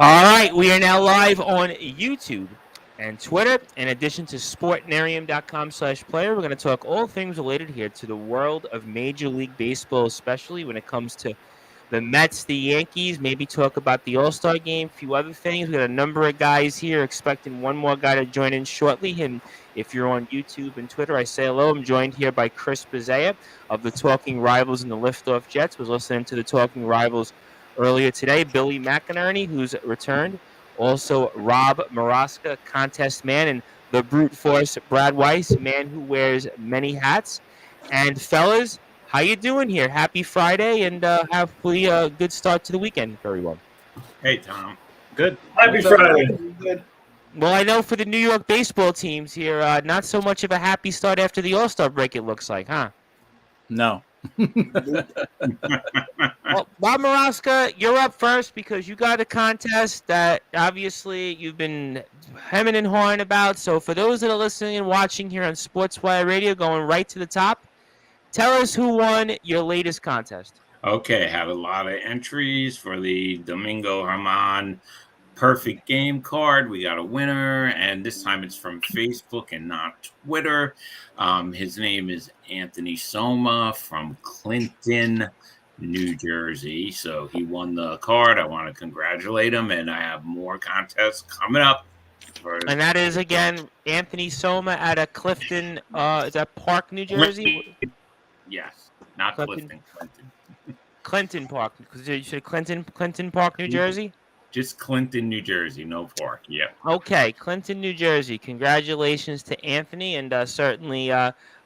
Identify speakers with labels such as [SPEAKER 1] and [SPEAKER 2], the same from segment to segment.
[SPEAKER 1] All right, we are now live on YouTube and Twitter. In addition to sportnarium.com/player, we're going to talk all things related here to the world of Major League Baseball, especially when it comes to the Mets, the Yankees, maybe talk about the All-Star game, a few other things. We got a number of guys here, expecting one more guy to join in shortly. And if you're on YouTube and Twitter, I say hello. I'm joined here by Chris Bezea of the Talking Rivals and the Liftoff Jets. Was listening to the Talking Rivals earlier today. Billy McInerney, who's returned. Also, Rob Maraska, contest man, and the brute force Brad Weiss, man who wears many hats. And fellas, how you doing here? Happy Friday, and hopefully a good start to the weekend for everyone.
[SPEAKER 2] Hey, Tom. Good.
[SPEAKER 3] Happy Friday. Good.
[SPEAKER 1] Well, I know for the New York baseball teams here, not so much of a happy start after the All-Star break, it looks like, huh?
[SPEAKER 4] No.
[SPEAKER 1] Well, Bob Maraska, you're up first because you got a contest that obviously you've been hemming and hawing about. So for those that are listening and watching here on Sportzwire Radio, going right to the top, tell us who won your latest contest.
[SPEAKER 2] Okay, had a lot of entries for the Domingo Herman perfect game card. We got a winner, and this time it's from Facebook and not Twitter. His name is Anthony Soma from Clinton, New Jersey. So he won the card. I want to congratulate him, and I have more contests coming up.
[SPEAKER 1] And that is, again, Anthony Soma at a Clifton, is that Park, New Jersey?
[SPEAKER 2] Yes, not Clifton.
[SPEAKER 1] Clinton Park. You said Clinton Park, New Jersey?
[SPEAKER 2] Just Clinton, New Jersey, no Park. Yeah.
[SPEAKER 1] Okay, Clinton, New Jersey. Congratulations to Anthony, and certainly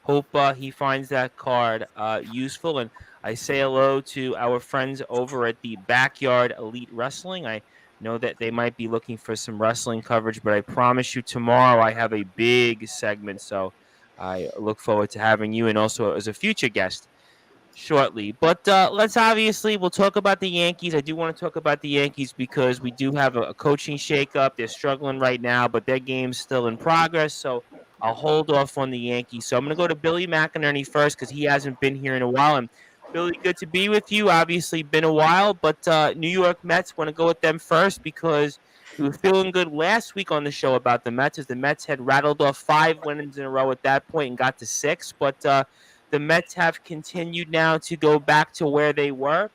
[SPEAKER 1] hope he finds that card useful. And I say hello to our friends over at the Backyard Elite Wrestling. I know that they might be looking for some wrestling coverage, but I promise you tomorrow I have a big segment, so I look forward to having you and also as a future guest shortly. But we'll talk about the Yankees. I do want to talk about the Yankees because we do have a coaching shakeup. They're struggling right now, but their game's still in progress, so I'll hold off on the Yankees. So I'm going to go to Billy McInerney first because he hasn't been here in a while. And Billy, good to be with you. Obviously been a while, but New York Mets, want to go with them first because we were feeling good last week on the show about the Mets as the Mets had rattled off 5 wins in a row at that point and got to 6, but the Mets have continued now to go back to where they were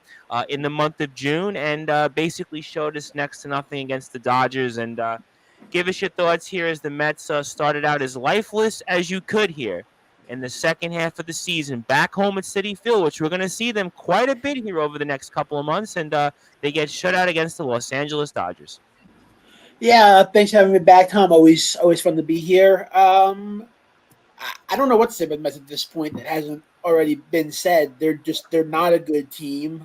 [SPEAKER 1] in the month of June and basically showed us next to nothing against the Dodgers. And give us your thoughts here as the Mets started out as lifeless as you could here in the second half of the season, back home at Citi Field, which we're going to see them quite a bit here over the next couple of months, and they get shut out against the Los Angeles Dodgers.
[SPEAKER 3] Yeah, thanks for having me back, Tom. Always fun to be here. I don't know what to say about the Mets at this point that hasn't already been said. They're not a good team.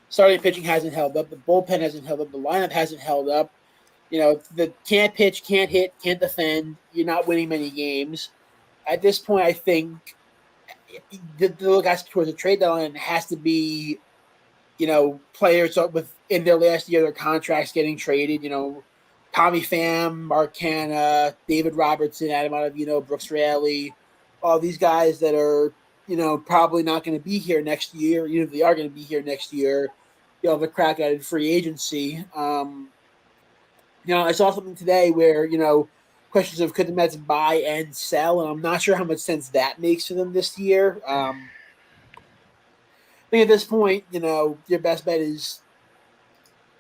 [SPEAKER 3] Starting pitching hasn't held up. The bullpen hasn't held up. The lineup hasn't held up. You know, the can't pitch, can't hit, can't defend. You're not winning many games. At this point, I think the look towards the trade deadline has to be, you know, players in their last year of their contracts getting traded. You know, Tommy Pham, Mark Canha, David Robertson, Adam Ottavino, Brooks Raley, all these guys that are, you know, probably not going to be here next year. Even if they are going to be here next year, you'll have a crack at it in free agency. You know, I saw something today where, you know, questions of could the Mets buy and sell, and I'm not sure how much sense that makes to them this year. I think at this point, you know, your best bet is,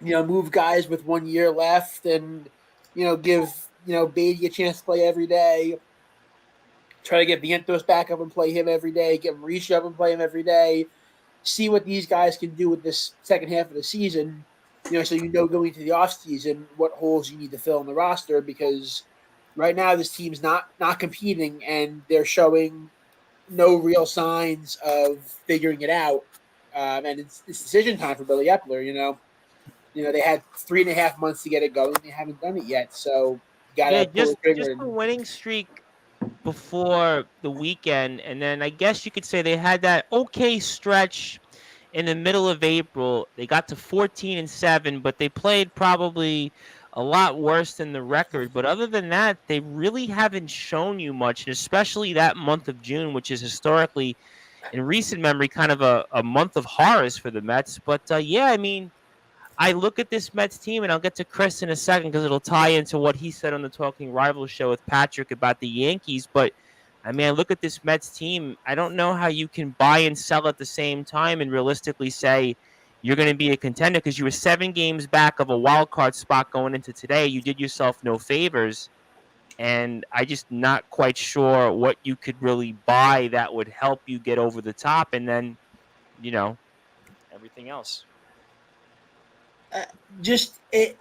[SPEAKER 3] you know, move guys with 1 year left and, you know, give, you know, Beatty a chance to play every day. Try to get Vientos back up and play him every day. Get Mauricio up and play him every day. See what these guys can do with this second half of the season, you know, so you know going into the offseason what holes you need to fill in the roster, because right now this team's not competing and they're showing no real signs of figuring it out. And it's decision time for Billy Epler, you know. You know, they had 3.5 months to get it going. They haven't done it yet. So,
[SPEAKER 1] just the winning streak before the weekend. And then I guess you could say they had that okay stretch in the middle of April. They got to 14-7, but they played probably a lot worse than the record. But other than that, they really haven't shown you much, and especially that month of June, which is historically, in recent memory, kind of a month of horrors for the Mets. But, yeah, I mean, I look at this Mets team, and I'll get to Chris in a second because it'll tie into what he said on the Talking Rivals show with Patrick about the Yankees. But I mean, I look at this Mets team. I don't know how you can buy and sell at the same time and realistically say you're going to be a contender because you were 7 games back of a wild card spot going into today. You did yourself no favors, and I just not quite sure what you could really buy that would help you get over the top, and then you know everything else.
[SPEAKER 3] Just it.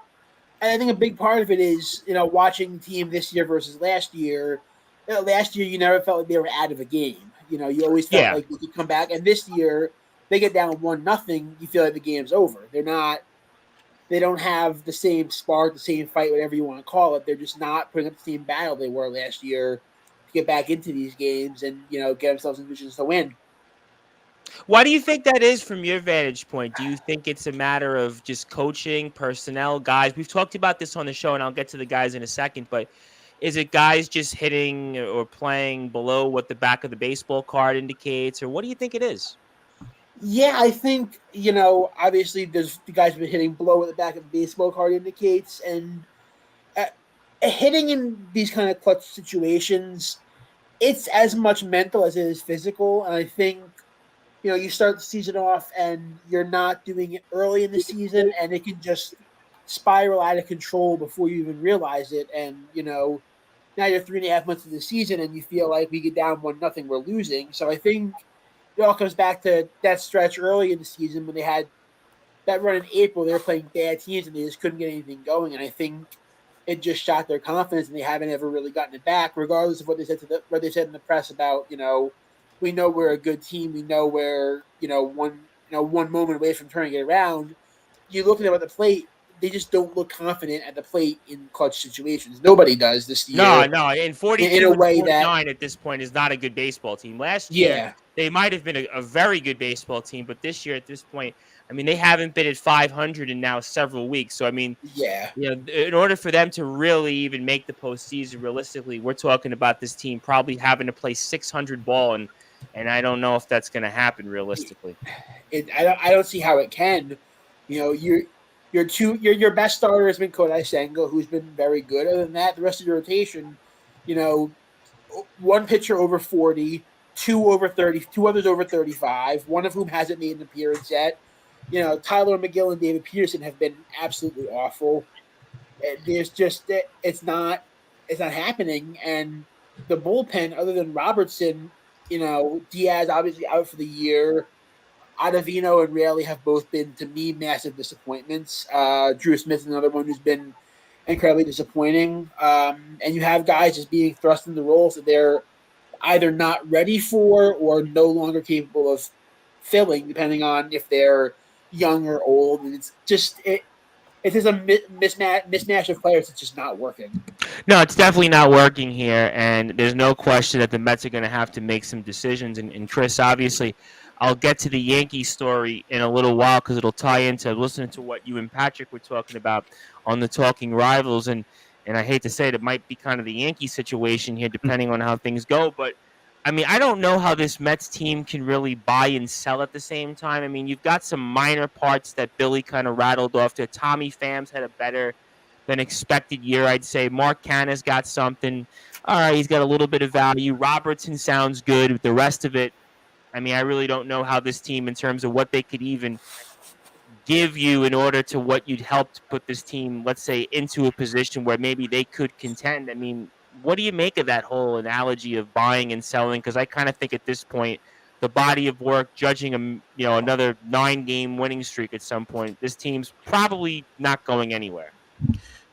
[SPEAKER 3] And I think a big part of it is, watching the team this year versus last year. Last year, you never felt like they were out of a game. You always felt like they could come back. And this year, they get down 1-0. You feel like the game's over. They don't have the same spark, the same fight, whatever you want to call it. They're just not putting up the same battle they were last year to get back into these games and, get themselves in positions to win.
[SPEAKER 1] Why do you think that is from your vantage point? Do you think it's a matter of just coaching, personnel, guys? We've talked about this on the show, and I'll get to the guys in a second, but is it guys just hitting or playing below what the back of the baseball card indicates, or what do you think it is?
[SPEAKER 3] Yeah, I think, obviously there's the guys have been hitting below what the back of the baseball card indicates, and hitting in these kind of clutch situations, it's as much mental as it is physical, and I think you start the season off and you're not doing it early in the season, and it can just spiral out of control before you even realize it. And, now you're 3.5 months into the season and you feel like we get down 1-0, we're losing. So I think it all comes back to that stretch early in the season when they had that run in April. They were playing bad teams and they just couldn't get anything going. And I think it just shot their confidence, and they haven't ever really gotten it back, regardless of what they said in the press about, we know we're a good team. We know we're, one moment away from turning it around. You look at them at the plate, they just don't look confident at the plate in clutch situations. Nobody does this year.
[SPEAKER 1] No. And 42 in a way 49 at this point is not a good baseball team. Last year, they might have been a very good baseball team, but this year at this point, I mean, they haven't been at 500 in now several weeks. So, I mean, in order for them to really even make the postseason, realistically, we're talking about this team probably having to play 600 ball, and I don't know if that's going to happen realistically.
[SPEAKER 3] I don't see how it can. Your best starter has been Kodai Senga, who's been very good. Other than that, the rest of your rotation, one pitcher over 40, 2 over 30, 2 others over 35, one of whom hasn't made an appearance yet. Tyler McGill and David Peterson have been absolutely awful. There's just it's not happening, and the bullpen, other than Robertson, Diaz obviously out for the year. Ottavino and Raley have both been, to me, massive disappointments. Drew Smith is another one who's been incredibly disappointing. And you have guys just being thrust into roles that they're either not ready for or no longer capable of filling, depending on if they're young or old. And it's just a mismatch of players that's just not working.
[SPEAKER 1] No, it's definitely not working here, and there's no question that the Mets are going to have to make some decisions. And Chris, obviously, I'll get to the Yankee story in a little while because it'll tie into listening to what you and Patrick were talking about on the Talking Rivals. And I hate to say it might be kind of the Yankee situation here, depending on how things go. But, I mean, I don't know how this Mets team can really buy and sell at the same time. I mean, you've got some minor parts that Billy kind of rattled off there. Tommy Pham's had a better than expected year, I'd say. Mark Canha's got something. All right, he's got a little bit of value. Robertson sounds good. With the rest of it, I mean, I really don't know how this team, in terms of what they could even give you in order to what you'd help to put this team, let's say, into a position where maybe they could contend. I mean, what do you make of that whole analogy of buying and selling? Because I kind of think at this point, the body of work, judging another 9-game winning streak at some point, this team's probably not going anywhere.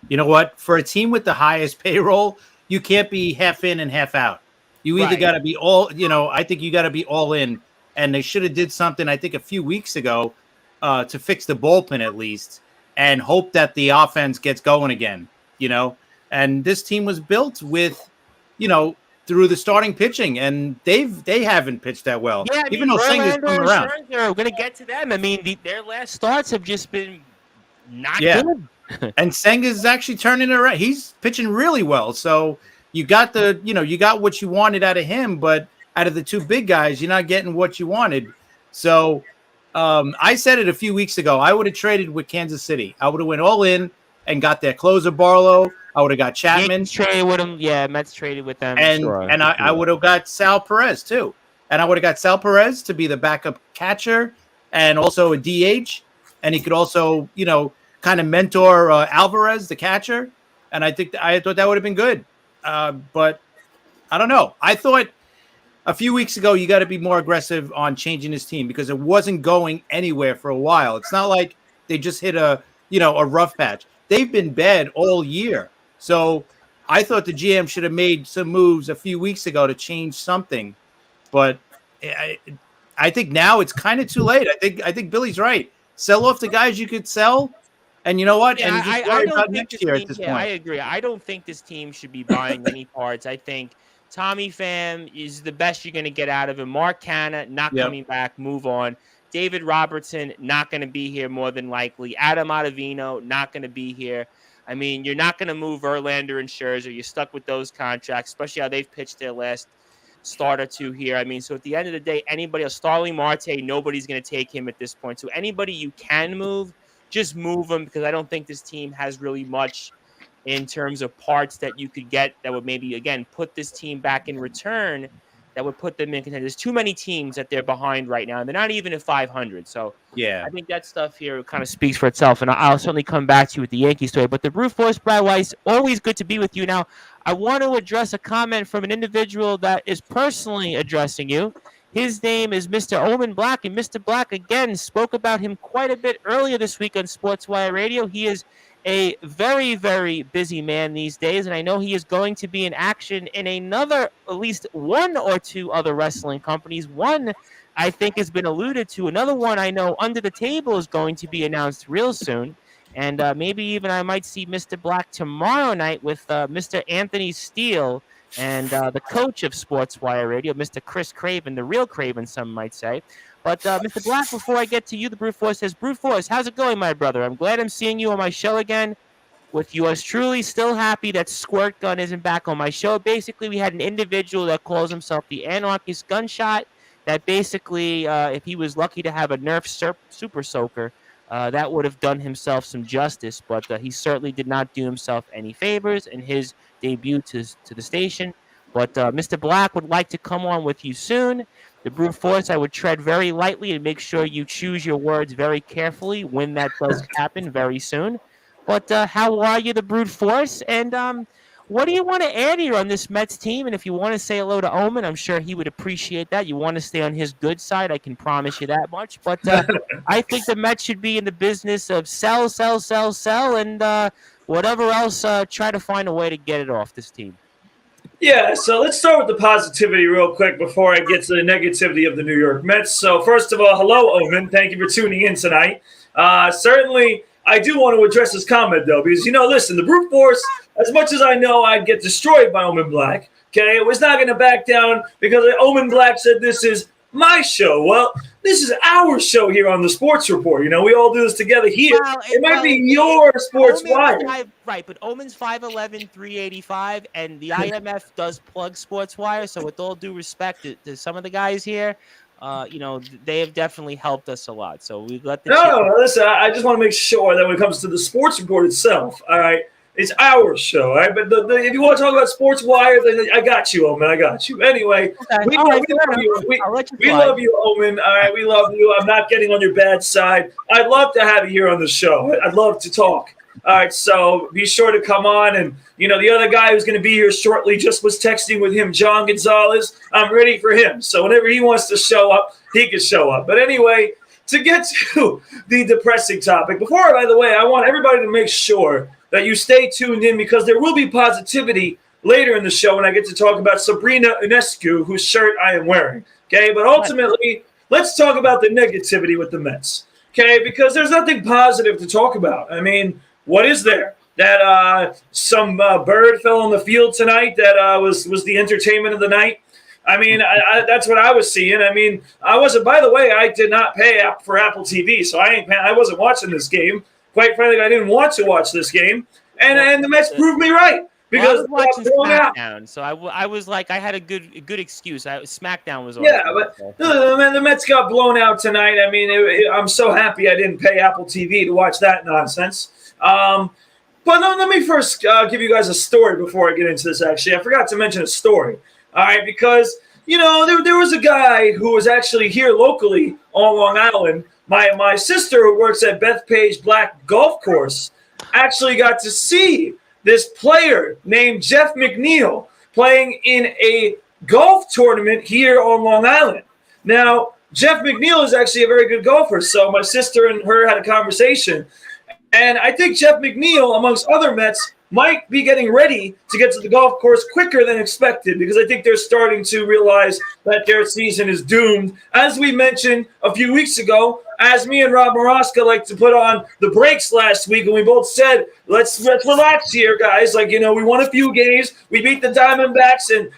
[SPEAKER 4] You know what? For a team with the highest payroll, you can't be half in and half out. You either got to be all, I think you got to be all in. And they should have did something, I think, a few weeks ago to fix the bullpen at least and hope that the offense gets going again, And this team was built with, through the starting pitching, and they haven't pitched that well.
[SPEAKER 1] Yeah,
[SPEAKER 4] even though Senga's coming around.
[SPEAKER 1] We're going to get to them. I mean, their last starts have just been not good.
[SPEAKER 4] And Senga's actually turning it around. He's pitching really well. So you got you got what you wanted out of him, but out of the two big guys, you're not getting what you wanted. So I said it a few weeks ago. I would have traded with Kansas City. I would have went all in and got their closer Barlow. I would have got Chapman.
[SPEAKER 1] Yankees traded with him. Yeah, Mets traded with them.
[SPEAKER 4] And
[SPEAKER 1] sure,
[SPEAKER 4] I would have got Sal Perez too. And I would have got Sal Perez to be the backup catcher and also a DH. And he could also, kind of mentor Alvarez, the catcher. And I thought that would have been good. But I don't know. I thought a few weeks ago you got to be more aggressive on changing his team because it wasn't going anywhere for a while. It's not like they just hit a rough patch. They've been bad all year. So I thought the GM should have made some moves a few weeks ago to change something. But I think now it's kind of too late. I think Billy's right. Sell off the guys you could sell. And you know what?
[SPEAKER 1] Yeah,
[SPEAKER 4] and just worry about next year
[SPEAKER 1] team,
[SPEAKER 4] at this
[SPEAKER 1] yeah,
[SPEAKER 4] point.
[SPEAKER 1] I agree. I don't think this team should be buying any parts. I think Tommy Pham is the best you're going to get out of him. Mark Canha, not coming back, move on. David Robertson, not going to be here more than likely. Adam Ottavino, not going to be here. I mean, you're not going to move Verlander and Scherzer. You're stuck with those contracts, especially how they've pitched their last start or two here. I mean, so at the end of the day, anybody else, Starling Marte, nobody's going to take him at this point. So anybody you can move, just move them because I don't think this team has really much in terms of parts that you could get that would maybe, again, put this team back in return that would put them in contention. There's too many teams that they're behind right now, and they're not even at 500. So
[SPEAKER 4] yeah,
[SPEAKER 1] I think that stuff here kind of speaks for itself, and I'll certainly come back to you with the Yankee story. But the Brute Force, Brad Weiss, always good to be with you. Now, I want to address a comment from an individual that is personally addressing you. His name is Mr. Omen Black, and Mr. Black, again, spoke about him quite a bit earlier this week on Sportswire Radio. He is a very, very busy man these days, and I know he is going to be in action in another, at least one or two other wrestling companies. One, I think, has been alluded to. Another one I know under the table is going to be announced real soon, and maybe even I might see Mr. Black tomorrow night with Mr. Anthony Steele and the coach of Sportswire Radio, Mr. Chris Craven, the real Craven, some might say. But Mr. Black, before I get to you, the Brute Force says, Brute Force, how's it going, my brother? I'm glad I'm seeing you on my show again. With yours truly, still happy that Squirt Gun isn't back on my show. Basically, we had an individual that calls himself the Anarchist Gunshot that basically, if he was lucky to have a Nerf Super Soaker, that would have done himself some justice. But he certainly did not do himself any favors in his debut to the station. But Mr. Black would like to come on with you soon. The Brute Force, I would tread very lightly and make sure you choose your words very carefully when that does happen very soon. But how are you, the Brute Force? And what do you want to add here on this Mets team? And if you want to say hello to Omen, I'm sure he would appreciate that. You want to stay on his good side, I can promise you that much. But I think the Mets should be in the business of sell, and whatever else, try to find a way to get it off this team.
[SPEAKER 5] Yeah, so let's start with the positivity real quick before I get to the negativity of the New York Mets. So first of all, hello, Omen. Thank you for tuning in tonight. Certainly, I do want to address this comment, though, because, listen, the Brute Force, as much as I know I'd get destroyed by Omen Black, okay, it was not going to back down because Omen Black said this is my show. Well, this is our show here on the Sports Report. We all do this together here. It might be your Sports Wire.
[SPEAKER 1] Right, but Omen's 5'11", 385, and the IMF does plug Sports Wire. So with all due respect to some of the guys here, they have definitely helped us a lot. So we let the
[SPEAKER 5] No, listen, I just want to make sure that when it comes to the Sports Report itself, all right, it's our show, all right? But if you want to talk about Sports Wire, then I got you, Omen. I got you. Anyway,
[SPEAKER 1] okay.
[SPEAKER 5] we love you. We love you, Omen. All right, we love you. I'm not getting on your bad side. I'd love to have you here on the show. I'd love to talk. All right, so be sure to come on. And, the other guy who's going to be here shortly just was texting with him, John Gonzalez. I'm ready for him. So whenever he wants to show up, he can show up. But anyway, to get to the depressing topic, by the way, I want everybody to make sure that you stay tuned in because there will be positivity later in the show when I get to talk about Sabrina Ionescu, whose shirt I am wearing. Okay, but ultimately, let's talk about the negativity with the Mets. Okay, because there's nothing positive to talk about. I mean, what is there? That some bird fell on the field tonight that was the entertainment of the night? I mean, that's what I was seeing. I mean, I wasn't. By the way, I did not pay for Apple TV, so I wasn't watching this game. Quite frankly, I didn't want to watch this game, and the Mets proved me right. because
[SPEAKER 1] I was watching SmackDown, so I was like, I had a good excuse. SmackDown was on.
[SPEAKER 5] Yeah, but the Mets got blown out tonight. I mean, I'm so happy I didn't pay Apple TV to watch that nonsense. But no, let me first give you guys a story before I get into this. Actually, I forgot to mention a story. All right, because there was a guy who was actually here locally on Long Island. My sister, who works at Bethpage Black Golf Course, actually got to see this player named Jeff McNeil playing in a golf tournament here on Long Island. Now, Jeff McNeil is actually a very good golfer, so my sister and her had a conversation. And I think Jeff McNeil, amongst other Mets, might be getting ready to get to the golf course quicker than expected, because I think they're starting to realize that their season is doomed. As we mentioned a few weeks ago, as me and Rob Maraska like to put on the brakes last week, and we both said, let's relax here, guys. Like, we won a few games. We beat the Diamondbacks, and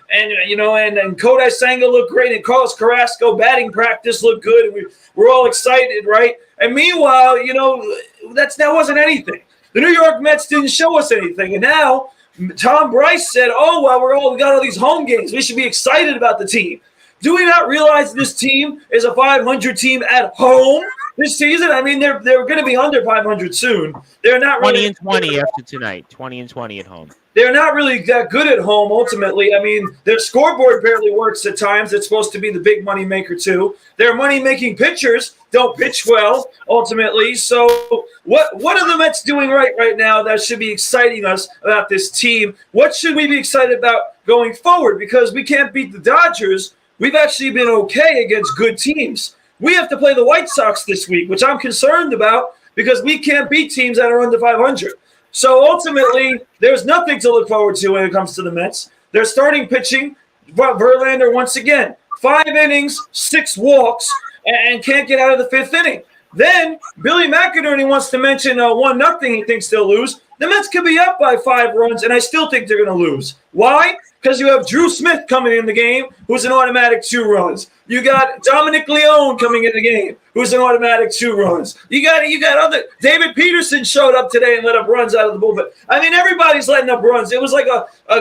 [SPEAKER 5] Kodai Senga looked great, and Carlos Carrasco batting practice looked good, and we're all excited, right? And meanwhile, that wasn't anything. The New York Mets didn't show us anything. And now Tom Bryce said, oh, well, we got all these home games. We should be excited about the team. Do we not realize this team is a 500 team at home this season? I mean, they're going to be under 500 soon. They're not
[SPEAKER 1] 20 and 20 after tonight. 20 and 20 at home.
[SPEAKER 5] They're not really that good at home, ultimately. I mean, their scoreboard barely works at times. It's supposed to be the big money maker, too. Their money-making pitchers don't pitch well, ultimately. So what are the Mets doing right now that should be exciting us about this team? What should we be excited about going forward? Because we can't beat the Dodgers. We've actually been okay against good teams. We have to play the White Sox this week, which I'm concerned about, because we can't beat teams that are under 500. So ultimately, there's nothing to look forward to when it comes to the Mets. They're starting pitching. Verlander, once again, 5 innings, 6 walks, and can't get out of the 5th inning. Then Billy McInerney wants to mention 1-0 he thinks they'll lose. The Mets could be up by 5 runs, and I still think they're going to lose. Why? Because you have Drew Smith coming in the game, who's an automatic 2 runs. You got Dominic Leone coming in the game, who's an automatic 2 runs. You got other. David Peterson showed up today and let up runs out of the bullpen. I mean, everybody's letting up runs. It was like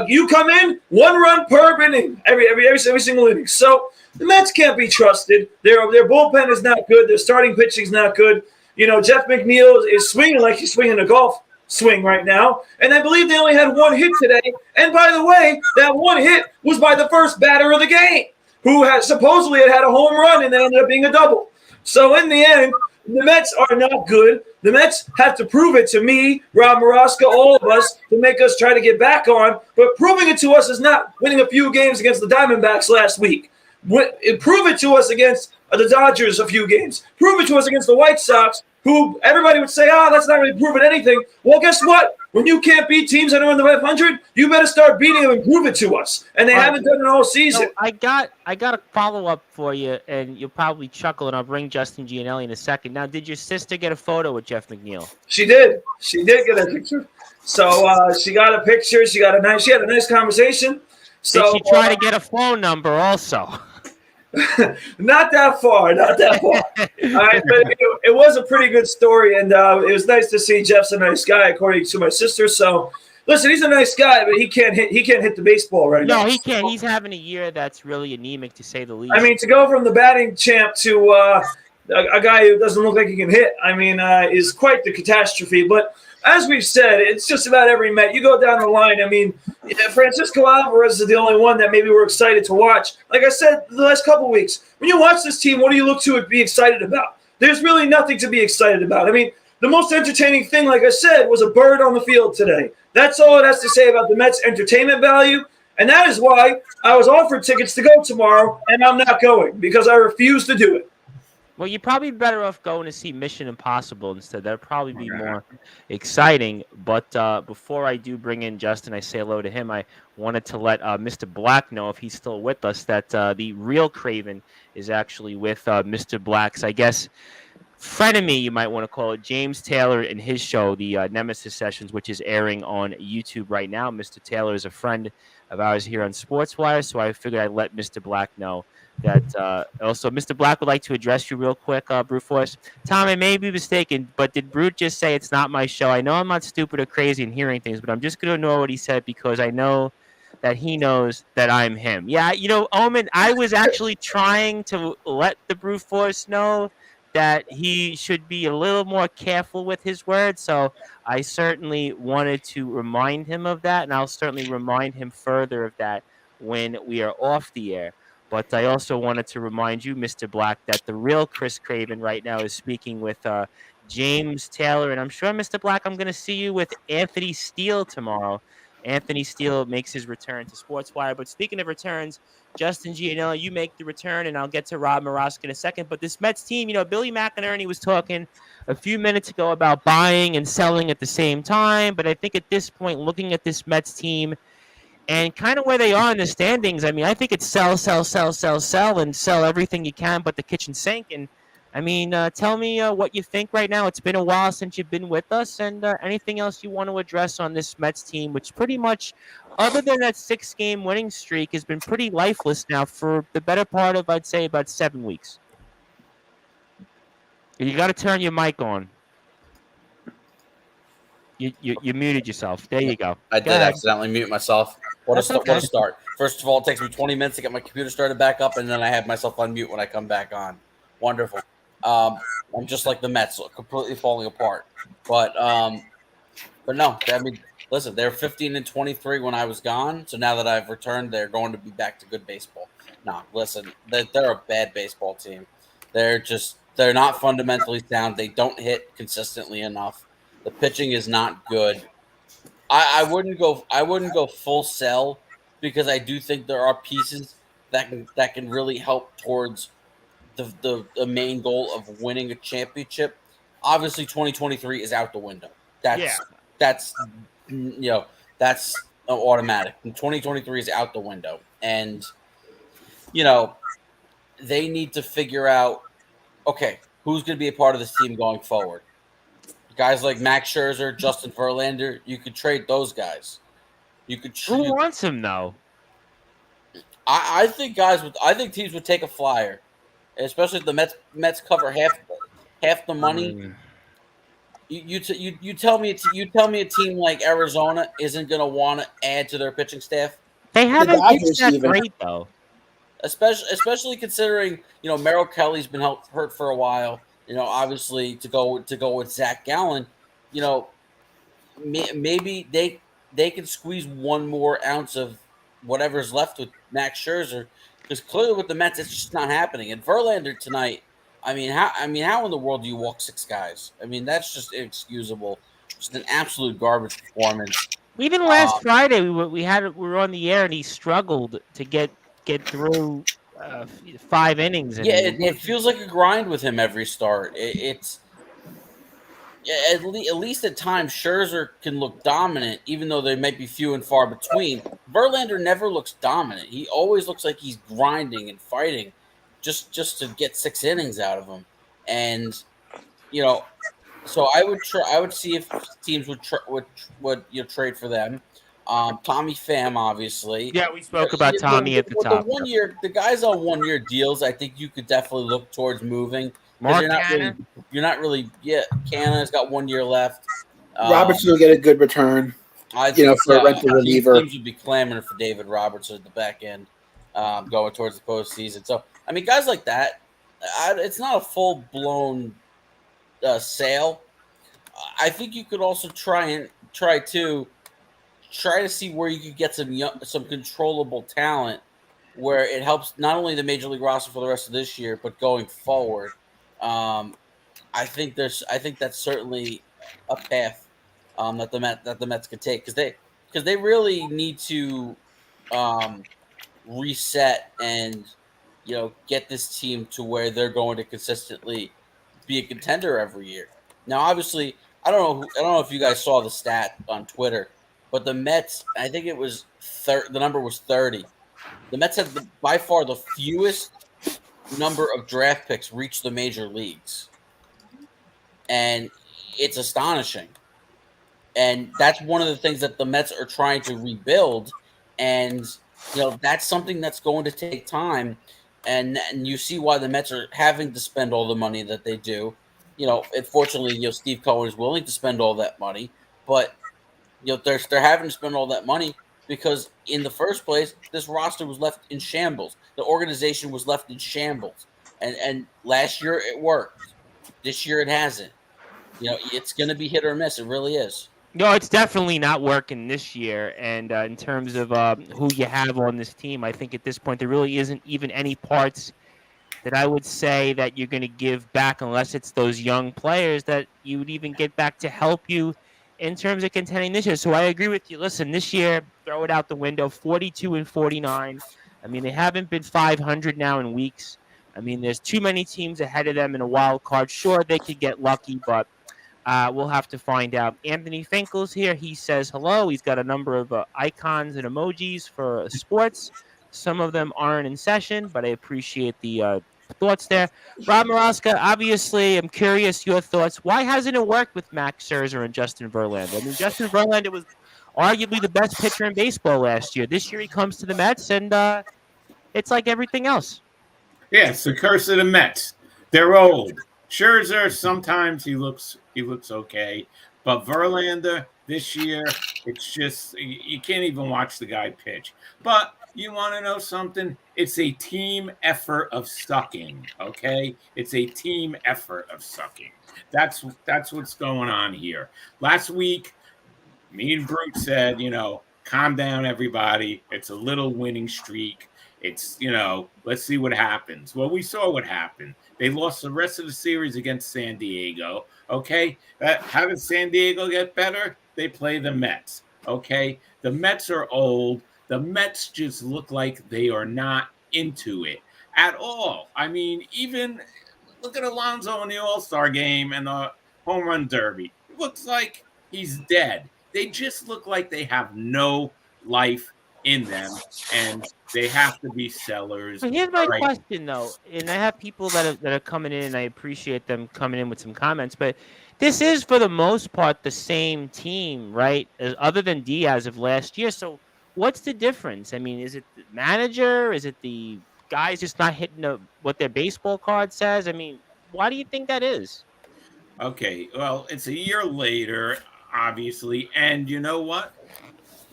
[SPEAKER 5] you come in, 1 run per inning, every single inning. So the Mets can't be trusted. Their bullpen is not good. Their starting pitching is not good. Jeff McNeil is swinging like he's swinging a golf swing right now, and I believe they only had 1 hit today. And by the way, that 1 hit was by the first batter of the game, who supposedly had a home run and then ended up being a double. So in the end, the Mets are not good. The Mets have to prove it to me, Rob Maraska, all of us, to make us try to get back on. But proving it to us is not winning a few games against the Diamondbacks last week. Prove it to us against the Dodgers a few games. Prove it to us against the White Sox, who everybody would say, that's not really proving anything. Well, guess what? When you can't beat teams that are in the 500, you better start beating them and prove it to us. And they haven't done it all season.
[SPEAKER 1] So I got a follow-up for you, and you'll probably chuckle, and I'll bring Justin Gianelli in a second. Now, did your sister get a photo with Jeff McNeil?
[SPEAKER 5] She did. She did get a picture. So she got a picture. She had a nice conversation. So,
[SPEAKER 1] did she try to get a phone number also?
[SPEAKER 5] Not that far. All right, but it was a pretty good story, and it was nice to see Jeff's a nice guy, according to my sister. So, listen, he's a nice guy, but he can't hit the baseball right now.
[SPEAKER 1] No, he can't. He's having a year that's really anemic, to say the least.
[SPEAKER 5] I mean, to go from the batting champ to a guy who doesn't look like he can hit, is quite the catastrophe. But as we've said, it's just about every Met. You go down the line. I mean, Francisco Alvarez is the only one that maybe we're excited to watch. Like I said the last couple of weeks, when you watch this team, what do you look to and be excited about? There's really nothing to be excited about. I mean, the most entertaining thing, like I said, was a bird on the field today. That's all it has to say about the Mets' entertainment value. And that is why I was offered tickets to go tomorrow, and I'm not going because I refuse to do it.
[SPEAKER 1] Well, you're probably better off going to see Mission Impossible instead. That'd probably be more exciting. But before I do bring in Justin, I say hello to him. I wanted to let Mr. Black know, if he's still with us, that the real Craven is actually with Mr. Black's, I guess, frenemy, you might want to call it, James Taylor, in his show, the Nemesis Sessions, which is airing on YouTube right now. Mr. Taylor is a friend of ours here on Sportswire, so I figured I'd let Mr. Black know that also Mr. Black would like to address you real quick, Brute Force. Tom, I may be mistaken, but did Brute just say it's not my show? I know I'm not stupid or crazy in hearing things, but I'm just going to ignore what he said because I know that he knows that I'm him. Yeah, Omen, I was actually trying to let the Brute Force know that he should be a little more careful with his words, so I certainly wanted to remind him of that, and I'll certainly remind him further of that when we are off the air. But I also wanted to remind you, Mr. Black, that the real Chris Craven right now is speaking with James Taylor. And I'm sure, Mr. Black, I'm going to see you with Anthony Steele tomorrow. Anthony Steele makes his return to Sportswire. But speaking of returns, Justin Gianella, you make the return, and I'll get to Rob Moroska in a second. But this Mets team, Billy McInerney was talking a few minutes ago about buying and selling at the same time. But I think at this point, looking at this Mets team, and kind of where they are in the standings, I mean, I think it's sell, sell, sell, sell, sell, and sell everything you can but the kitchen sink. And, I mean, tell me what you think right now. It's been a while since you've been with us, and anything else you want to address on this Mets team, which pretty much, other than that 6-game winning streak, has been pretty lifeless now for the better part of, I'd say, about 7 weeks. You got to turn your mic on. You muted yourself. There you go.
[SPEAKER 6] I did accidentally mute myself. What a start. First of all, it takes me 20 minutes to get my computer started back up, and then I have myself on mute when I come back on. Wonderful. I'm just like the Mets, completely falling apart. But no, I mean, listen, they're 15-23 when I was gone. So now that I've returned, they're going to be back to good baseball. No, listen, they're a bad baseball team. They're not fundamentally sound. They don't hit consistently enough. The pitching is not good. I wouldn't go full sell because I do think there are pieces that can really help towards the main goal of winning a championship. Obviously, 2023 is out the window. That's automatic. 2023 is out the window, and they need to figure out, okay, who's going to be a part of this team going forward. Guys like Max Scherzer, Justin Verlander, you could trade those guys.
[SPEAKER 1] Who wants him though?
[SPEAKER 6] I think teams would take a flyer, especially if the Mets cover half the money. You tell me a team like Arizona isn't going to want to add to their pitching staff.
[SPEAKER 1] They haven't pitched that great though.
[SPEAKER 6] Especially considering Merrill Kelly's been hurt for a while. Obviously to go with Zach Gallen, maybe they can squeeze one more ounce of whatever's left with Max Scherzer, because clearly with the Mets it's just not happening. And Verlander tonight, how in the world do you walk 6 guys? I mean, that's just inexcusable. Just an absolute garbage performance.
[SPEAKER 1] Even last Friday, we were on the air and he struggled to get through 5 innings.
[SPEAKER 6] It feels like a grind with him every start. It's at least at times Scherzer can look dominant, even though they might be few and far between. Verlander never looks dominant. He always looks like he's grinding and fighting just to get 6 innings out of him. And so I would see if teams would trade for them. Tommy Pham, obviously.
[SPEAKER 1] Yeah, we spoke about Tommy at the top.
[SPEAKER 6] The guys on 1-year deals, I think you could definitely look towards moving.
[SPEAKER 1] Mark
[SPEAKER 6] You're not really. Canna's got 1 year left.
[SPEAKER 3] Robertson will get a good return. For a rental reliever.
[SPEAKER 6] Teams would be clamoring for David Robertson at the back end, going towards the postseason. So, I mean, guys like that, it's not a full blown sale. I think you could also try to see where you could get some controllable talent, where it helps not only the major league roster for the rest of this year, but going forward. I think that's certainly a path that the Mets could take, because they really need to reset and get this team to where they're going to consistently be a contender every year. Now, obviously, I don't know if you guys saw the stat on Twitter, but the Mets, I think it was the number was 30. The Mets had by far the fewest number of draft picks reach the major leagues, and it's astonishing. And that's one of the things that the Mets are trying to rebuild, and that's something that's going to take time. and you see why the Mets are having to spend all the money that they do. Fortunately, Steve Cohen is willing to spend all that money, but they're having to spend all that money because in the first place, this roster was left in shambles. The organization was left in shambles, and last year it worked. This year it hasn't. It's going to be hit or miss. It really is.
[SPEAKER 1] No, it's definitely not working this year. And in terms of who you have on this team, I think at this point there really isn't even any parts that I would say that you're going to give back unless it's those young players that you would even get back to help you in terms of contending this year. So I agree with you. Listen, this year, throw it out the window, 42-49. I mean, they haven't been 500 now in weeks. I mean, there's too many teams ahead of them in a wild card. Sure, they could get lucky, but we'll have to find out. Anthony Finkel's here. He says hello. He's got a number of icons and emojis for sports. Some of them aren't in session, but I appreciate the thoughts there. Rob Maraska, obviously, I'm curious your thoughts. Why hasn't it worked with Max Scherzer and Justin Verlander? I mean, Justin Verlander was arguably the best pitcher in baseball last year. This year he comes to the Mets, and it's like everything else.
[SPEAKER 2] Yeah, it's the curse of the Mets. They're old. Scherzer, sometimes he looks okay, but Verlander this year, it's just you can't even watch the guy pitch. But you want to know something? It's a team effort of sucking, okay? It's a team effort of sucking. That's what's going on here. Last week, me and Brute said, calm down, everybody. It's a little winning streak. It's, let's see what happens. Well, we saw what happened. They lost the rest of the series against San Diego. Okay. How did San Diego get better? They play the Mets. Okay. The Mets are old. The Mets just look like they are not into it at all. I mean, even look at Alonso in the All-Star game and the home run derby. It looks like he's dead. They just look like they have no life in them, and they have to be sellers.
[SPEAKER 1] So here's my question, though, and I have people that are coming in, and I appreciate them coming in with some comments, but this is, for the most part, the same team, right, other than Diaz of last year. So what's the difference? I mean, is it the manager? Is it the guys just not hitting what their baseball card says? I mean, why do you think that is?
[SPEAKER 2] Okay, well, it's a year later, obviously, and you know what?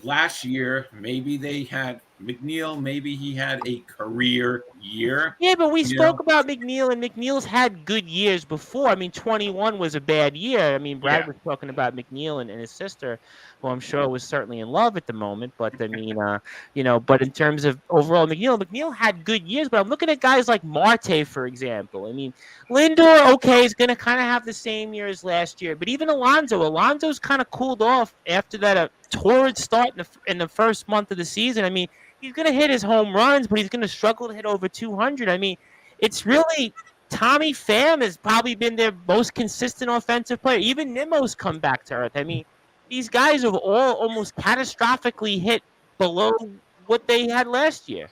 [SPEAKER 2] Last year, maybe they had McNeil, maybe he had a career year.
[SPEAKER 1] Yeah, but we spoke about McNeil, and McNeil's had good years before. I mean, 21 was a bad year. I mean, Brad was talking about McNeil and his sister, who I'm sure was certainly in love at the moment. But, I mean, but in terms of overall McNeil had good years. But I'm looking at guys like Marte, for example. I mean, Lindor, okay, is going to kind of have the same year as last year. But even Alonso's kind of cooled off after that torrid start in the first month of the season. I mean, he's going to hit his home runs, but he's going to struggle to hit over 200. I mean, it's really Tommy Pham has probably been their most consistent offensive player. Even Nimmo's come back to earth. I mean, these guys have all almost catastrophically hit below what they had last year.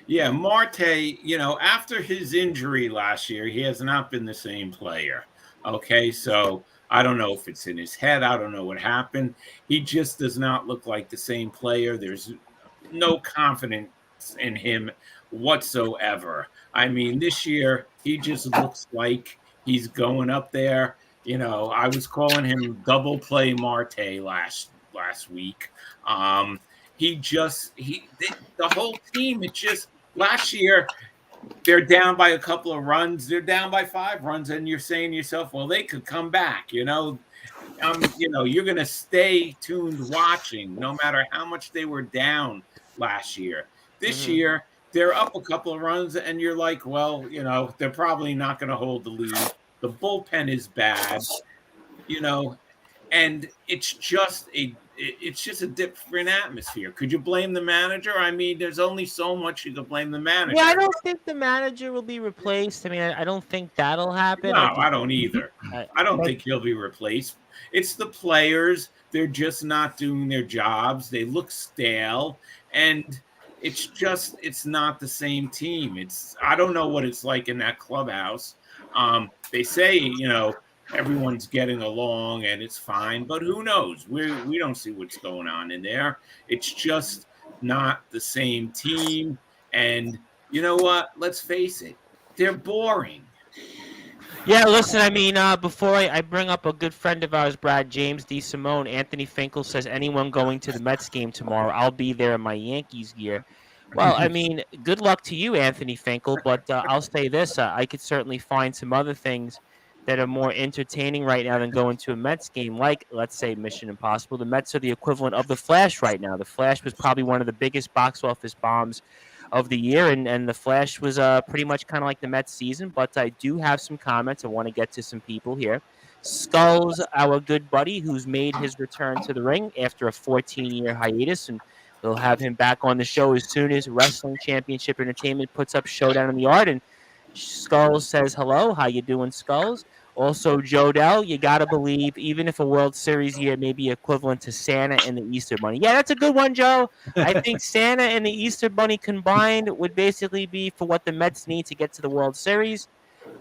[SPEAKER 2] Yeah, Marte, after his injury last year, he has not been the same player. Okay, so I don't know if it's in his head. I don't know what happened. He just does not look like the same player. There's no confidence in him whatsoever. I mean, this year, he just looks like he's going up there. I was calling him double play Marte last week. The whole team, it just, last year, they're down by a couple of runs. They're down by 5 runs, and you're saying to yourself, well, they could come back, you're going to stay tuned watching no matter how much they were down last year. This year, they're up a couple of runs, and you're like, well, they're probably not going to hold the lead. The bullpen is bad, and it's just a different atmosphere. Could you blame the manager? I mean, there's only so much you could blame the manager.
[SPEAKER 1] Yeah, I don't think the manager will be replaced. I mean, I don't think that'll happen.
[SPEAKER 2] No, I don't either. I don't think he'll be replaced. It's the players. They're just not doing their jobs. They look stale, and it's not the same team. I don't know what it's like in that clubhouse. They say, everyone's getting along and it's fine, but who knows? We don't see what's going on in there. It's just not the same team. And, you know what? Let's face it. They're boring.
[SPEAKER 1] Yeah, listen, I mean, before I bring up a good friend of ours, Brad, James D. Simone, Anthony Finkel says, anyone going to the Mets game tomorrow, I'll be there in my Yankees gear. Well, I mean, good luck to you, Anthony Finkel, but I'll say this. I could certainly find some other things that are more entertaining right now than going to a Mets game, like, let's say, Mission Impossible. The Mets are the equivalent of The Flash right now. The Flash was probably one of the biggest box office bombs of the year, and the Flash was pretty much kind of like the Mets season. But I do have some comments. I want to get to some people here. Skulls, our good buddy, who's made his return to the ring after a 14-year hiatus, and we'll have him back on the show as soon as Wrestling Championship Entertainment puts up Showdown in the Yard. And Skulls says hello. How you doing, Skulls? Also, Jodell, you got to believe, even if a World Series year may be equivalent to Santa and the Easter Bunny. Yeah, that's a good one, Joe. I think Santa and the Easter Bunny combined would basically be for what the Mets need to get to the World Series.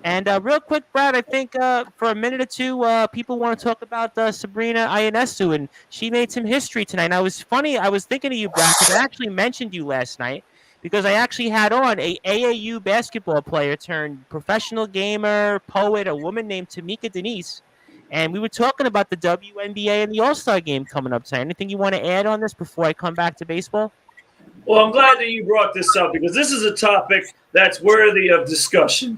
[SPEAKER 1] And real quick, Brad, I think for a minute or two, people want to talk about Sabrina Ionescu, and she made some history tonight. And I was thinking of you, Brad, because I actually mentioned you last night, because I actually had on a AAU basketball player turned professional gamer, poet, a woman named Tamika Denise, and we were talking about the WNBA and the All-Star game coming up tonight. Anything you want to add on this before I come back to baseball?
[SPEAKER 5] Well, I'm glad that you brought this up because this is a topic that's worthy of discussion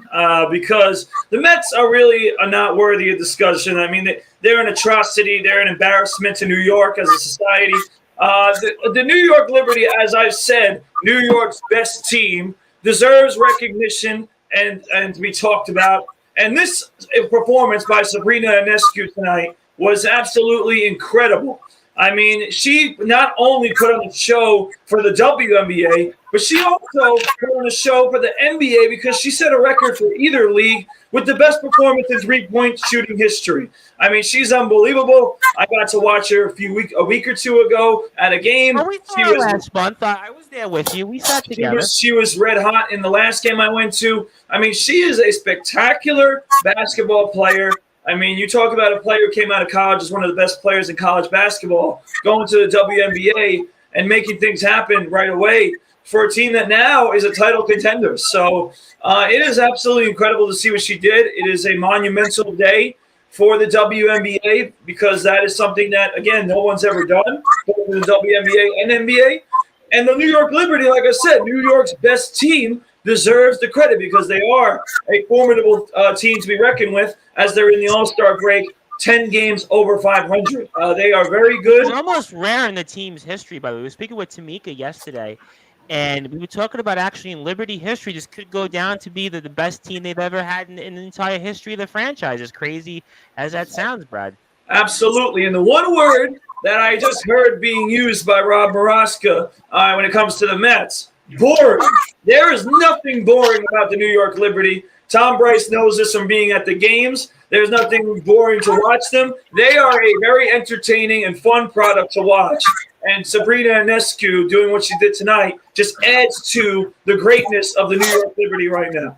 [SPEAKER 5] because the Mets are really not worthy of discussion. I mean, they're an atrocity. They're an embarrassment to New York as a society. The New York Liberty, as I've said, New York's best team, deserves recognition and to be talked about. And this performance by Sabrina Ionescu tonight was absolutely incredible. I mean, she not only put on a show for the WNBA, but she also put on a show for the NBA because she set a record for either league with the best performance in three-point shooting history. I mean, she's unbelievable. I got to watch her a week or two ago at a game.
[SPEAKER 1] Oh, we saw her last month. I was there with you. We sat together.
[SPEAKER 5] She was red hot in the last game I went to. I mean, she is a spectacular basketball player. I mean, you talk about a player who came out of college as one of the best players in college basketball, going to the WNBA and making things happen right away for a team that now is a title contender. So it is absolutely incredible to see what she did. It is a monumental day for the WNBA because that is something that, again, no one's ever done, both in the WNBA and NBA. And the New York Liberty, like I said, New York's best team deserves the credit because they are a formidable team to be reckoned with as they're in the All-Star break, 10 games over 500. They are very good.
[SPEAKER 1] It's almost rare in the team's history, by the way. We were speaking with Tamika yesterday, and we were talking about actually in Liberty history, this could go down to be the best team they've ever had in the entire history of the franchise, as crazy as that sounds, Brad.
[SPEAKER 5] Absolutely. And the one word that I just heard being used by Rob Maraska when it comes to the Mets, boring. There is nothing boring about the New York Liberty. Tom Bryce knows this from being at the games. There's nothing boring to watch them. They are a very entertaining and fun product to watch. And Sabrina Ionescu doing what she did tonight just adds to the greatness of the New York Liberty right now.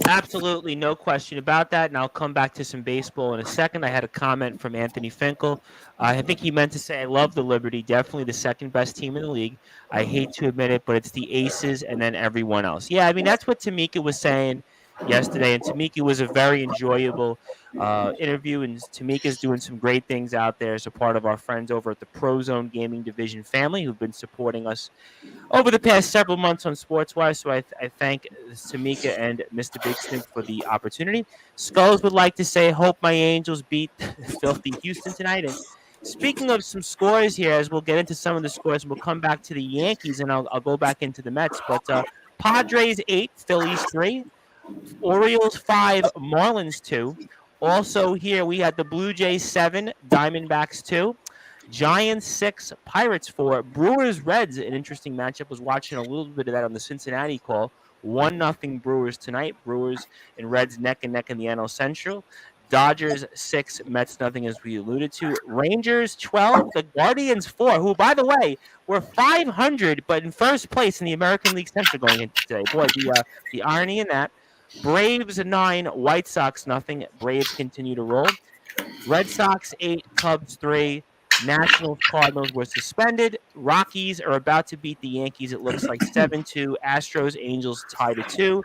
[SPEAKER 1] Absolutely, no question about that, and I'll come back to some baseball in a second. I had a comment from Anthony Finkel. I think he meant to say, I love the Liberty, definitely the second best team in the league. I hate to admit it, but it's the Aces and then everyone else. Yeah, I mean, that's what Tamika was saying yesterday, and Tamika was a very enjoyable interview, and Tamika's doing some great things out there as a part of our friends over at the Pro Zone Gaming Division family who've been supporting us over the past several months on Sportzwire. So I thank Tamika and Mr. Bigston for the opportunity. Skulls would like to say, hope my Angels beat filthy Houston tonight. And speaking of some scores here, as we'll get into some of the scores, we'll come back to the Yankees, and I'll go back into the Mets. But Padres 8, Phillies 3, Orioles 5, Marlins 2. Also here we had the Blue Jays 7, Diamondbacks 2, Giants 6, Pirates 4, Brewers Reds, an interesting matchup. Was watching a little bit of that on the Cincinnati call. 1-0 Brewers tonight. Brewers and Reds neck and neck in the NL Central. Dodgers 6, Mets nothing, as we alluded to. Rangers 12, the Guardians 4, who, by the way, were 500, but in first place in the American League Central going into today. Boy, the irony in that. Braves 9, White Sox nothing. Braves continue to roll. Red Sox 8, Cubs 3. Nationals, Cardinals were suspended. Rockies are about to beat the Yankees. It looks like 7-2. Astros, Angels tied at 2.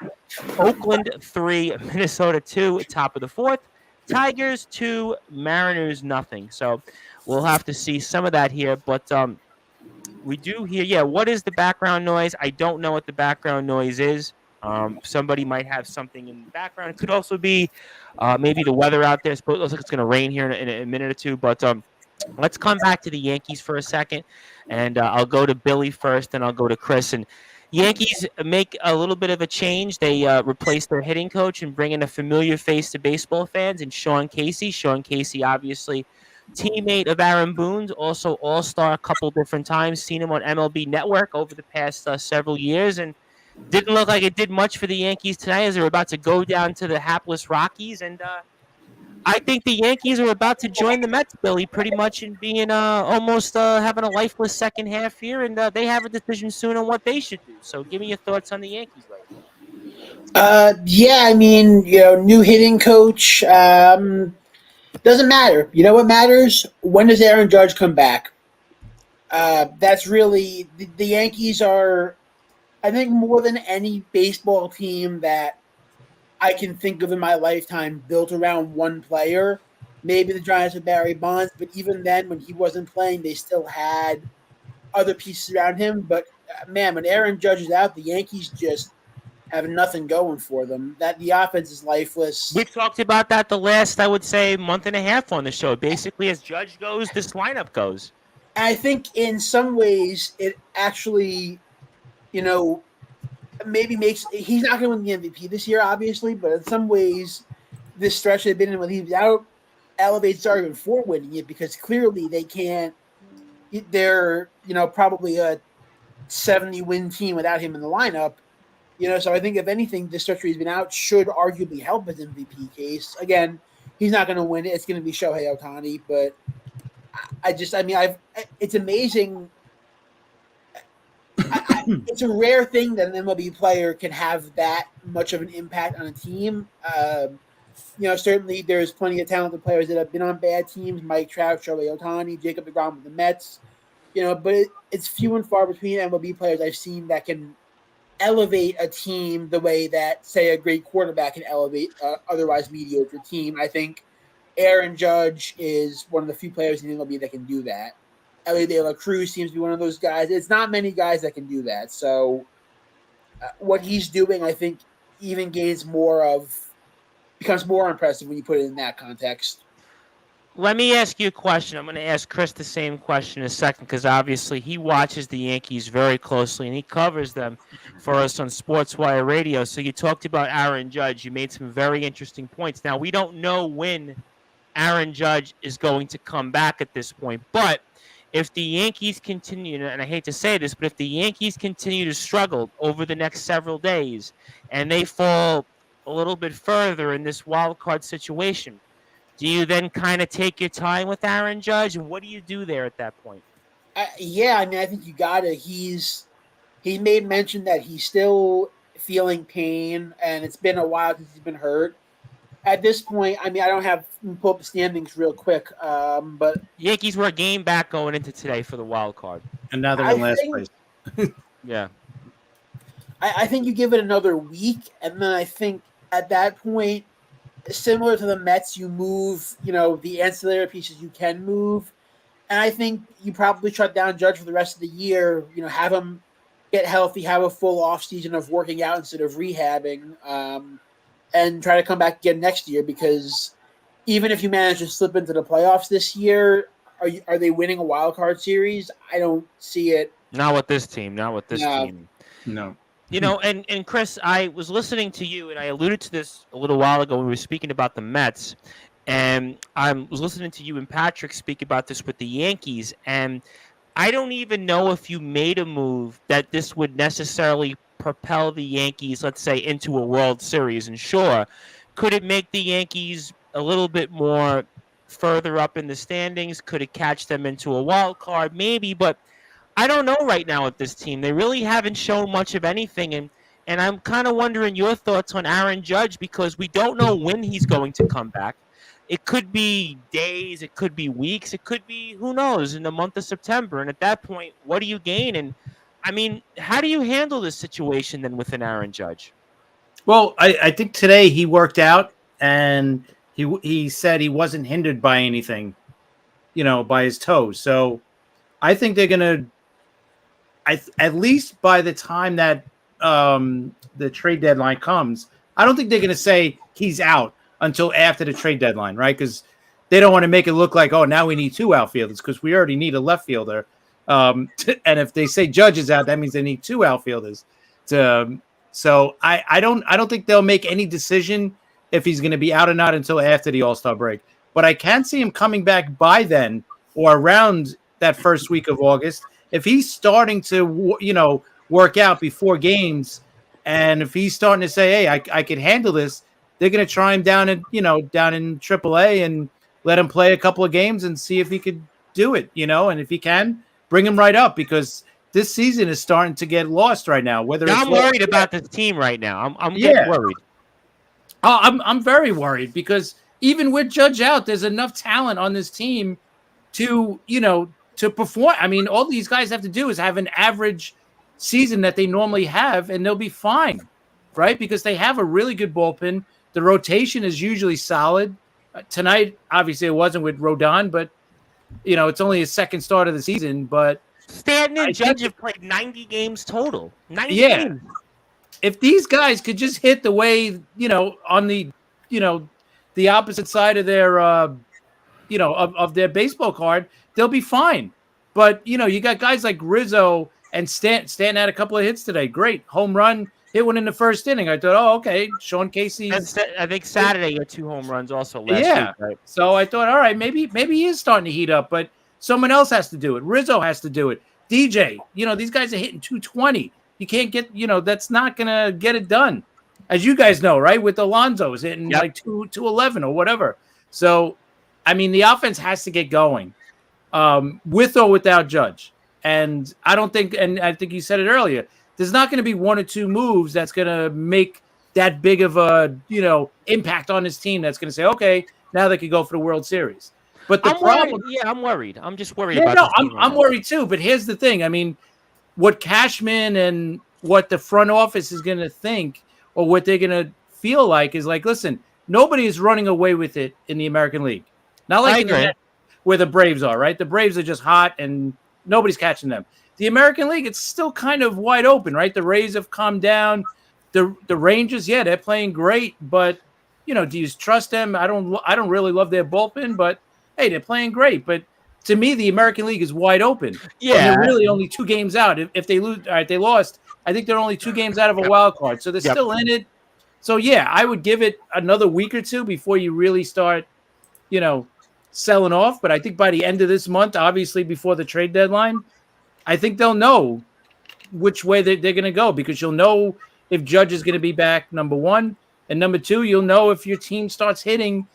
[SPEAKER 1] Oakland 3, Minnesota 2, top of the fourth. Tigers 2, Mariners nothing. So we'll have to see some of that here. But we do hear, what is the background noise? I don't know what the background noise is. Somebody might have something in the background. It could also be maybe the weather out there. It looks like it's going to rain here in a minute or two. But let's come back to the Yankees for a second. And I'll go to Billy first, then I'll go to Chris. And Yankees make a little bit of a change. They replace their hitting coach and bring in a familiar face to baseball fans in Sean Casey. Sean Casey, obviously, teammate of Aaron Boone's, also all-star a couple different times. Seen him on MLB Network over the past several years, and didn't look like it did much for the Yankees tonight as they're about to go down to the hapless Rockies. And I think the Yankees are about to join the Mets, Billy, pretty much in being almost having a lifeless second half here, and they have a decision soon on what they should do. So give me your thoughts on the Yankees right now.
[SPEAKER 3] I mean, new hitting coach. Doesn't matter. You know what matters? When does Aaron Judge come back? That's really the Yankees are, I think, more than any baseball team that I can think of in my lifetime built around one player. Maybe the Giants with Barry Bonds, but even then, when he wasn't playing, they still had other pieces around him. But man, when Aaron Judge is out, the Yankees just have nothing going for them. That the offense is lifeless.
[SPEAKER 1] We've talked about that the last, I would say, month and a half on the show. Basically, as Judge goes, this lineup goes.
[SPEAKER 3] And I think in some ways it actually, maybe makes – he's not going to win the MVP this year, obviously, but in some ways this stretch they've been in when he was out elevates argument for winning it because clearly they can't – they're, probably a 70-win team without him in the lineup. So I think if anything, this stretch where he's been out should arguably help his MVP case. Again, he's not going to win it. It's going to be Shohei Ohtani, but it's amazing. It's a rare thing that an MLB player can have that much of an impact on a team. Certainly there's plenty of talented players that have been on bad teams, Mike Trout, Shohei Ohtani, Jacob deGrom with the Mets, but it's few and far between MLB players I've seen that can elevate a team the way that, say, a great quarterback can elevate otherwise mediocre team. I think Aaron Judge is one of the few players in the MLB that can do that. Ellie De La Cruz seems to be one of those guys. It's not many guys that can do that. So what he's doing, I think, even becomes more impressive when you put it in that context.
[SPEAKER 1] Let me ask you a question. I'm going to ask Chris the same question in a second because obviously he watches the Yankees very closely and he covers them for us on Sportzwire Radio. So you talked about Aaron Judge. You made some very interesting points. Now, we don't know when Aaron Judge is going to come back at this point, but if the Yankees continue, and I hate to say this, but if the Yankees continue to struggle over the next several days and they fall a little bit further in this wild card situation, do you then kind of take your time with Aaron Judge, and what do you do there at that point?
[SPEAKER 3] I think you got to. He made mention that he's still feeling pain, and it's been a while since he's been hurt. At this point, I don't have pull up the standings real quick, but
[SPEAKER 1] Yankees were a game back going into today for the wild card,
[SPEAKER 4] and now they're in last place.
[SPEAKER 1] Yeah,
[SPEAKER 3] I think you give it another week, and then I think at that point, similar to the Mets, you move, the ancillary pieces you can move. And I think you probably shut down Judge for the rest of the year, have him get healthy, have a full offseason of working out instead of rehabbing, and try to come back again next year because even if you manage to slip into the playoffs this year, are they winning a wild card series? I don't see it.
[SPEAKER 1] Not with this team. Team.
[SPEAKER 4] No.
[SPEAKER 1] And Chris, I was listening to you, and I alluded to this a little while ago when we were speaking about the Mets, and I was listening to you and Patrick speak about this with the Yankees, and I don't even know if you made a move that this would necessarily propel the Yankees, let's say, into a World Series. And sure, could it make the Yankees a little bit more further up in the standings? Could it catch them into a wild card? Maybe, but I don't know right now with this team. They really haven't shown much of anything, and I'm kind of wondering your thoughts on Aaron Judge because we don't know when he's going to come back. it could be days, it could be weeks, it could be who knows in the month of September. And at that point, what do you gain? And I mean, how do you handle this situation then with an Aaron Judge?
[SPEAKER 4] Well, I think today he worked out and he said he wasn't hindered by anything, by his toes. So I think they're gonna, at least by the time that the trade deadline comes, I don't think they're gonna say he's out until after the trade deadline, right? Because they don't want to make it look like, oh, now we need 2 outfielders because we already need a left fielder. And if they say Judge is out, that means they need 2 outfielders. So I don't think they'll make any decision if he's going to be out or not until after the All-Star break. But I can see him coming back by then or around that first week of August. If he's starting to, work out before games, and if he's starting to say, hey, I could handle this, they're going to try him down in AAA and let him play a couple of games and see if he could do it, and if he can, bring him right up because this season is starting to get lost right now.
[SPEAKER 1] I'm worried about this team right now. I'm getting worried.
[SPEAKER 4] Oh, I'm very worried because even with Judge out, there's enough talent on this team to perform. I mean, all these guys have to do is have an average season that they normally have, and they'll be fine, right? Because they have a really good bullpen. The rotation is usually solid. Tonight, obviously, it wasn't with Rodon, but it's only his second start of the season. But
[SPEAKER 1] Stanton and Judge have played 90 games total. 90 games.
[SPEAKER 4] If these guys could just hit the way, on the opposite side of their, of their baseball card, they'll be fine. But, you got guys like Rizzo and Stanton had a couple of hits today. Great. Home run, hit one in the first inning. I thought, oh, okay. Sean Casey.
[SPEAKER 1] I think Saturday had 2 home runs also last week. Right?
[SPEAKER 4] So I thought, all right, maybe he is starting to heat up, but someone else has to do it. Rizzo has to do it. DJ, these guys are hitting 220. You can't get, that's not going to get it done. As you guys know, right? With Alonso's hitting like 211 or whatever. So, I mean, the offense has to get going with or without Judge. And I don't think, and I think you said it earlier, there's not going to be 1 or 2 moves that's going to make that big of a, impact on this team that's going to say, okay, now they could go for the World Series. But the problem,
[SPEAKER 1] I'm worried. I'm just worried about this team
[SPEAKER 4] I'm worried too. But here's the thing. I mean, what Cashman and what the front office is going to think or what they're going to feel like is like, listen, nobody is running away with it in the American League. Not like where the Braves are, right? The Braves are just hot and nobody's catching them. The American League, it's still kind of wide open, right? The Rays have calmed down. The Rangers, they're playing great, but do you trust them? I don't really love their bullpen, but hey, they're playing great. But to me, the American League is wide open. Yeah, and they're really only 2 games out. If they lose, all right, they lost. I think they're only 2 games out of a wild card, so they're still in it. So I would give it another week or 2 before you really start, selling off. But I think by the end of this month, obviously before the trade deadline, I think they'll know which way they're going to go because you'll know if Judge is going to be back, number 1, and number 2, you'll know if your team starts hitting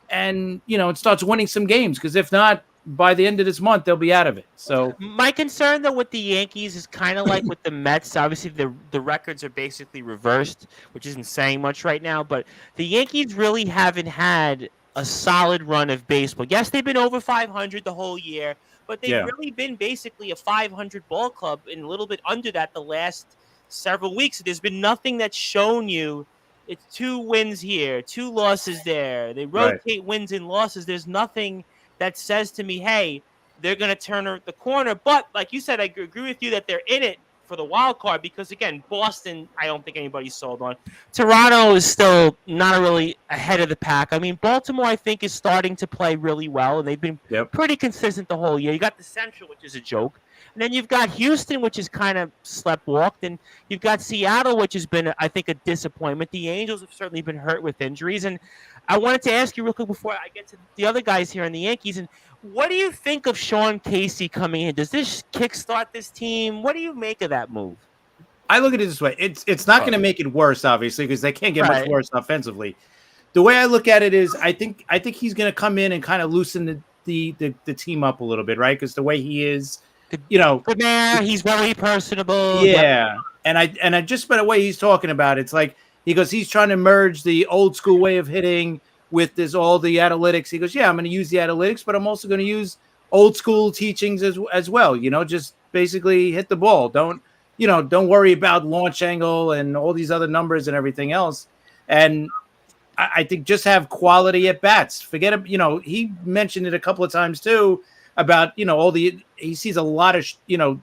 [SPEAKER 4] and it starts winning some games because if not, by the end of this month, they'll be out of it. So
[SPEAKER 1] my concern, though, with the Yankees is kind of like with the Mets. Obviously, the records are basically reversed, which isn't saying much right now. But the Yankees really haven't had a solid run of baseball. Yes, they've been over 500 the whole year, but they've really been basically a 500 ball club and a little bit under that the last several weeks. There's been nothing that's shown you. It's 2 wins here, 2 losses there. They rotate wins and losses. There's nothing that says to me, hey, they're going to turn the corner. But like you said, I agree with you that they're in it for the wild card because, again, Boston, I don't think anybody's sold on. Toronto is still not really ahead of the pack. I mean, Baltimore, I think, is starting to play really well, and they've been pretty consistent the whole year. You got the Central, which is a joke. And then you've got Houston, which is kind of sleptwalked, and you've got Seattle, which has been, I think, a disappointment. The Angels have certainly been hurt with injuries. And I wanted to ask you real quick before I get to the other guys here in the Yankees, and what do you think of Sean Casey coming in? Does this kickstart this team? What do you make of that move?
[SPEAKER 4] I look at it this way. It's not going to make it worse, obviously, because they can't get much worse offensively. The way I look at it is I think he's going to come in and kind of loosen the team up a little bit, right? Because the way he is,
[SPEAKER 1] good man, he's very personable.
[SPEAKER 4] Yeah. And I just by the way he's talking about it, it's like he goes, he's trying to merge the old school way of hitting with this all the analytics. He goes, yeah, I'm going to use the analytics, but I'm also going to use old school teachings as well. Just basically hit the ball. Don't worry about launch angle and all these other numbers and everything else. And I think just have quality at bats. Forget it. He mentioned it a couple of times too about, he sees a lot of,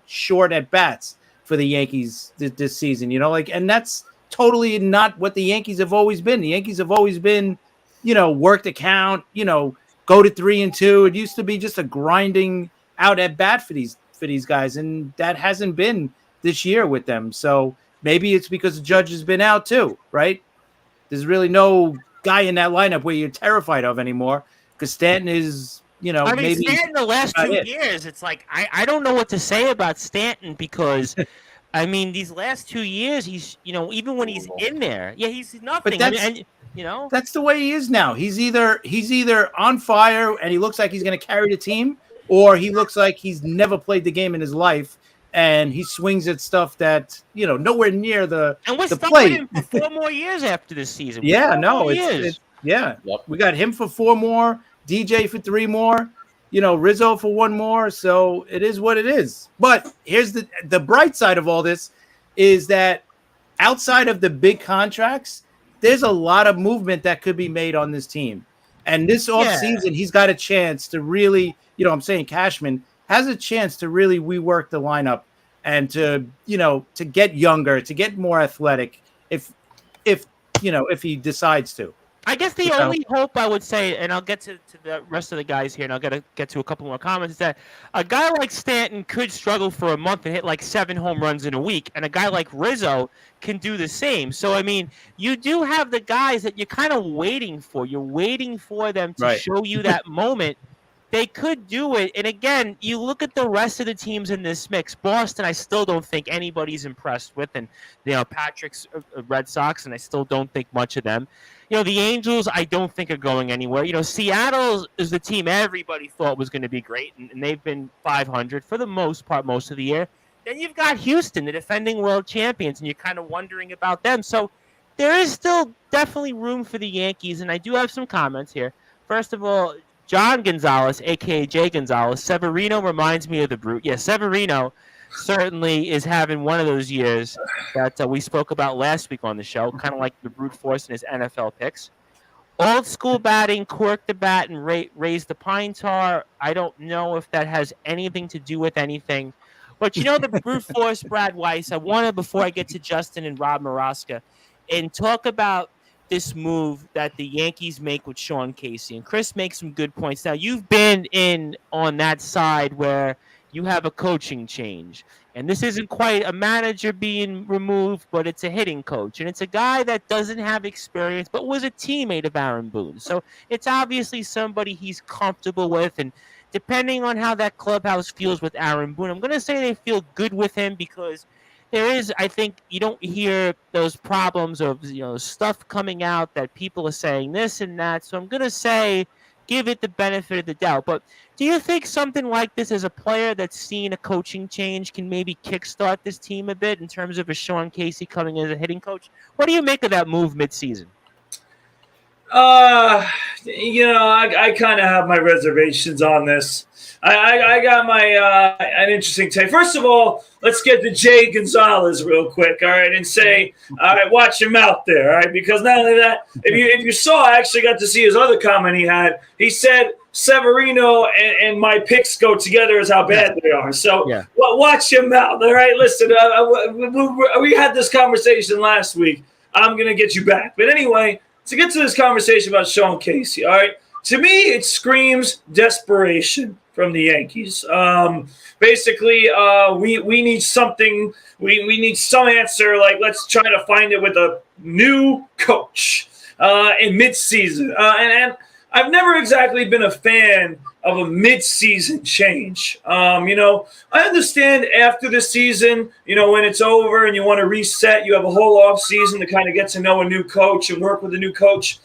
[SPEAKER 4] short at bats for the Yankees this season, and that's totally not what the Yankees have always been. The Yankees have always been, work the count, go to 3-2. It used to be just a grinding out at bat for these guys. And that hasn't been this year with them. So maybe it's because the Judge has been out too, right? There's really no guy in that lineup where you're terrified of anymore because Stanton is, maybe
[SPEAKER 1] Stanton the last 2 years, it's like, I don't know what to say about Stanton because these last 2 years, he's, even when he's in there, he's nothing.
[SPEAKER 4] But that's the way he is now. He's either on fire and he looks like he's going to carry the team, or he looks like he's never played the game in his life and he swings at stuff that nowhere near the
[SPEAKER 1] and we're stuck
[SPEAKER 4] plate.
[SPEAKER 1] with him for 4 more years after this season.
[SPEAKER 4] We got him for 4 more, DJ for 3 more, Rizzo for 1 more. So it is what it is. But here's the bright side of all this is that outside of the big contracts, there's a lot of movement that could be made on this team. And this offseason, he's got a chance to really, Cashman has a chance to really rework the lineup and to get younger, to get more athletic if he decides to.
[SPEAKER 1] I guess the only hope I would say, and I'll get to the rest of the guys here, and I'll get to a couple more comments, is that a guy like Stanton could struggle for a month and hit like 7 home runs in a week, and a guy like Rizzo can do the same. So, you do have the guys that you're kind of waiting for. You're waiting for them to show you that moment. They could do it. And again, you look at the rest of the teams in this mix. Boston, I still don't think anybody's impressed with. And, Patrick's Red Sox, and I still don't think much of them. The Angels, I don't think are going anywhere. Seattle is the team everybody thought was going to be great, and they've been 500 for the most part most of the year. Then you've got Houston, the defending world champions, and you're kind of wondering about them. So there is still definitely room for the Yankees, and I do have some comments here. First of all, John Gonzalez, a.k.a. Jay Gonzalez, Severino reminds me of the Brute. Yeah, Severino certainly is having one of those years that we spoke about last week on the show, kind of like the brute force in his NFL picks. Old school batting, cork the bat, and raise the pine tar. I don't know if that has anything to do with anything. But the brute force, Brad Weiss, I wanted, before I get to Justin and Rob Maraska, and talk about this move that the Yankees make with Sean Casey. And Chris makes some good points. Now, you've been in on that side where you have a coaching change. And this isn't quite a manager being removed, but it's a hitting coach. And it's a guy that doesn't have experience, but was a teammate of Aaron Boone. So it's obviously somebody he's comfortable with. And depending on how that clubhouse feels with Aaron Boone, I'm going to say they feel good with him because there is, I think, you don't hear those problems of, stuff coming out that people are saying this and that. So I'm going to say give it the benefit of the doubt. But do you think something like this, as a player that's seen a coaching change, can maybe kickstart this team a bit in terms of a Sean Casey coming in as a hitting coach? What do you make of that move midseason?
[SPEAKER 5] I kind of have my reservations on this. I got my an interesting take. First of all, let's get to Jay Gonzalez real quick, all right, and say, all right, watch him out there, all right, because not only that, if you saw, I actually got to see his other comment he had. He said Severino and my picks go together as how bad they are. So watch him out, all right. Listen, we had this conversation last week. I'm gonna get you back, but anyway, to get to this conversation about Sean Casey, all right. To me, it screams desperation from the Yankees. Basically, we need something. We need some answer. Like, let's try to find it with a new coach in midseason. And I've never exactly been a fan of a midseason change. I understand after the season, when it's over and you want to reset, you have a whole off season to kind of get to know a new coach and work with a new coach.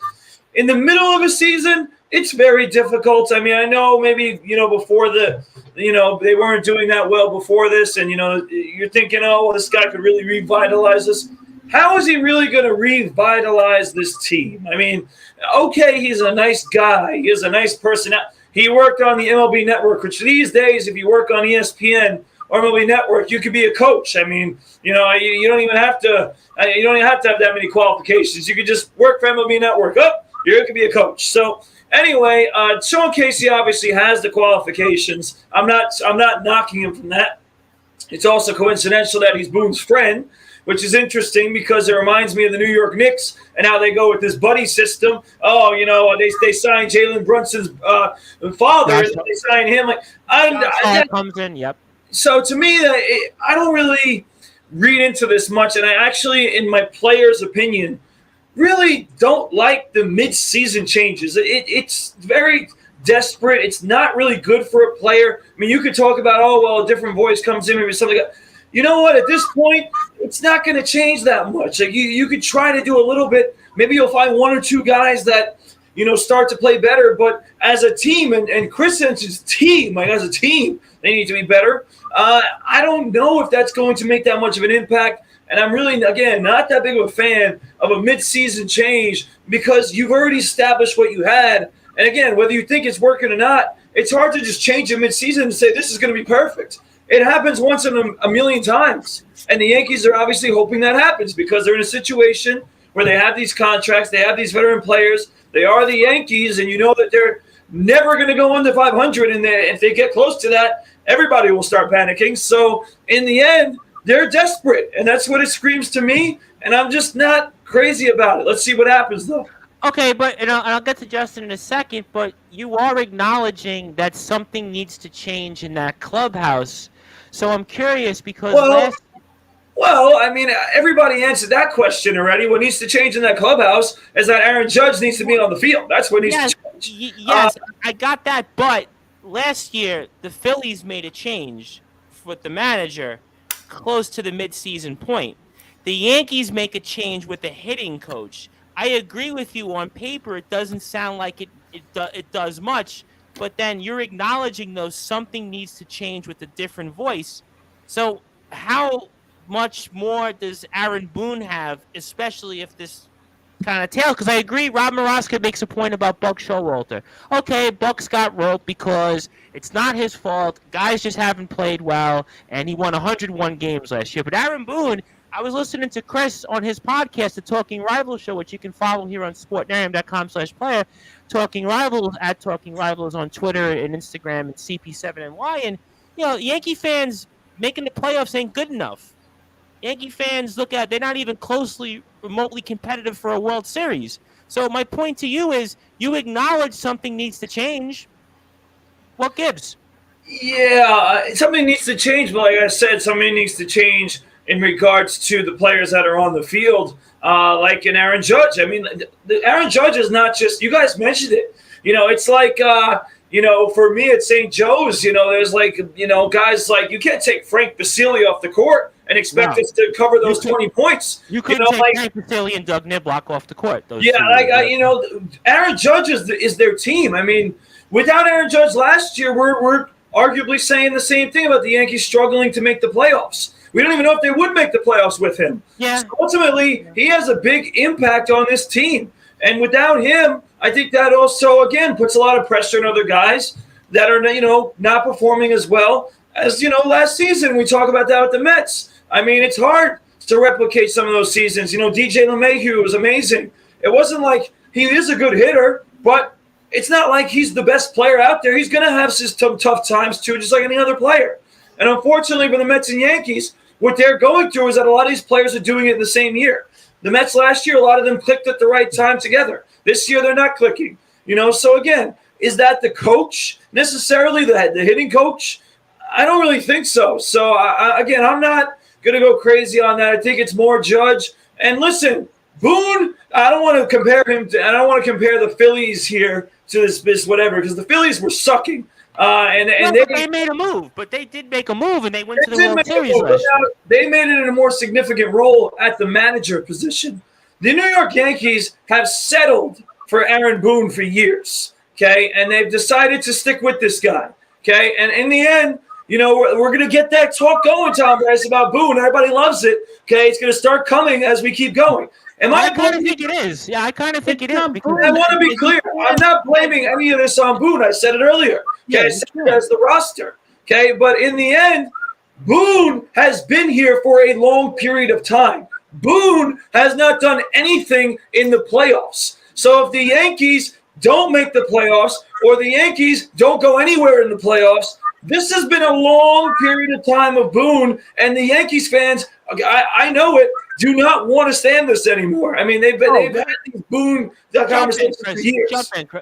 [SPEAKER 5] In the middle of a season, it's very difficult. I know maybe, before they weren't doing that well before this. And, you're thinking, oh, well, this guy could really revitalize us. how is he really going to revitalize this team? I mean, okay, he's a nice guy. He is a nice person. He worked on the MLB Network, which these days, if you work on ESPN or MLB Network, you could be a coach. I mean, you don't even have to. You don't even have to have that many qualifications. You could just work for MLB Network. Oh, you could be a coach. So anyway, Sean Casey obviously has the qualifications. I'm not knocking him from that. It's also coincidental that he's Boone's friend, which is interesting because it reminds me of the New York Knicks and how they go with this buddy system. Oh, they signed Jalen Brunson's father, and they signed him.
[SPEAKER 1] Comes in, yep.
[SPEAKER 5] So to me, I don't really read into this much, and I actually, in my player's opinion, really don't like the mid-season changes. It's very desperate. It's not really good for a player. I mean, you could talk about, a different voice comes in, maybe something. You know what? At this point, it's not going to change that much. Like you could try to do a little bit. Maybe you'll find one or two guys that start to play better. But as a team, and Chris Henderson's team, as a team, they need to be better. I don't know if that's going to make that much of an impact. And I'm really, again, not that big of a fan of a mid-season change because you've already established what you had. And again, whether you think it's working or not, it's hard to just change it mid-season and say this is going to be perfect. It happens once in a million times. And the Yankees are obviously hoping that happens because they're in a situation where they have these contracts, they have these veteran players, they are the Yankees, and you know that they're never going to go under 500. And if they get close to that, everybody will start panicking. So in the end, they're desperate, and that's what it screams to me, and I'm just not crazy about it. Let's see what happens, though.
[SPEAKER 1] Okay, but and I'll get to Justin in a second, but you are acknowledging that something needs to change in that clubhouse. So I'm curious because
[SPEAKER 5] Well, I mean, everybody answered that question already. What needs to change in that clubhouse is that Aaron Judge needs to be on the field. That's what needs to change.
[SPEAKER 1] Yes, I got that, but last year the Phillies made a change with the manager close to the midseason point. The Yankees make a change with the hitting coach. I agree with you on paper. It doesn't sound like it does much, but then you're acknowledging though something needs to change with a different voice. So how much more does Aaron Boone have, especially if this kind of tail? Because I agree, Rob Moroska makes a point about Buck Showalter. Okay, Buck's got roped because it's not his fault. Guys just haven't played well, and he won 101 games last year. But Aaron Boone, I was listening to Chris on his podcast, the Talking Rivals show, which you can follow here on sportnarium.com/player, Talking Rivals, at Talking Rivals on Twitter and Instagram and CP7NY. And, Yankee fans making the playoffs ain't good enough. Yankee fans they're not even remotely competitive for a World Series. So my point to you is you acknowledge something needs to change. What gives?
[SPEAKER 5] Yeah, something needs to change, but like I said, something needs to change in regards to the players that are on the field, like in Aaron Judge. I mean, Aaron Judge is not just – you guys mentioned it. It's like for me at St. Joe's, there's guys like – you can't take Frank Basile off the court and expect us to cover those 20 points.
[SPEAKER 1] You couldn't take Frank Basile and Doug Niblock off the court.
[SPEAKER 5] Aaron Judge is their team. I mean, without Aaron Judge last year, we're arguably saying the same thing about the Yankees struggling to make the playoffs. We don't even know if they would make the playoffs with him.
[SPEAKER 1] Yeah.
[SPEAKER 5] So ultimately, he has a big impact on this team. And without him, I think that also, again, puts a lot of pressure on other guys that are, not performing as well as, last season. We talk about that with the Mets. I mean, it's hard to replicate some of those seasons. DJ LeMahieu was amazing. It wasn't like he is a good hitter, but it's not like he's the best player out there. He's going to have some tough times, too, just like any other player. And unfortunately for the Mets and Yankees, what they're going through is that a lot of these players are doing it in the same year. The Mets last year, a lot of them clicked at the right time together. This year, they're not clicking. So again, is that the coach necessarily, the hitting coach? I don't really think so. So, again, I'm not going to go crazy on that. I think it's more Judge. And listen, Boone, I don't want to compare the Phillies here to this whatever, because the Phillies were sucking. They
[SPEAKER 1] made a move, but they did make a move, and they went to the World Series last year.
[SPEAKER 5] They made it in a more significant role at the manager position. The New York Yankees have settled for Aaron Boone for years, okay? And they've decided to stick with this guy, okay? And in the end, we're going to get that talk going, Tom Bryce, about Boone. Everybody loves it. Okay, it's going to start coming as we keep going.
[SPEAKER 1] I kind of think it is. Yeah, I kind of think it is.
[SPEAKER 5] I want to be clear. I'm not blaming any of this on Boone. I said it earlier. Okay, I said it as the roster. Okay, but in the end, Boone has been here for a long period of time. Boone has not done anything in the playoffs. So if the Yankees don't make the playoffs or the Yankees don't go anywhere in the playoffs, this has been a long period of time of Boone, and the Yankees fans, I know it, do not want to stand this anymore. I mean, they've had these Boone conversations for years.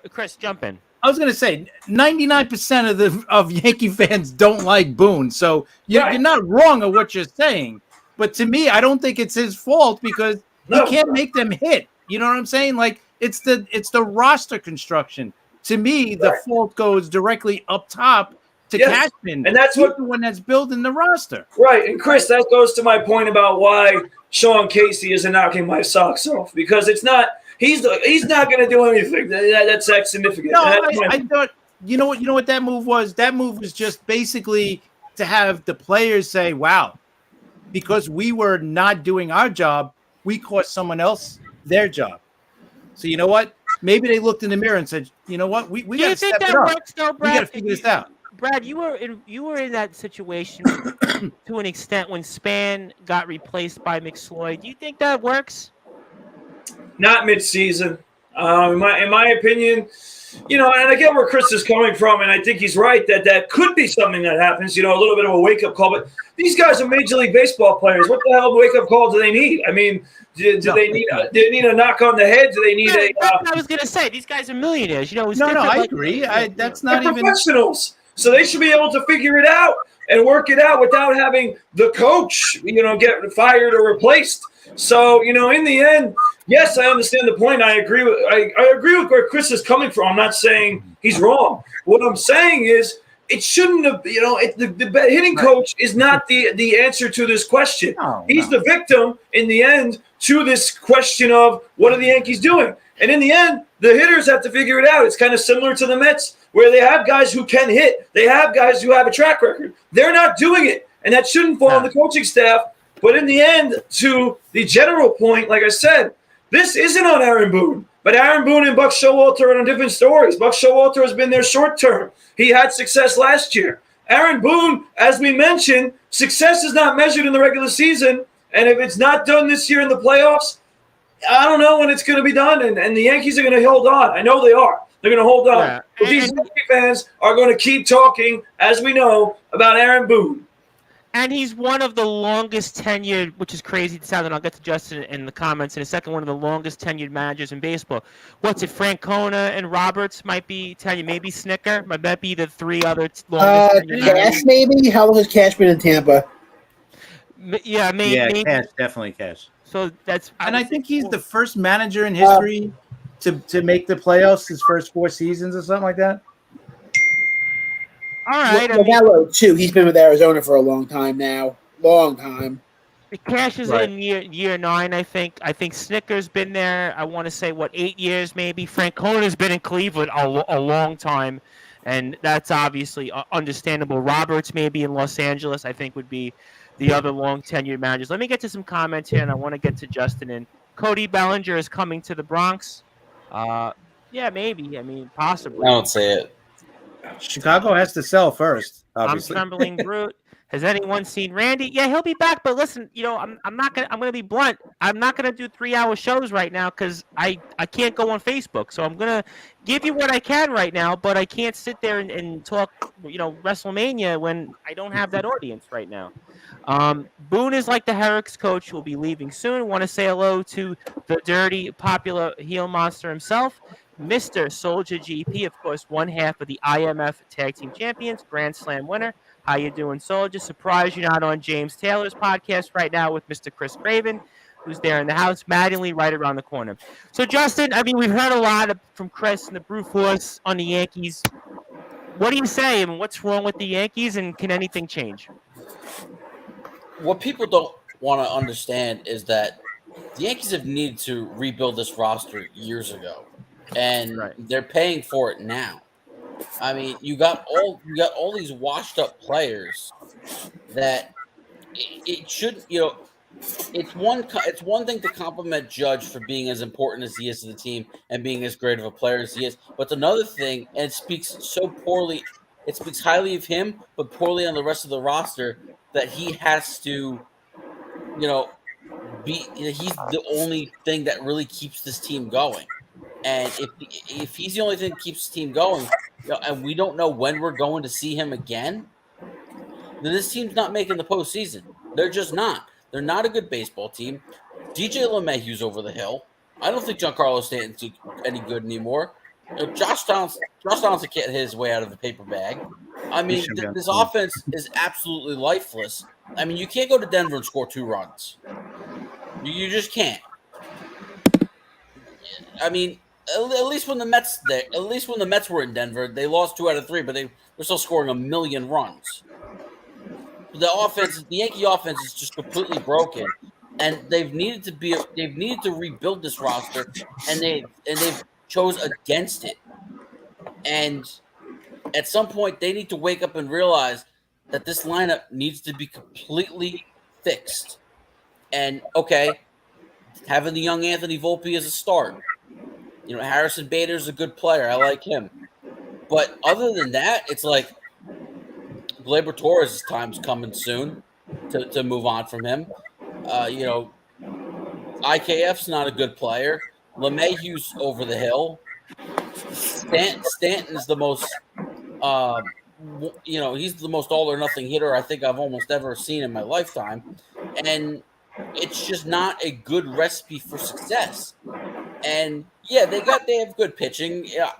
[SPEAKER 1] Chris, jump in.
[SPEAKER 4] I was going to say 99% of Yankee fans don't like Boone, so you're not wrong of what you're saying. But to me, I don't think it's his fault because he can't make them hit. You know what I'm saying? Like it's the roster construction. To me, the fault goes directly up top to Cashman,
[SPEAKER 5] and that's
[SPEAKER 4] the one that's building the roster.
[SPEAKER 5] Right, and Chris, that goes to my point about why Sean Casey isn't knocking my socks off because it's not. He's not going to do anything. That's that significant.
[SPEAKER 4] No, I thought you know what that move was. That move was just basically to have the players say, "Wow, because we were not doing our job, we cost someone else their job." So you know what? Maybe they looked in the mirror and said, "You know what? We got to step it up.
[SPEAKER 1] Works, though, Brad?
[SPEAKER 4] We got to figure this out."
[SPEAKER 1] Brad, you were in that situation to an extent when Span got replaced by McSloy. Do you think that works?
[SPEAKER 5] Not mid-season. In my opinion, and I get where Chris is coming from, and I think he's right that could be something that happens, a little bit of a wake-up call. But these guys are Major League Baseball players. What the hell wake-up call do they need? I mean, do they need a knock on the head? Do they need
[SPEAKER 1] I was going to say, these guys are millionaires.
[SPEAKER 4] I agree. That's not even
[SPEAKER 5] professionals. So they should be able to figure it out and work it out without having the coach, get fired or replaced. So, in the end, yes, I understand the point. I agree with where Chris is coming from. I'm not saying he's wrong. What I'm saying is it shouldn't have, the hitting coach is not the answer to this question. He's the victim in the end to this question of what are the Yankees doing? And in the end, the hitters have to figure it out. It's kind of similar to the Mets where they have guys who can hit. They have guys who have a track record. They're not doing it, and that shouldn't fall on the coaching staff. But in the end, to the general point, like I said, this isn't on Aaron Boone. But Aaron Boone and Buck Showalter are on different stories. Buck Showalter has been there short term. He had success last year. Aaron Boone, as we mentioned, success is not measured in the regular season. And if it's not done this year in the playoffs, I don't know when it's going to be done. And the Yankees are going to hold on. I know they are. They're going to hold on.
[SPEAKER 1] Yeah.
[SPEAKER 5] But these Yankee fans are going to keep talking, as we know, about Aaron Boone.
[SPEAKER 1] And he's one of the longest tenured, which is crazy to sound, and I'll get to Justin in the comments in a second, one of the longest tenured managers in baseball. What's it, Francona and Roberts might be tenured, maybe Snicker, might be the three other longest tenured
[SPEAKER 3] Cash
[SPEAKER 1] managers.
[SPEAKER 3] maybe? How long has Cash been in Tampa?
[SPEAKER 1] Yeah, maybe.
[SPEAKER 4] Cash, definitely Cash.
[SPEAKER 1] So that's,
[SPEAKER 4] and I think he's the first manager in history to make the playoffs his first 4 seasons or something like that.
[SPEAKER 1] All right.
[SPEAKER 3] Lovello, too. He's been with Arizona for a long time now. Long time.
[SPEAKER 1] Cash is in year 9, I think. I think Snicker's been there, I want to say, 8 years maybe. Francona's been in Cleveland a long time, and that's obviously understandable. Roberts maybe in Los Angeles, I think, would be the other long-tenured managers. Let me get to some comments here, and I want to get to Justin. And Cody Bellinger is coming to the Bronx. Yeah, maybe. I mean, possibly.
[SPEAKER 6] I don't say it.
[SPEAKER 4] Chicago has to sell first, obviously.
[SPEAKER 1] I'm trembling brute. Has anyone seen Randy? Yeah, he'll be back. But listen, I'm gonna be blunt. I'm not gonna do 3-hour shows right now because I can't go on Facebook. So I'm gonna give you what I can right now, but I can't sit there and talk, WrestleMania when I don't have that audience right now. Boone is like the Herrick's coach who will be leaving soon. Want to say hello to the dirty, popular heel monster himself, Mr. Soldier GP, of course, one half of the IMF Tag Team Champions, Grand Slam winner. How you doing, Soldier? Surprised you're not on James Taylor's podcast right now with Mr. Chris Craven, who's there in the house. Mattingly right around the corner. So, Justin, I mean, we've heard a lot from Chris and the Brute Force on the Yankees. What do you say? I mean, what's wrong with the Yankees, and can anything change?
[SPEAKER 6] What people don't want to understand is that the Yankees have needed to rebuild this roster years ago, and they're paying for it now. I mean, you got all these washed up players that it should, it's one thing to compliment Judge for being as important as he is to the team and being as great of a player as he is, but it's another thing, and it speaks so poorly. It speaks highly of him, but poorly on the rest of the roster that he has to, he's the only thing that really keeps this team going. And if he's the only thing that keeps the team going, and we don't know when we're going to see him again, then this team's not making the postseason. They're just not. They're not a good baseball team. DJ LeMahieu's over the hill. I don't think Giancarlo Stanton's any good anymore. Josh Donaldson can't hit his way out of the paper bag. I mean, this offense is absolutely lifeless. I mean, you can't go to Denver and score 2 runs. You just can't. I mean, at least when the Mets were in Denver, they lost 2 out of 3, but they were still scoring 1 million runs. The Yankee offense is just completely broken, and they've needed to rebuild this roster, and they've chose against it. And at some point, they need to wake up and realize that this lineup needs to be completely fixed. And okay, having the young Anthony Volpe as a start, Harrison Bader's a good player. I like him, but other than that, it's like Gleyber Torres' time's coming soon to move on from him. IKF's not a good player. LeMahieu's over the hill. Stanton's the most, he's the most all or nothing hitter I think I've almost ever seen in my lifetime, and it's just not a good recipe for success. And yeah, they have good pitching. Yeah,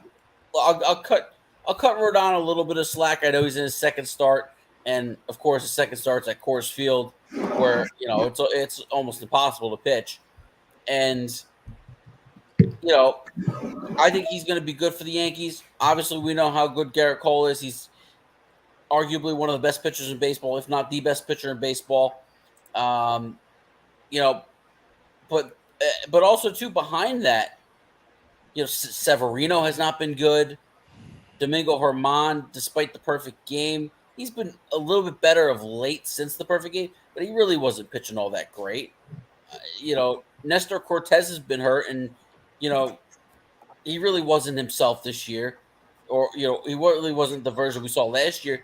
[SPEAKER 6] I'll cut Rodon a little bit of slack. I know he's in his second start, and of course, his second start's at Coors Field, where it's almost impossible to pitch. And I think he's going to be good for the Yankees. Obviously, we know how good Garrett Cole is. He's arguably one of the best pitchers in baseball, if not the best pitcher in baseball. But also too behind that, Severino has not been good. Domingo Germán, despite the perfect game, he's been a little bit better of late since the perfect game, but he really wasn't pitching all that great. Nestor Cortez has been hurt, and he really wasn't himself this year, or he really wasn't the version we saw last year.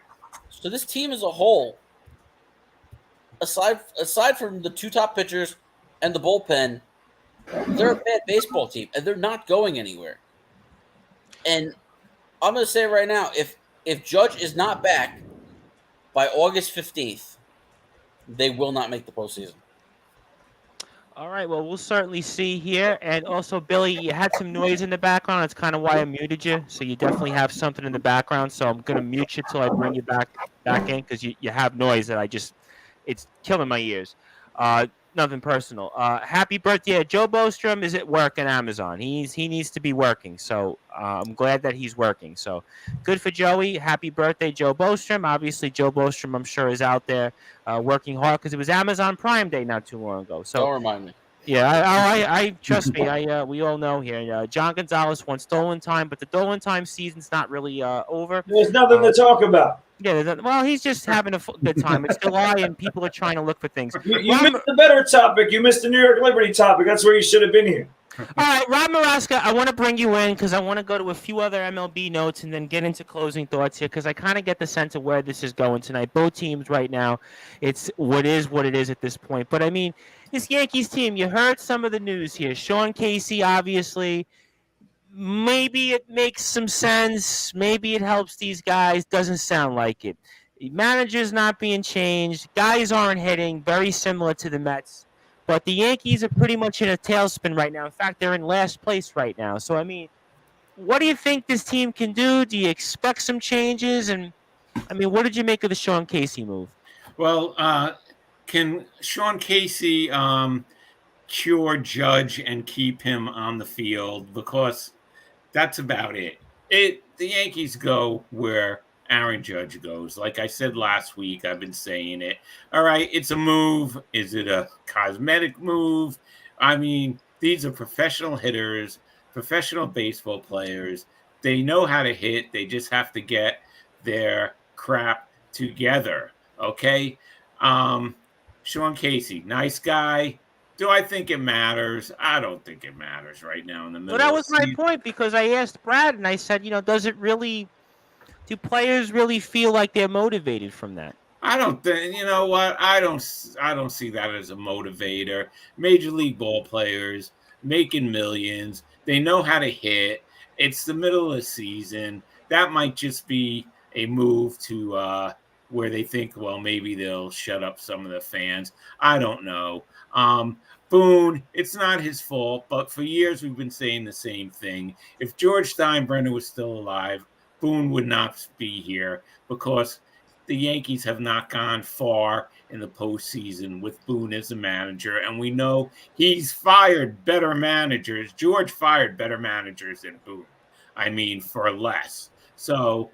[SPEAKER 6] So this team as a whole, aside from the 2 top pitchers and the bullpen, they're a bad baseball team, and they're not going anywhere. And I'm going to say right now, if Judge is not back by August 15th, they will not make the postseason.
[SPEAKER 1] All right, well, we'll certainly see here. And also, Billy, you had some noise in the background. That's kind of why I muted you. So you definitely have something in the background. So I'm going to mute you till I bring you back in, because you have noise that it's killing my ears. Nothing personal. Happy birthday. Joe Bostrom is at work at Amazon. He needs to be working. So I'm glad that he's working. So good for Joey. Happy birthday, Joe Bostrom. Obviously, Joe Bostrom, I'm sure, is out there working hard, because it was Amazon Prime Day not too long ago. So
[SPEAKER 6] don't remind me.
[SPEAKER 1] Yeah, I trust me. We all know here. John Gonzalez won Stolen Time, but the Stolen Time season's not really over.
[SPEAKER 5] There's nothing to talk about.
[SPEAKER 1] Yeah, well, he's just having a good time. It's July, and people are trying to look for things.
[SPEAKER 5] You missed the better topic. You missed the New York Liberty topic. That's where you should have been here.
[SPEAKER 1] All right, Rob Maraska, I want to bring you in because I want to go to a few other MLB notes and then get into closing thoughts here, because I kind of get the sense of where this is going tonight. Both teams right now, it's what it is at this point. But, I mean, this Yankees team, you heard some of the news here. Sean Casey, obviously, maybe it makes some sense. Maybe it helps these guys. Doesn't sound like it. The manager's not being changed. Guys aren't hitting. Very similar to the Mets. But the Yankees are pretty much in a tailspin right now. In fact, they're in last place right now. So, I mean, what do you think this team can do? Do you expect some changes? And, I mean, what did you make of the Sean Casey move?
[SPEAKER 2] Well, can Sean Casey cure Judge and keep him on the field? Because that's about it. The Yankees go where Aaron Judge goes. Like I said last week, I've been saying it. All right, it's a move. Is it a cosmetic move? I mean, these are professional hitters, professional baseball players. They know how to hit. They just have to get their crap together. Okay. Sean Casey, nice guy. Do I think it matters? I don't think it matters right now in the middle.
[SPEAKER 1] Well, that was my point, because I asked Brad and I said, does it really? Do players really feel like they're motivated from that?
[SPEAKER 2] I don't think. You know what? I don't see that as a motivator. Major league ball players making millions. They know how to hit. It's the middle of the season. That might just be a move to where they think, well, maybe they'll shut up some of the fans. I don't know. Boone, it's not his fault, but for years we've been saying the same thing. If George Steinbrenner was still alive, Boone would not be here, because the Yankees have not gone far in the postseason with Boone as a manager, and we know he's fired better managers. George fired better managers than Boone. I mean, for less. So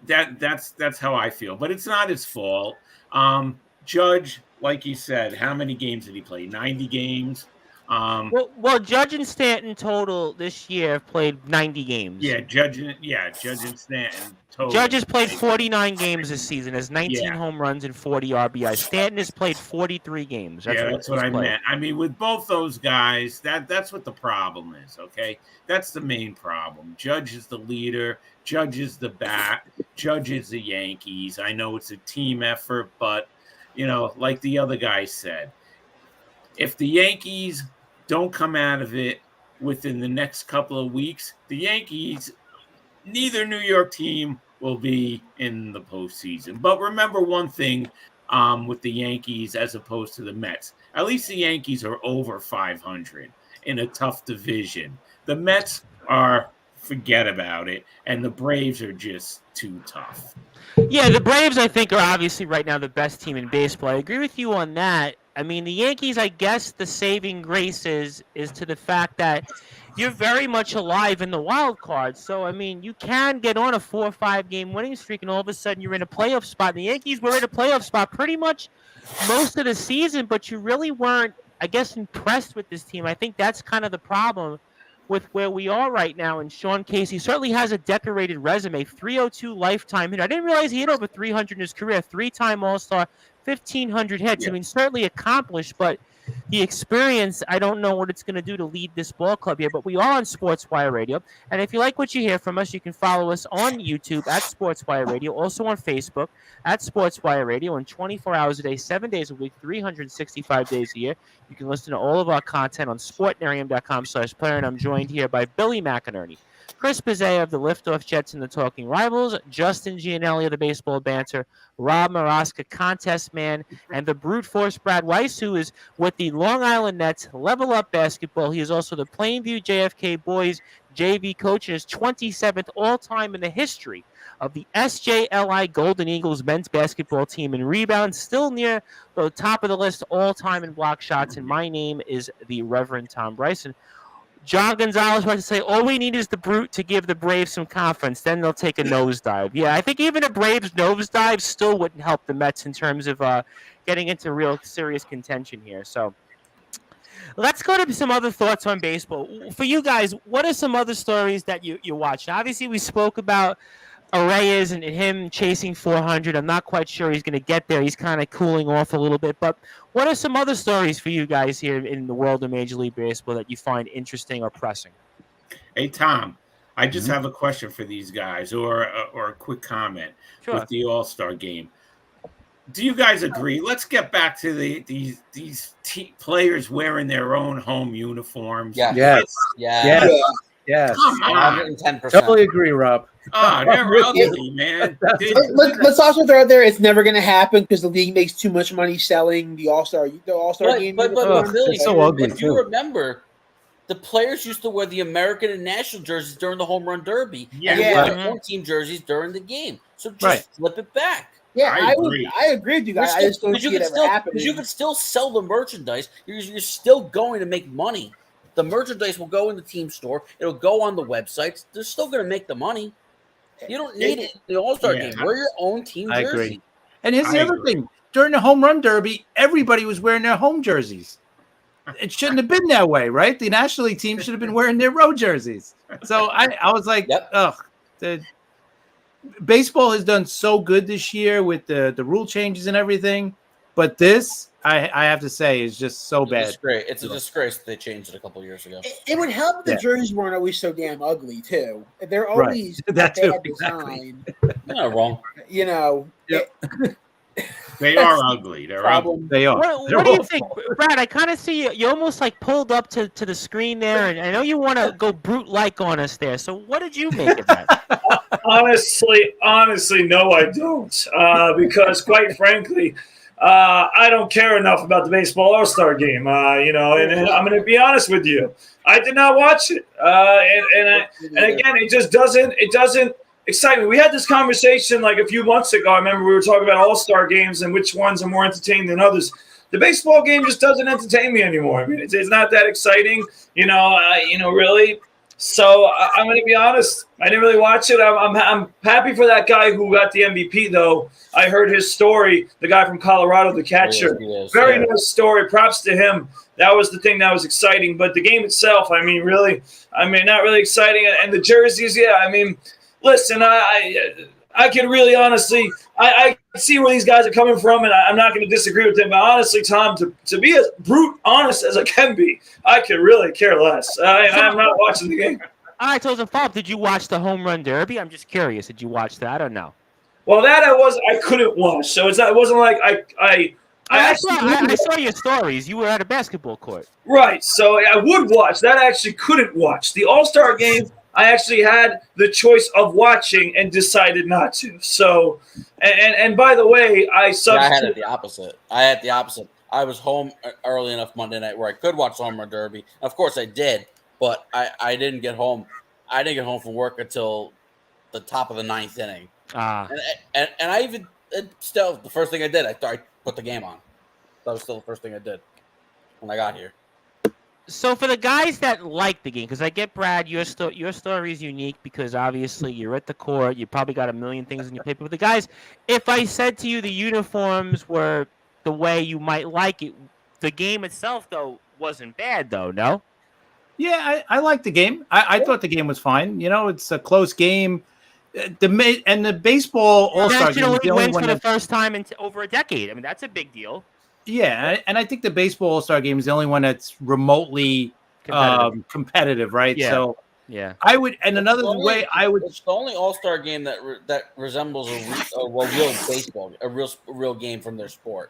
[SPEAKER 2] that's how I feel, but it's not his fault. Judge, like you said, how many games did he play? 90 games.
[SPEAKER 1] Well, Judge and Stanton total this year have played 90 games.
[SPEAKER 2] Judge and Stanton total.
[SPEAKER 1] Judge has played 49 games this season, has 19 home runs and 40 RBIs. Stanton has played 43 games.
[SPEAKER 2] That's what I meant. I mean, with both those guys, that's what the problem is, okay? That's the main problem. Judge is the leader. Judge is the bat. Judge is the Yankees. I know it's a team effort, but, like the other guy said, if the Yankees don't come out of it within the next couple of weeks, the Yankees, neither New York team will be in the postseason. But remember one thing with the Yankees as opposed to the Mets. At least the Yankees are over 500 in a tough division. The Mets are, forget about it, and the Braves are just too tough.
[SPEAKER 1] Yeah, the Braves, I think, are obviously right now the best team in baseball. I agree with you on that. I mean, the Yankees, I guess the saving grace is to the fact that you're very much alive in the wild card. So, I mean, you can get on a 4 or 5 game winning streak, and all of a sudden you're in a playoff spot. The Yankees were in a playoff spot pretty much most of the season, but you really weren't, I guess, impressed with this team. I think that's kind of the problem with where we are right now. And Sean Casey certainly has a decorated resume, 302 lifetime hitter. I didn't realize he hit over 300 in his career, 3-time All-Star, 1,500 hits. I mean, certainly accomplished, but the experience, I don't know what it's going to do to lead this ball club here. But we are on Sportswire Radio. And if you like what you hear from us, you can follow us on YouTube at Sportswire Radio, also on Facebook at Sportswire Radio, and 24 hours a day, 7 days a week, 365 days a year. You can listen to all of our content on sportnarium.com/player. And I'm joined here by Billy McInerney, Chris Pizzea of the Liftoff Jets and the Talking Rivals, Justin Gianelli of the Baseball Banter, Rob Maraska, Contest Man, and the brute force Brad Weiss, who is with the Long Island Nets Level Up Basketball. He is also the Plainview JFK Boys JV coach and is 27th all-time in the history of the SJLI Golden Eagles men's basketball team in rebounds, still near the top of the list all-time in block shots. And my name is the Reverend Tom Bryson. John Gonzalez wanted to say, all we need is the brute to give the Braves some confidence. Then they'll take a nosedive. Yeah, I think even a Braves nosedive still wouldn't help the Mets in terms of getting into real serious contention here. So let's go to some other thoughts on baseball. For you guys, what are some other stories that you watched? Obviously, we spoke about Arraez and him chasing 400. I'm not quite sure he's going to get there. He's kind of cooling off a little bit. But what are some other stories for you guys here in the world of Major League Baseball that you find interesting or pressing?
[SPEAKER 2] Hey, Tom, I just have a question for these guys, or a quick comment with the All-Star game. Do you guys agree? Let's get back to these players wearing their own home uniforms.
[SPEAKER 4] Yes.
[SPEAKER 2] Come on.
[SPEAKER 6] 110%.
[SPEAKER 4] Totally agree, Rob.
[SPEAKER 2] Oh, they're ugly, man.
[SPEAKER 3] Let's also throw out there, it's never going to happen because the league makes too much money selling the All-Star game.
[SPEAKER 6] But Billy,
[SPEAKER 4] it's so ugly,
[SPEAKER 6] if you remember, the players used to wear the American and national jerseys during the home run derby and wear their own team jerseys during the game. So just flip it back.
[SPEAKER 3] Yeah, I agree with you guys. I just don't see it ever happening.
[SPEAKER 6] Because you can still sell the merchandise. You're still going to make money. The merchandise will go in the team store. It'll go on the websites. They're still going to make the money. You don't need it in the All-Star game. Wear your own team jersey.
[SPEAKER 4] I agree. And here's the other thing. During the home run derby, everybody was wearing their home jerseys. it shouldn't have been that way, right? The National League team should have been wearing their road jerseys. So I was like, ugh. Baseball has done so good this year with the rule changes and everything, but this I have to say is just so bad.
[SPEAKER 6] It's a disgrace that they changed it a couple years ago.
[SPEAKER 3] It would help if the jerseys weren't always so damn ugly too. They're always
[SPEAKER 4] that
[SPEAKER 3] bad
[SPEAKER 4] too,
[SPEAKER 3] design.
[SPEAKER 6] You're not wrong.
[SPEAKER 3] You know,
[SPEAKER 2] They are ugly. They're ugly.
[SPEAKER 4] They are.
[SPEAKER 1] What do you think, Brad? I kind of see you almost like pulled up to the screen there, and I know you want to go brute-like on us there. So what did you make of that?
[SPEAKER 5] Honestly, no, I don't. Because quite frankly, I don't care enough about the baseball All-Star game. And I'm going to be honest with you. I did not watch it. And again, it doesn't excite me. We had this conversation like a few months ago. I remember we were talking about All-Star games and which ones are more entertaining than others. The baseball game just doesn't entertain me anymore. I mean, it's not that exciting, really. So I'm going to be honest. I didn't really watch it. I'm happy for that guy who got the MVP, though. I heard his story, the guy from Colorado, the catcher. Very nice story. Props to him. That was the thing that was exciting. But the game itself, not really exciting. And the jerseys, listen, I can really honestly, I see where these guys are coming from, and I'm not going to disagree with them. But honestly, Tom, to be as brute honest as I can be, I could really care less. I'm not watching the game.
[SPEAKER 1] All right, so as a follow-up, did you watch the Home Run Derby? I'm just curious. Did you watch that or no?
[SPEAKER 5] Well, that I couldn't watch. So it wasn't like I
[SPEAKER 1] saw your stories. You were at a basketball court.
[SPEAKER 5] Right. So I would watch. That I actually couldn't watch. The All-Star game, I actually had the choice of watching and decided not to. So, and by the way, I
[SPEAKER 6] had it the opposite. I was home early enough Monday night where I could watch the Home Run Derby. Of course, I did, but I didn't get home. I didn't get home from work until the top of the ninth inning. And I even still the first thing I did, I put the game on. That was still the first thing I did when I got here.
[SPEAKER 1] So for the guys that like the game, because I get, Brad, your story is unique because obviously you're at the court. You probably got a million things in your paper. But the guys, if I said to you the uniforms were the way you might like it, the game itself, though, wasn't bad, though, no?
[SPEAKER 4] Yeah, I like the game. I thought the game was fine. It's a close game. The baseball All-Star game is the only one
[SPEAKER 1] for the first time in over a decade. I mean, that's a big deal.
[SPEAKER 4] Yeah, and I think the baseball All-Star game is the only one that's remotely competitive, right?
[SPEAKER 1] Yeah.
[SPEAKER 4] So
[SPEAKER 1] yeah,
[SPEAKER 4] I would, and another way I would.
[SPEAKER 6] It's the only All-Star game that resembles a real baseball, a real game from their sport.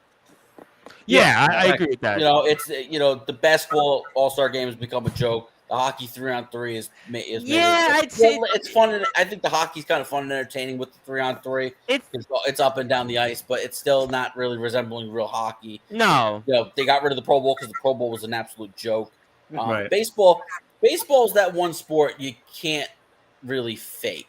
[SPEAKER 1] Yeah, I agree with that.
[SPEAKER 6] It's the basketball All-Star game has become a joke. The hockey 3-on-3 is
[SPEAKER 1] I'd say
[SPEAKER 6] it's fun. And I think the hockey's kind of fun and entertaining with the 3-on-3. It's up and down the ice, but it's still not really resembling real hockey.
[SPEAKER 1] No,
[SPEAKER 6] they got rid of the Pro Bowl because the Pro Bowl was an absolute joke.
[SPEAKER 4] Right.
[SPEAKER 6] Baseball is that one sport you can't really fake.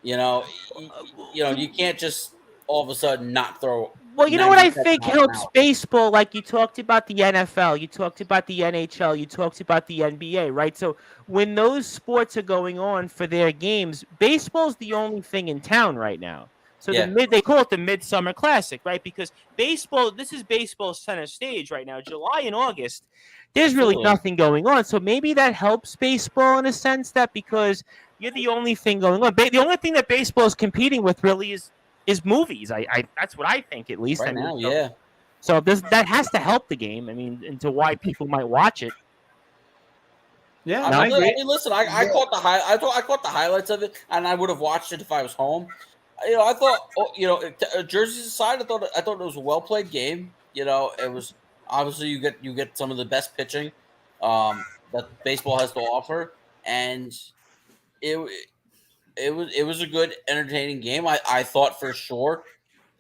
[SPEAKER 6] You can't just all of a sudden not throw.
[SPEAKER 1] Well, you know what I think helps baseball, like you talked about the NFL, you talked about the NHL, you talked about the NBA, right? So when those sports are going on for their games, baseball's the only thing in town right now. So they call it the Midsummer Classic, right? Because this is baseball's center stage right now. July and August, there's really nothing going on. So maybe that helps baseball in a sense that because you're the only thing going on. The only thing that baseball is competing with really is movies. That's what I think, at least.
[SPEAKER 6] Right now, yeah.
[SPEAKER 1] So that has to help the game. I mean, into why people might watch it.
[SPEAKER 4] Yeah,
[SPEAKER 6] I agree. Listen, I caught the highlights of it, and I would have watched it if I was home. I thought, jerseys aside, I thought it was a well played game. It was obviously you get some of the best pitching that baseball has to offer, and it was a good, entertaining game. I thought for sure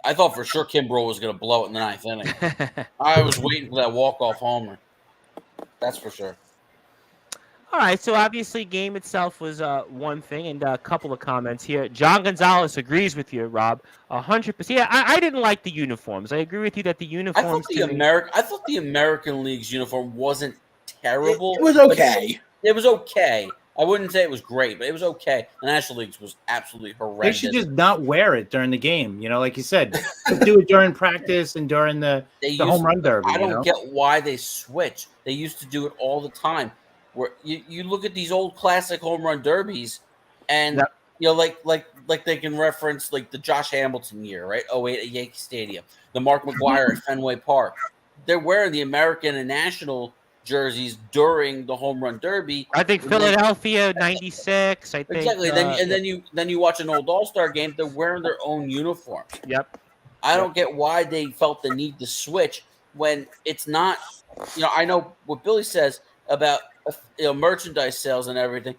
[SPEAKER 6] Kimbrel was going to blow it in the ninth inning. I was waiting for that walk-off homer. That's for sure.
[SPEAKER 1] All right, so obviously game itself was one thing, and a couple of comments here. John Gonzalez agrees with you, Rob, 100%. Yeah, I didn't like the uniforms. I agree with you that the uniforms.
[SPEAKER 6] I thought the American League's uniform wasn't terrible.
[SPEAKER 3] It was okay.
[SPEAKER 6] It was okay. I wouldn't say it was great, but it was okay. The National League's was absolutely
[SPEAKER 4] They
[SPEAKER 6] horrendous.
[SPEAKER 4] should just not wear it during the game. Like you said, just do it during practice and during the home run derby.
[SPEAKER 6] I don't get why they switch. They used to do it all the time. Where you look at these old classic home run derbies, and like they can reference like the Josh Hamilton year, right? 08 at Yankee Stadium, the Mark McGwire at Fenway Park. They're wearing the American and National jerseys during the home run derby.
[SPEAKER 1] I think Philadelphia '96. I think
[SPEAKER 6] exactly. Then you watch an old All-Star game. They're wearing their own uniforms.
[SPEAKER 1] Yep.
[SPEAKER 6] I don't get why they felt the need to switch when it's not. I know what Billy says about merchandise sales and everything.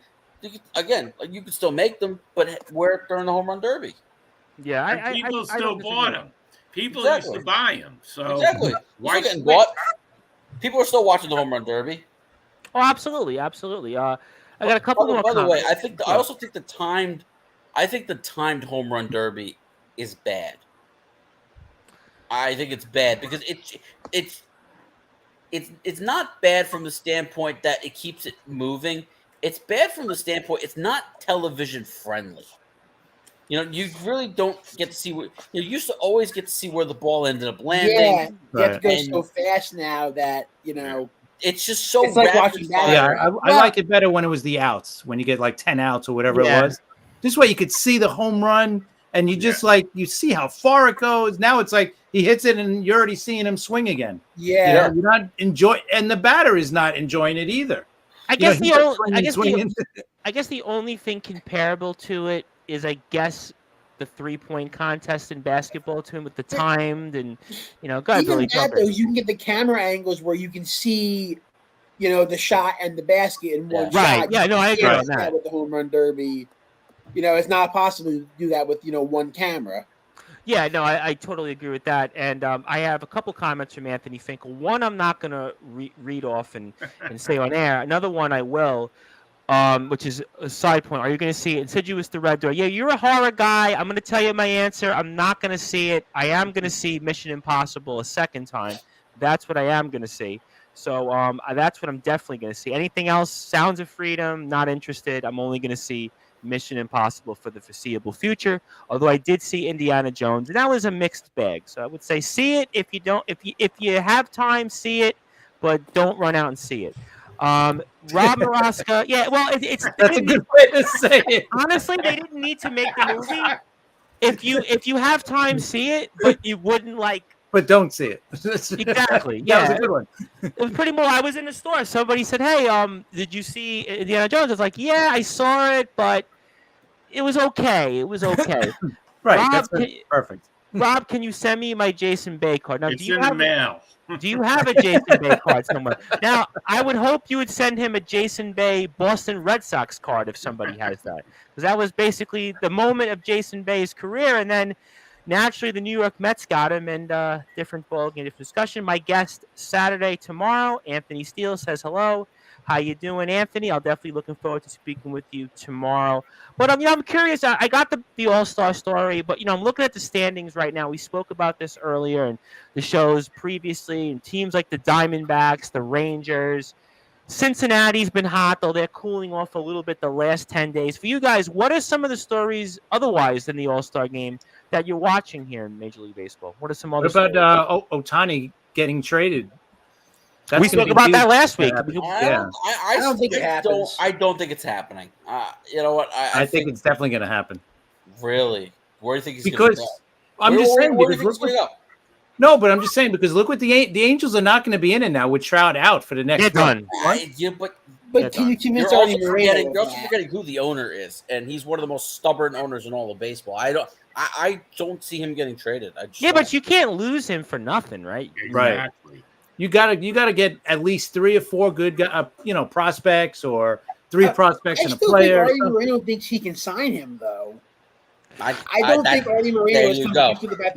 [SPEAKER 6] Again, you could still make them, but wear it during the home run derby.
[SPEAKER 1] Yeah,
[SPEAKER 2] people still bought them. People used to buy them. So
[SPEAKER 6] exactly.
[SPEAKER 2] Why
[SPEAKER 6] getting bought? People are still watching the home run derby.
[SPEAKER 1] Oh, absolutely. I got a couple more.
[SPEAKER 6] By the way, I also think the timed home run derby is bad. I think it's bad because it's not bad from the standpoint that it keeps it moving. It's bad from the standpoint it's not television friendly. You really don't get to see what you used to always get to see where the ball ended up landing.
[SPEAKER 3] Yeah, you have to go so fast now that
[SPEAKER 6] it's just so.
[SPEAKER 3] It's like watching that.
[SPEAKER 4] Yeah, I like it better when it was the outs, when you get like 10 outs or whatever it was. This way you could see the home run, and you just you see how far it goes. Now it's like he hits it, and you're already seeing him swing again.
[SPEAKER 3] Yeah,
[SPEAKER 4] you're not enjoying, and the batter is not enjoying it either.
[SPEAKER 1] I guess the only thing comparable to it is, I guess, the 3-point contest in basketball to him with the timed and go ahead, Billy.
[SPEAKER 3] Even that though, you can get the camera angles where you can see, the shot and the basket in one shot.
[SPEAKER 1] Right? Yeah, no, I agree on that.
[SPEAKER 3] With the home run derby, it's not possible to do that with one camera.
[SPEAKER 1] Yeah, no, I totally agree with that. And I have a couple comments from Anthony Finkel. One I'm not going to read off and say on air. Another one I will, which is a side point. Are you going to see it? Insidious the Red Door. Yeah, you're a horror guy. I'm going to tell you my answer. I'm not going to see it. I am going to see Mission Impossible a second time. That's what I am going to see. So that's what I'm definitely going to see. Anything else, Sounds of Freedom, not interested. I'm only going to see Mission Impossible for the foreseeable future. Although I did see Indiana Jones, and that was a mixed bag. So I would say see it if you have time, see it, but don't run out and see it. Rob Maraska, yeah, well,
[SPEAKER 4] that's a good way to say it.
[SPEAKER 1] Honestly, they didn't need to make the movie. If you have time, see it, but you wouldn't like.
[SPEAKER 4] But don't see it.
[SPEAKER 1] Exactly. Yeah,
[SPEAKER 4] that was a good one.
[SPEAKER 1] It was pretty more. I was in the store. Somebody said, "Hey, did you see Indiana Jones?" I was like, "Yeah, I saw it, but it was okay. It was okay."
[SPEAKER 4] Right.
[SPEAKER 1] Rob,
[SPEAKER 4] That's perfect.
[SPEAKER 1] Rob, can you send me my Jason Bay card? Now,
[SPEAKER 2] it's in the mail.
[SPEAKER 1] Do you have a Jason Bay card somewhere? Now, I would hope you would send him a Jason Bay Boston Red Sox card if somebody has that, because that was basically the moment of Jason Bay's career, and then. Naturally, the New York Mets got him, and different ball game, different discussion. My guest Saturday tomorrow, Anthony Steele, says hello. How you doing, Anthony? I'll definitely looking forward to speaking with you tomorrow. But I'm curious. I got the All-Star story, but I'm looking at the standings right now. We spoke about this earlier in the shows previously, and teams like the Diamondbacks, the Rangers. Cincinnati's been hot, though they're cooling off a little bit the last 10 days. For you guys, what are some of the stories otherwise than the All-Star game that you're watching here in Major League Baseball? What are some other
[SPEAKER 4] stories? What about Ohtani getting traded?
[SPEAKER 1] We spoke about that last week.
[SPEAKER 6] I don't think it happens. I don't think it's happening. You know what?
[SPEAKER 4] I think it's definitely going to happen.
[SPEAKER 6] Really? Where do you think he's
[SPEAKER 4] going to go? I'm just saying.
[SPEAKER 6] Where do you think he's going to go?
[SPEAKER 4] No, but I'm just saying because look what the Angels are not going to be in it now with Trout out for the next.
[SPEAKER 1] They're done.
[SPEAKER 3] But can you convince Artie Moreno?
[SPEAKER 6] You're also forgetting who the owner is, and he's one of the most stubborn owners in all of baseball. I don't see him getting traded.
[SPEAKER 1] But you can't lose him for nothing, right?
[SPEAKER 2] Exactly.
[SPEAKER 4] Right. You gotta get at least 3 or 4 good prospects or 3 prospects and a player.
[SPEAKER 3] I still think Artie Moreno thinks he can sign him though. I don't think Artie Moreno is coming to the back of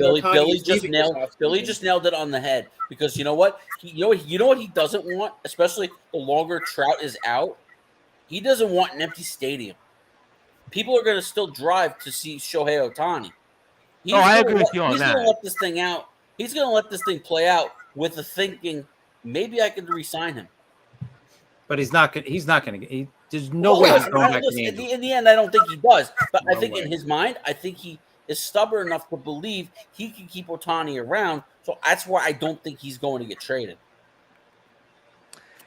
[SPEAKER 6] Billy just nailed it on the head because you know what? You know what he doesn't want, especially the longer Trout is out? He doesn't want an empty stadium. People are going to still drive to see Shohei Ohtani.
[SPEAKER 1] I agree with you on that.
[SPEAKER 6] He's going to let this thing out. He's going to let this thing play out with the thinking, maybe I can re-sign him.
[SPEAKER 4] but he's not going. There's no way he's going back to the Angels.
[SPEAKER 6] In the end, I don't think he does. But
[SPEAKER 2] No
[SPEAKER 6] I think
[SPEAKER 2] way.
[SPEAKER 6] in his mind, I think he is stubborn enough to believe he can keep Ohtani around. So that's why I don't think he's going to get traded.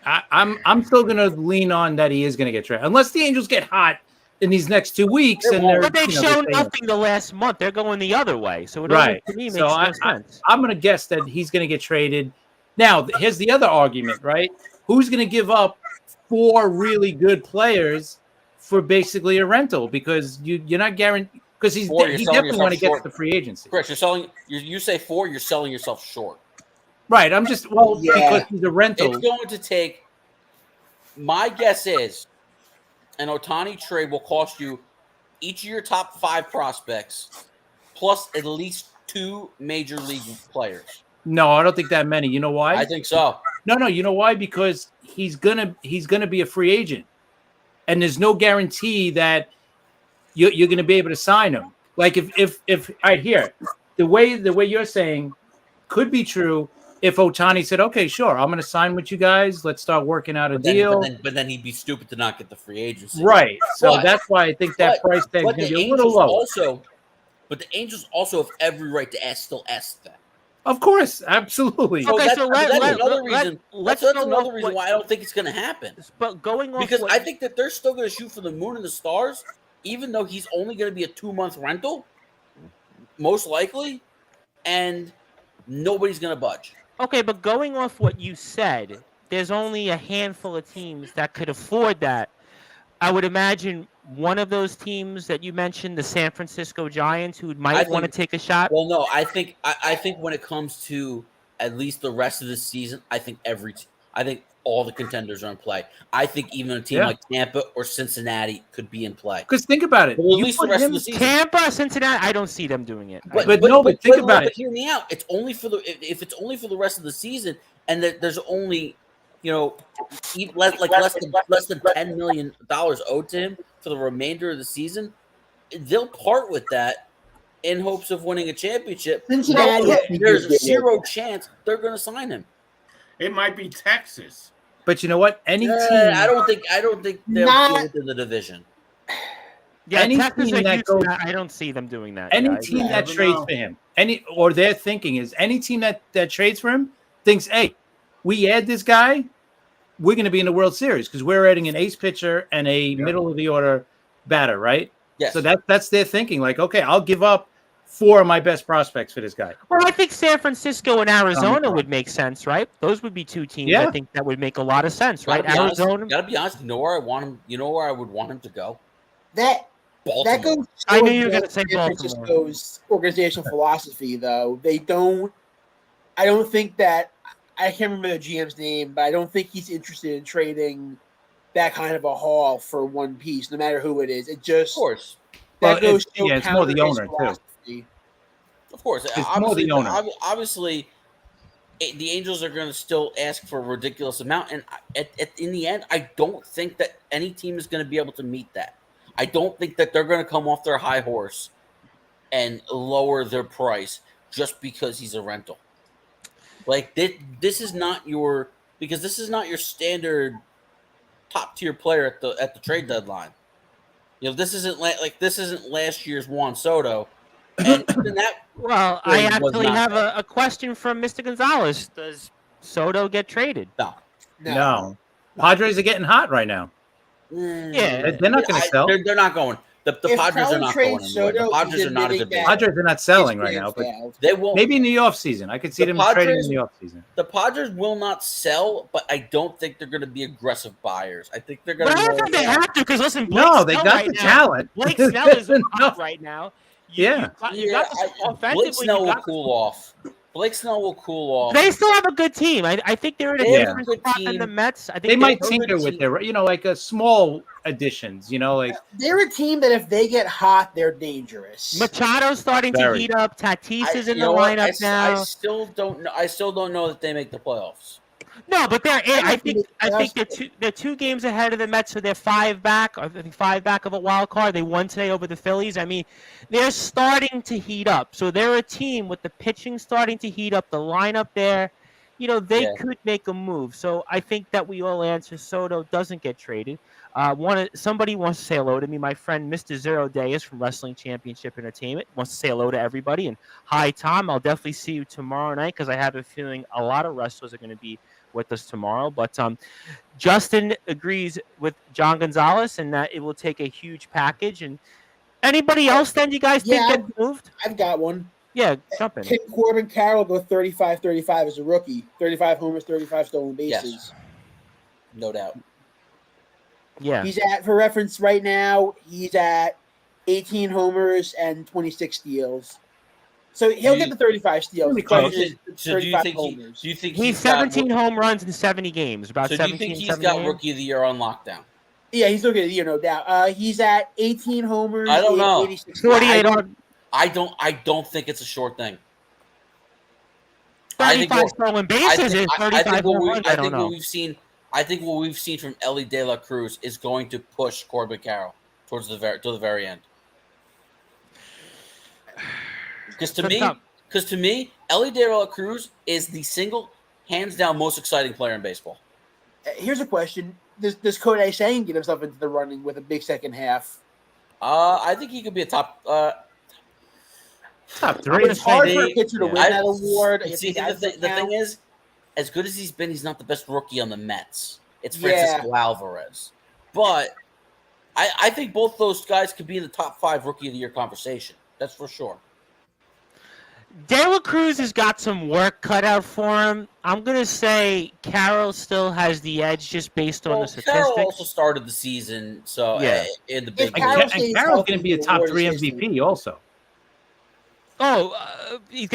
[SPEAKER 4] I'm still going to lean on that he is going to get traded, unless the Angels get hot in these next 2 weeks.
[SPEAKER 1] But they've shown nothing the last month. They're going the other way. So it
[SPEAKER 4] right.
[SPEAKER 1] to me makes
[SPEAKER 4] So
[SPEAKER 1] no sense.
[SPEAKER 4] I'm going to guess that he's going to get traded. Now, here's the other argument, right? Who's going to give up 4 really good players for basically a rental? Because you're not guaranteed. Because he definitely want to get to the free agency.
[SPEAKER 6] Chris, you're selling. You say 4, you're selling yourself short.
[SPEAKER 4] Right. I'm just because he's a rental.
[SPEAKER 6] It's going to take. My guess is, an Ohtani trade will cost you each of your top 5 prospects, plus at least 2 major league players.
[SPEAKER 4] No, I don't think that many. You know why?
[SPEAKER 6] I think so.
[SPEAKER 4] No. You know why? Because he's gonna be a free agent, and there's no guarantee that you're gonna be able to sign him. Like if all right, here, the way you're saying could be true. If Ohtani said, "Okay, sure, I'm going to sign with you guys. Let's start working out a deal,"
[SPEAKER 6] but then he'd be stupid to not get the free agency,
[SPEAKER 4] right? So that's why I think that price tag is going to be a little lower.
[SPEAKER 6] But the Angels also have every right to still ask that.
[SPEAKER 4] Of course, absolutely.
[SPEAKER 1] Okay,
[SPEAKER 6] that's another reason. That's another reason why I don't think it's going to happen.
[SPEAKER 1] But going off
[SPEAKER 6] because I think that they're still going to shoot for the moon and the stars, even though he's only going to be a 2-month rental, most likely, and nobody's going to budge.
[SPEAKER 1] Okay, but going off what you said, there's only a handful of teams that could afford that. I would imagine one of those teams that you mentioned, the San Francisco Giants, who might want to take a shot.
[SPEAKER 6] Well, no, I think when it comes to at least the rest of the season, I think all the contenders are in play. I think even a team like Tampa or Cincinnati could be in play.
[SPEAKER 4] Because think about it.
[SPEAKER 6] Well, at least the rest of the season.
[SPEAKER 1] Tampa, Cincinnati, I don't see them doing it.
[SPEAKER 4] But think about it.
[SPEAKER 6] Hear me out. It's only for if it's only for the rest of the season, and there's only less than $10 million owed to him for the remainder of the season, they'll part with that in hopes of winning a championship.
[SPEAKER 3] Cincinnati,
[SPEAKER 6] there's a 0 chance they're going to sign him.
[SPEAKER 2] It might be Texas.
[SPEAKER 4] But you know what? Any team.
[SPEAKER 6] I don't think they'll deal within the division.
[SPEAKER 1] Yeah,
[SPEAKER 4] any
[SPEAKER 1] Texas
[SPEAKER 4] team that goes,
[SPEAKER 1] I don't see them doing that.
[SPEAKER 4] Any team that trades for him, or their thinking is any team that trades for him thinks, hey, we add this guy, we're going to be in the World Series because we're adding an ace pitcher and a middle of the order batter, right?
[SPEAKER 6] Yes.
[SPEAKER 4] So that's their thinking. Like, okay, I'll give up 4 of my best prospects for this guy.
[SPEAKER 1] Well, I think San Francisco and Arizona would make sense, right? Those would be 2 teams I think that would make a lot of sense, right? Arizona.
[SPEAKER 6] Gotta be honest. You know where I want him. You know where I would want him to go.
[SPEAKER 3] That goes.
[SPEAKER 1] I knew you were going to say
[SPEAKER 3] San Francisco's organizational philosophy, though. They don't. I don't think that. I can't remember the GM's name, but I don't think he's interested in trading that kind of a haul for one piece, no matter who it is. It just,
[SPEAKER 6] of course,
[SPEAKER 3] that goes
[SPEAKER 4] it's more the owner too.
[SPEAKER 6] Of course,
[SPEAKER 4] it's more the owner.
[SPEAKER 6] Obviously, the Angels are going to still ask for a ridiculous amount, and in the end, I don't think that any team is going to be able to meet that. I don't think that they're going to come off their high horse and lower their price just because he's a rental. Like this is not your standard top tier player at the trade deadline. This isn't last year's Juan Soto. And
[SPEAKER 1] well, I actually have a question from Mr. Gonzalez. Does Soto get traded?
[SPEAKER 4] No. Padres are getting hot right now.
[SPEAKER 1] Yeah,
[SPEAKER 4] they're not going to sell.
[SPEAKER 6] They're not going. The Padres are not going anywhere. The Padres are not a good base.
[SPEAKER 4] Padres are not selling right now, but
[SPEAKER 6] they will.
[SPEAKER 4] Maybe in the offseason. I could see them trading in the offseason.
[SPEAKER 6] The Padres will not sell, but I don't think they're going to be aggressive buyers. I think they're going to.
[SPEAKER 1] I don't think they have to because listen, Blake
[SPEAKER 4] no, they
[SPEAKER 1] Snell
[SPEAKER 4] got
[SPEAKER 1] right
[SPEAKER 4] the
[SPEAKER 1] now,
[SPEAKER 4] talent.
[SPEAKER 1] Blake Snell is hot right now. You got
[SPEAKER 6] Blake Snell will cool off. Blake Snell will cool off.
[SPEAKER 1] They still have a good team. I think they're in a different spot than the Mets. I think
[SPEAKER 4] they might tinker with their, like a small additions. Like
[SPEAKER 3] they're a team that if they get hot, they're dangerous.
[SPEAKER 1] Machado's starting to heat up. Tatis is in the lineup now.
[SPEAKER 6] I still don't know that they make the playoffs.
[SPEAKER 1] No, but I think they're 2 games ahead of the Mets, so they're 5 back. I think 5 back of a wild card. They won today over the Phillies. I mean, they're starting to heat up. So they're a team with the pitching starting to heat up, the lineup there. they could make a move. So I think that we all answer Soto doesn't get traded. Somebody wants to say hello to me. My friend Mr. Zero Day is from Wrestling Championship Entertainment. Wants to say hello to everybody. And hi, Tom. I'll definitely see you tomorrow night because I have a feeling a lot of wrestlers are going to be with us tomorrow. But Justin agrees with John Gonzalez and that it will take a huge package. And anybody else then you guys think gets moved?
[SPEAKER 3] I've got one.
[SPEAKER 1] Yeah, jump in.
[SPEAKER 3] Can Corbin Carroll go 35-35 as a rookie? 35 homers, 35 stolen bases.
[SPEAKER 6] Yes. No doubt.
[SPEAKER 1] Yeah.
[SPEAKER 3] He's for reference right now, he's at 18 homers and 26 steals. So he'll get the 35 steals.
[SPEAKER 6] So do you think
[SPEAKER 1] he's 17 home runs in 70 games? About
[SPEAKER 6] so
[SPEAKER 1] 17.
[SPEAKER 6] Do you think he's got Rookie of the Year on lockdown?
[SPEAKER 3] Yeah, he's looking at the year, no doubt. He's at 18 homers.
[SPEAKER 6] I don't know.
[SPEAKER 3] 48
[SPEAKER 6] I don't think it's a short thing.
[SPEAKER 1] 35 stolen bases is 35 home runs. I don't know.
[SPEAKER 6] I think what we've seen from Ellie De La Cruz is going to push Corbin Carroll to the very end. Because to me, Ellie De La Cruz is the single, hands down, most exciting player in baseball.
[SPEAKER 3] Here's a question: Does Kodai Sang get himself into the running with a big second half?
[SPEAKER 6] I think he could be a top
[SPEAKER 4] three.
[SPEAKER 3] It's hard for a pitcher to win that award.
[SPEAKER 6] See, the thing is, as good as he's been, he's not the best rookie on the Mets. It's Francisco Alvarez. But I think both those guys could be in the top 5 Rookie of the Year conversation. That's for sure.
[SPEAKER 1] De La Cruz has got some work cut out for him. I'm going to say Carroll still has the edge just based on the statistics.
[SPEAKER 6] Carroll also started the season, so in the big
[SPEAKER 4] and Carroll's going to be a top 3 MVP also.
[SPEAKER 1] He's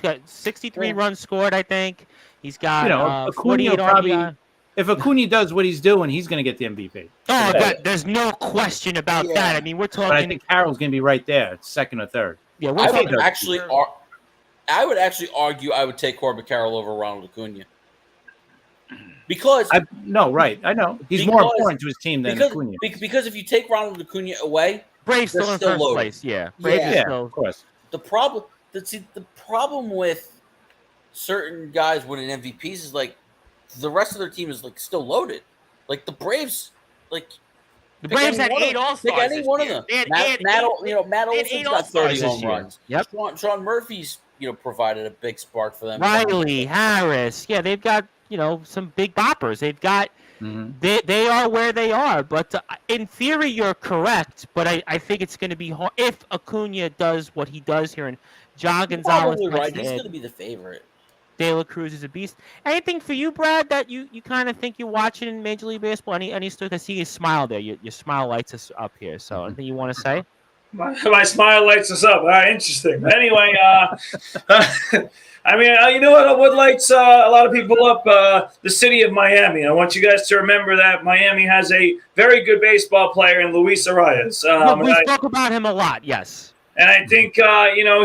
[SPEAKER 1] got 63 runs scored, I think. He's got
[SPEAKER 4] Acuna
[SPEAKER 1] 48
[SPEAKER 4] probably.
[SPEAKER 1] RBI.
[SPEAKER 4] If Acuna does what he's doing, he's going to get the MVP.
[SPEAKER 1] There's no question about that. I mean, we're talking.
[SPEAKER 4] But I think Carroll's going to be right there, second or third.
[SPEAKER 1] Yeah,
[SPEAKER 6] I would actually argue I would take Corbin Carroll over Ronald Acuna. Because
[SPEAKER 4] I know he's more important to his team than Acuna.
[SPEAKER 6] Because if you take Ronald Acuna away,
[SPEAKER 1] Braves still in first place. Yeah, Braves still.
[SPEAKER 4] Of course.
[SPEAKER 6] The problem with certain guys winning MVPs is like the rest of their team is like still loaded. Like the Braves,
[SPEAKER 1] the Braves had 8 All-Stars.
[SPEAKER 6] Pick any one of them. Matt Olson's got 30 home runs.
[SPEAKER 1] Yep.
[SPEAKER 6] Sean Murphy's provided a big spark for them.
[SPEAKER 1] Riley, Harris, they've got some big boppers. They've got they are where they are. But in theory, you're correct. But I think it's going to be hard if Acuna does what he does here and John Gonzalez.
[SPEAKER 6] Right. He's going to be the favorite.
[SPEAKER 1] De La Cruz is a beast. Anything for you, Brad, that you kind of think you're watching in Major League Baseball? Any story? I see your smile there. Your smile lights us up here. So anything you want to say?
[SPEAKER 5] My smile lights us up. Interesting. Anyway, I mean, you know what lights a lot of people up? The city of Miami. I want you guys to remember that Miami has a very good baseball player in Luis Arias.
[SPEAKER 1] We spoke about him a lot, yes.
[SPEAKER 5] And I think,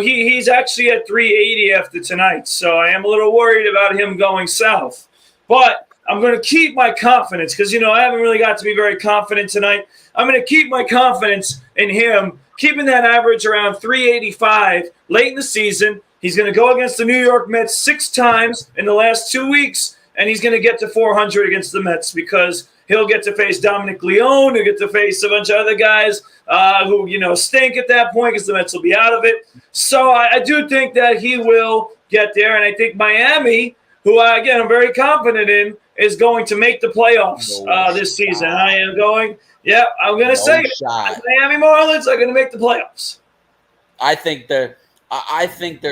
[SPEAKER 5] he's actually at 380 after tonight. So I am a little worried about him going south. But I'm going to keep my confidence because, I haven't really got to be very confident tonight. I'm going to keep my confidence in him, keeping that average around 385 late in the season. He's going to go against the New York Mets 6 times in the last 2 weeks, and he's going to get to 400 against the Mets because he'll get to face Dominic Leone. He'll get to face a bunch of other guys who, stink at that point because the Mets will be out of it. So I do think that he will get there, and I think Miami, who, again, I'm very confident in, is going to make the playoffs this season. I am going – I'm going to say it. Miami Marlins are going to make the playoffs.
[SPEAKER 6] I think there's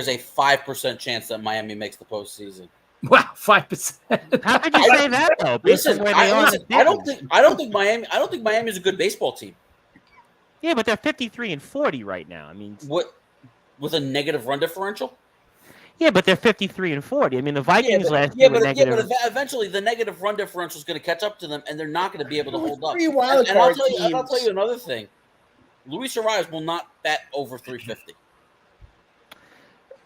[SPEAKER 6] a 5% chance that Miami makes the postseason.
[SPEAKER 4] Wow, 5%.
[SPEAKER 1] How could you say that though?
[SPEAKER 6] Listen, I don't think Miami is a good baseball team.
[SPEAKER 1] Yeah, but they're 53-40 right now. I mean,
[SPEAKER 6] what with a negative run differential?
[SPEAKER 1] Yeah, but they're 53-40. I mean, the Vikings last
[SPEAKER 6] year
[SPEAKER 1] were negative.
[SPEAKER 6] But eventually the negative run differential is going to catch up to them, and they're not going to be able to hold up.
[SPEAKER 3] And
[SPEAKER 6] I'll tell you another thing. Luis Arias will not bat over 350.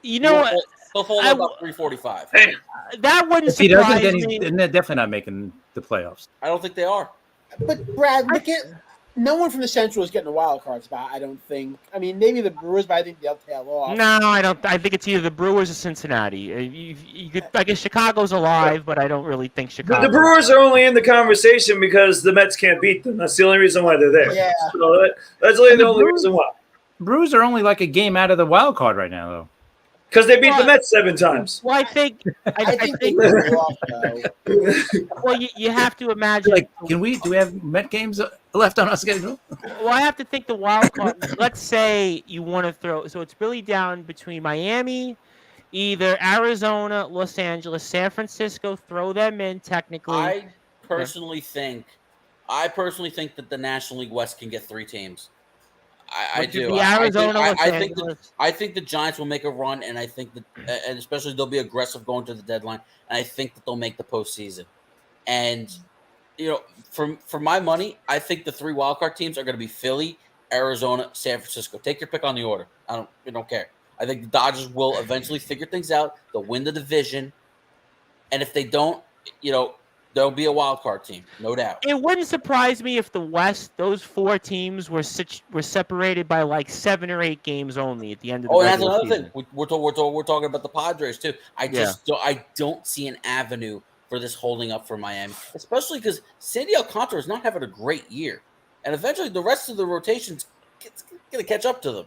[SPEAKER 1] You know what?
[SPEAKER 6] He'll fall about 345.
[SPEAKER 5] Hey,
[SPEAKER 1] that wouldn't
[SPEAKER 4] If he doesn't,
[SPEAKER 1] surprise
[SPEAKER 4] then
[SPEAKER 1] me.
[SPEAKER 4] they're definitely not making the playoffs.
[SPEAKER 6] I don't think they are.
[SPEAKER 3] But Brad, No one from the Central is getting a wild card spot, I don't think. I mean, maybe the Brewers, but I think they'll tail off.
[SPEAKER 1] No, I don't. I think it's either the Brewers or Cincinnati. You could, I guess Chicago's alive, but I don't really think Chicago.
[SPEAKER 5] The Brewers are only in the conversation because the Mets can't beat them. That's the only reason why they're there.
[SPEAKER 3] Yeah.
[SPEAKER 5] So that's really the only reason why.
[SPEAKER 4] Brewers are only like a game out of the wild card right now, though.
[SPEAKER 5] Because they beat the Mets 7 times.
[SPEAKER 1] Well, I think
[SPEAKER 3] they tail off, though.
[SPEAKER 1] well, you have to imagine.
[SPEAKER 4] Like, do we have Met games left on our schedule?
[SPEAKER 1] Well, I have to think the wild card. Let's say you want to throw. So it's really down between Miami, either Arizona, Los Angeles, San Francisco. Throw them in technically.
[SPEAKER 6] I personally think that the National League West can get 3 teams. I do.
[SPEAKER 1] Arizona,
[SPEAKER 6] I think the Giants will make a run, and I think that, and especially they'll be aggressive going to the deadline. And I think that they'll make the postseason. And for my money, I think the 3 wildcard teams are going to be Philly, Arizona, San Francisco. Take your pick on the order. I don't care. I think the Dodgers will eventually figure things out. They'll win the division, and if they don't, there'll be a wild card team, no doubt.
[SPEAKER 1] It wouldn't surprise me if the West, those 4 teams were separated by like 7 or 8 games only at the end of the
[SPEAKER 6] that's
[SPEAKER 1] regular
[SPEAKER 6] another
[SPEAKER 1] season.
[SPEAKER 6] thing. We're talking about the Padres too. I don't see an avenue for this holding up for Miami, especially because Sandy Alcantara is not having a great year, and eventually the rest of the rotation's going to catch up to them.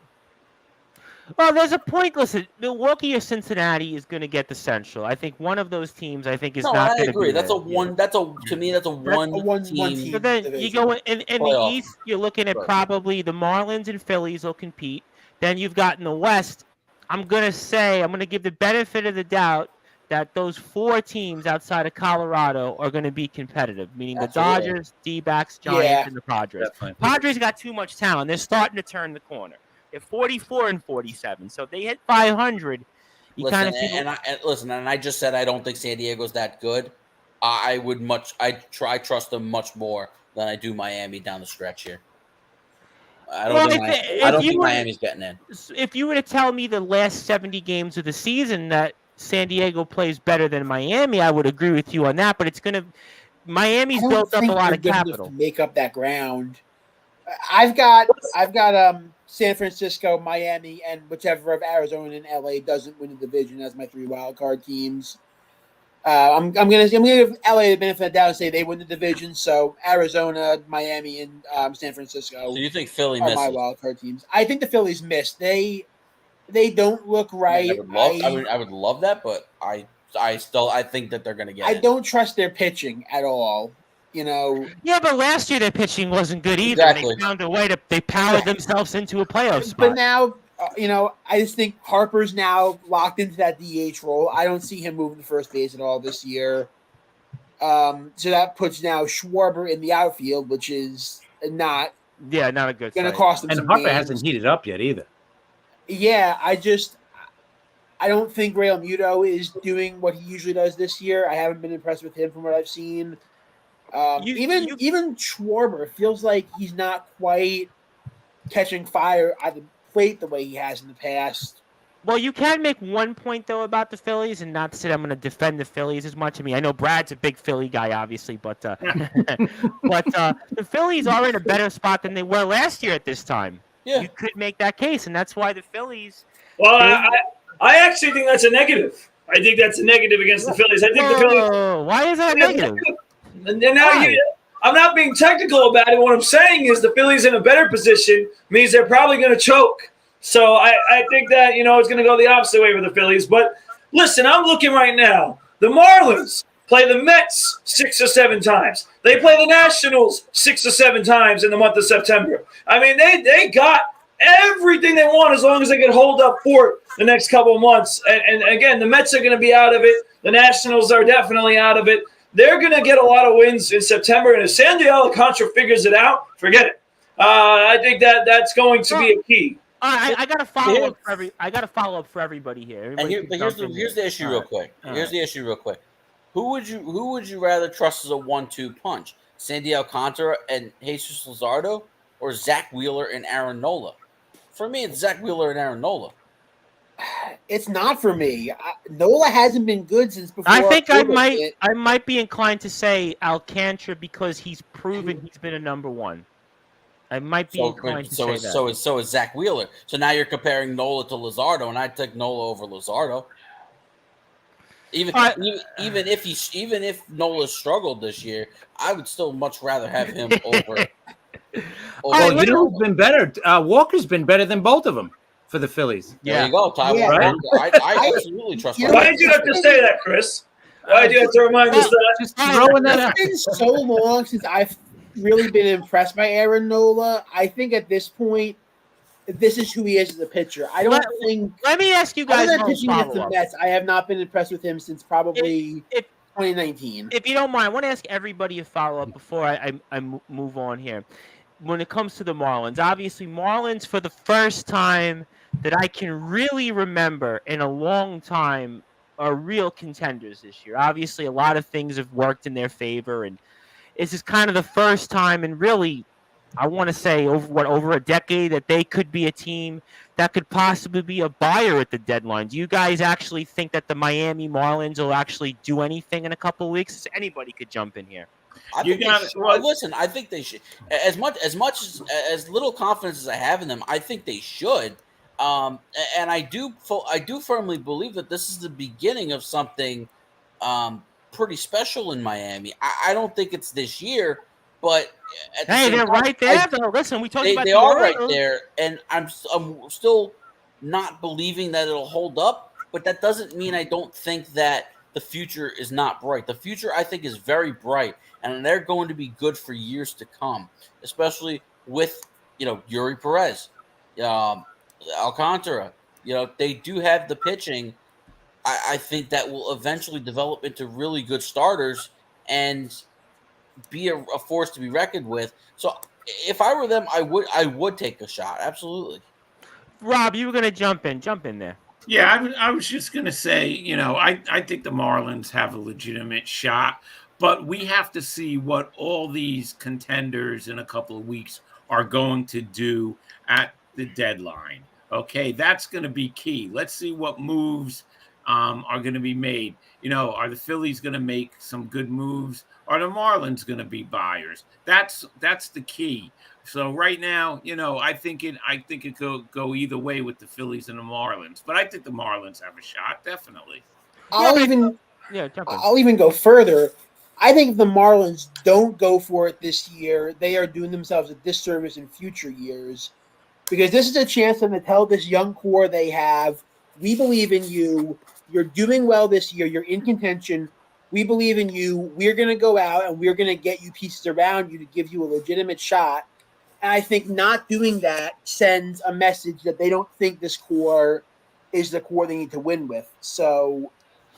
[SPEAKER 1] Well, there's a point. Listen, Milwaukee or Cincinnati is going to get the Central. I think one of those teams, I think, is not going to be.
[SPEAKER 6] I agree.
[SPEAKER 1] There.
[SPEAKER 6] That's a one. To me, that's a one team.
[SPEAKER 1] So then you go in the East. You're looking at probably the Marlins and Phillies will compete. Then you've got in the West. I'm going to give the benefit of the doubt that those 4 teams outside of Colorado are going to be competitive, meaning the Dodgers, D-backs, Giants, and the Padres. Definitely. Padres got too much talent. They're starting to turn the corner. They're 44 and 47, so if they hit 500.
[SPEAKER 6] Listen, and I just said I don't think San Diego's that good. I trust them much more than I do Miami down the stretch here. I don't think Miami's getting in.
[SPEAKER 1] If you were to tell me the last 70 games of the season that San Diego plays better than Miami, I would agree with you on that. But Miami's built up a lot of capital
[SPEAKER 3] to make up that ground. I've got San Francisco, Miami, and whichever of Arizona and LA doesn't win the division as my 3 wildcard teams. I'm gonna give LA the benefit of the doubt and say they win the division. So Arizona, Miami, and San Francisco.
[SPEAKER 6] So you think Philly
[SPEAKER 3] are
[SPEAKER 6] misses?
[SPEAKER 3] My wildcard teams. I think the Phillies missed. They don't look right.
[SPEAKER 6] I would love that, but I think that they're gonna get.
[SPEAKER 3] I don't trust their pitching at all.
[SPEAKER 1] Yeah, but last year their pitching wasn't good either.
[SPEAKER 6] Exactly.
[SPEAKER 1] They found a way they powered themselves into a playoff spot.
[SPEAKER 3] But now, I just think Harper's now locked into that DH role. I don't see him moving to first base at all this year. So that puts now Schwarber in the outfield, which is not
[SPEAKER 1] a good.
[SPEAKER 3] Going to cost him.
[SPEAKER 4] And
[SPEAKER 3] some
[SPEAKER 4] Harper
[SPEAKER 3] games.
[SPEAKER 4] hasn't heated up yet either.
[SPEAKER 3] Yeah, I don't think Real Muto is doing what he usually does this year. I haven't been impressed with him from what I've seen. Even Schwarber feels like he's not quite catching fire at the plate the way he has in the past.
[SPEAKER 1] Well, you can make one point though about the Phillies, and not to say I'm going to defend the Phillies as much. I mean, I know Brad's a big Philly guy, obviously, but the Phillies are in a better spot than they were last year at this time.
[SPEAKER 6] Yeah.
[SPEAKER 1] You could make that case, and that's why the Phillies.
[SPEAKER 5] Well, I actually think that's a negative. I think that's a negative against the Phillies. I think the Phillies.
[SPEAKER 1] Why is that a negative?
[SPEAKER 5] And now I'm not being technical about it. What I'm saying is the Phillies in a better position means they're probably going to choke. So I think that, it's going to go the opposite way with the Phillies. But listen, I'm looking right now. The Marlins play the Mets 6 or 7 times. They play the Nationals 6 or 7 times in the month of September. I mean, they got everything they want as long as they can hold up for the next couple of months. And again, the Mets are going to be out of it. The Nationals are definitely out of it. They're going to get a lot of wins in September, and if Sandy Alcantara figures it out, forget it. I think that's going to be a key.
[SPEAKER 1] I got to follow up for everybody here.
[SPEAKER 6] Here's the issue real quick. Here's the issue real quick. Who would you rather trust as a 1-2 punch? Sandy Alcantara and Jesus Luzardo, or Zach Wheeler and Aaron Nola? For me, it's Zach Wheeler and Aaron Nola.
[SPEAKER 3] It's not for me. Nola hasn't been good since before.
[SPEAKER 1] I think I might be inclined to say Alcantara because he's proven he's been a number 1. I might be inclined to say that.
[SPEAKER 6] So is Zach Wheeler. So now you're comparing Nola to Luzardo, and I'd take Nola over Luzardo. Even if Nola struggled this year, I would still much rather have him over.
[SPEAKER 4] Well, you know who's been better? Walker's been better than both of them for the Phillies.
[SPEAKER 6] There you go, Ty Walker.
[SPEAKER 4] Right?
[SPEAKER 6] I absolutely trust.
[SPEAKER 5] Why did you have to say that, Chris? Why did you have to remind us that?
[SPEAKER 4] Just throwing that out.
[SPEAKER 3] It's been so long since I've really been impressed by Aaron Nola. I think at this point, this is who he is as a pitcher. I don't think.
[SPEAKER 1] Let me ask you guys.
[SPEAKER 3] Other than pitching against the Mets, I have not been impressed with him since probably 2019.
[SPEAKER 1] If you don't mind, I want to ask everybody a follow-up before I move on here. When it comes to the Marlins, obviously Marlins, for the first time that I can really remember in a long time, are real contenders this year. Obviously, a lot of things have worked in their favor, and this is kind of the first time in really, I want to say, over a decade that they could be a team that could possibly be a buyer at the deadline. Do you guys actually think that the Miami Marlins will actually do anything in a couple of weeks? Anybody could jump in here.
[SPEAKER 6] Listen, I think they should. As little confidence as I have in them, I think they should. And I do firmly believe that this is the beginning of something pretty special in Miami. I don't think it's this year, but
[SPEAKER 1] they're right there. Though. Listen, we talked about
[SPEAKER 6] they are right there, and I'm still not believing that it'll hold up. But that doesn't mean I don't think that the future is not bright. The future, I think, is very bright, and they're going to be good for years to come, especially with Yuri Perez, Alcantara. They do have the pitching. I think that will eventually develop into really good starters and be a force to be reckoned with. So if I were them, I would take a shot. Absolutely.
[SPEAKER 1] Rob, you were going to jump in there.
[SPEAKER 2] Yeah, I was just going to say, I think the Marlins have a legitimate shot, but we have to see what all these contenders in a couple of weeks are going to do at the deadline. Okay, that's going to be key. Let's see what moves are going to be made. Are the Phillies going to make some good moves? Are the Marlins going to be buyers? That's the key. So right now, I think it could go either way with the Phillies and the Marlins. But I think the Marlins have a shot, definitely.
[SPEAKER 3] I'll even go further. I think if the Marlins don't go for it this year, they are doing themselves a disservice in future years. Because this is a chance for them to tell this young core they have, we believe in you. You're doing well this year. You're in contention. We believe in you. We're going to go out and we're going to get you pieces around you to give you a legitimate shot. And I think not doing that sends a message that they don't think this core is the core they need to win with. So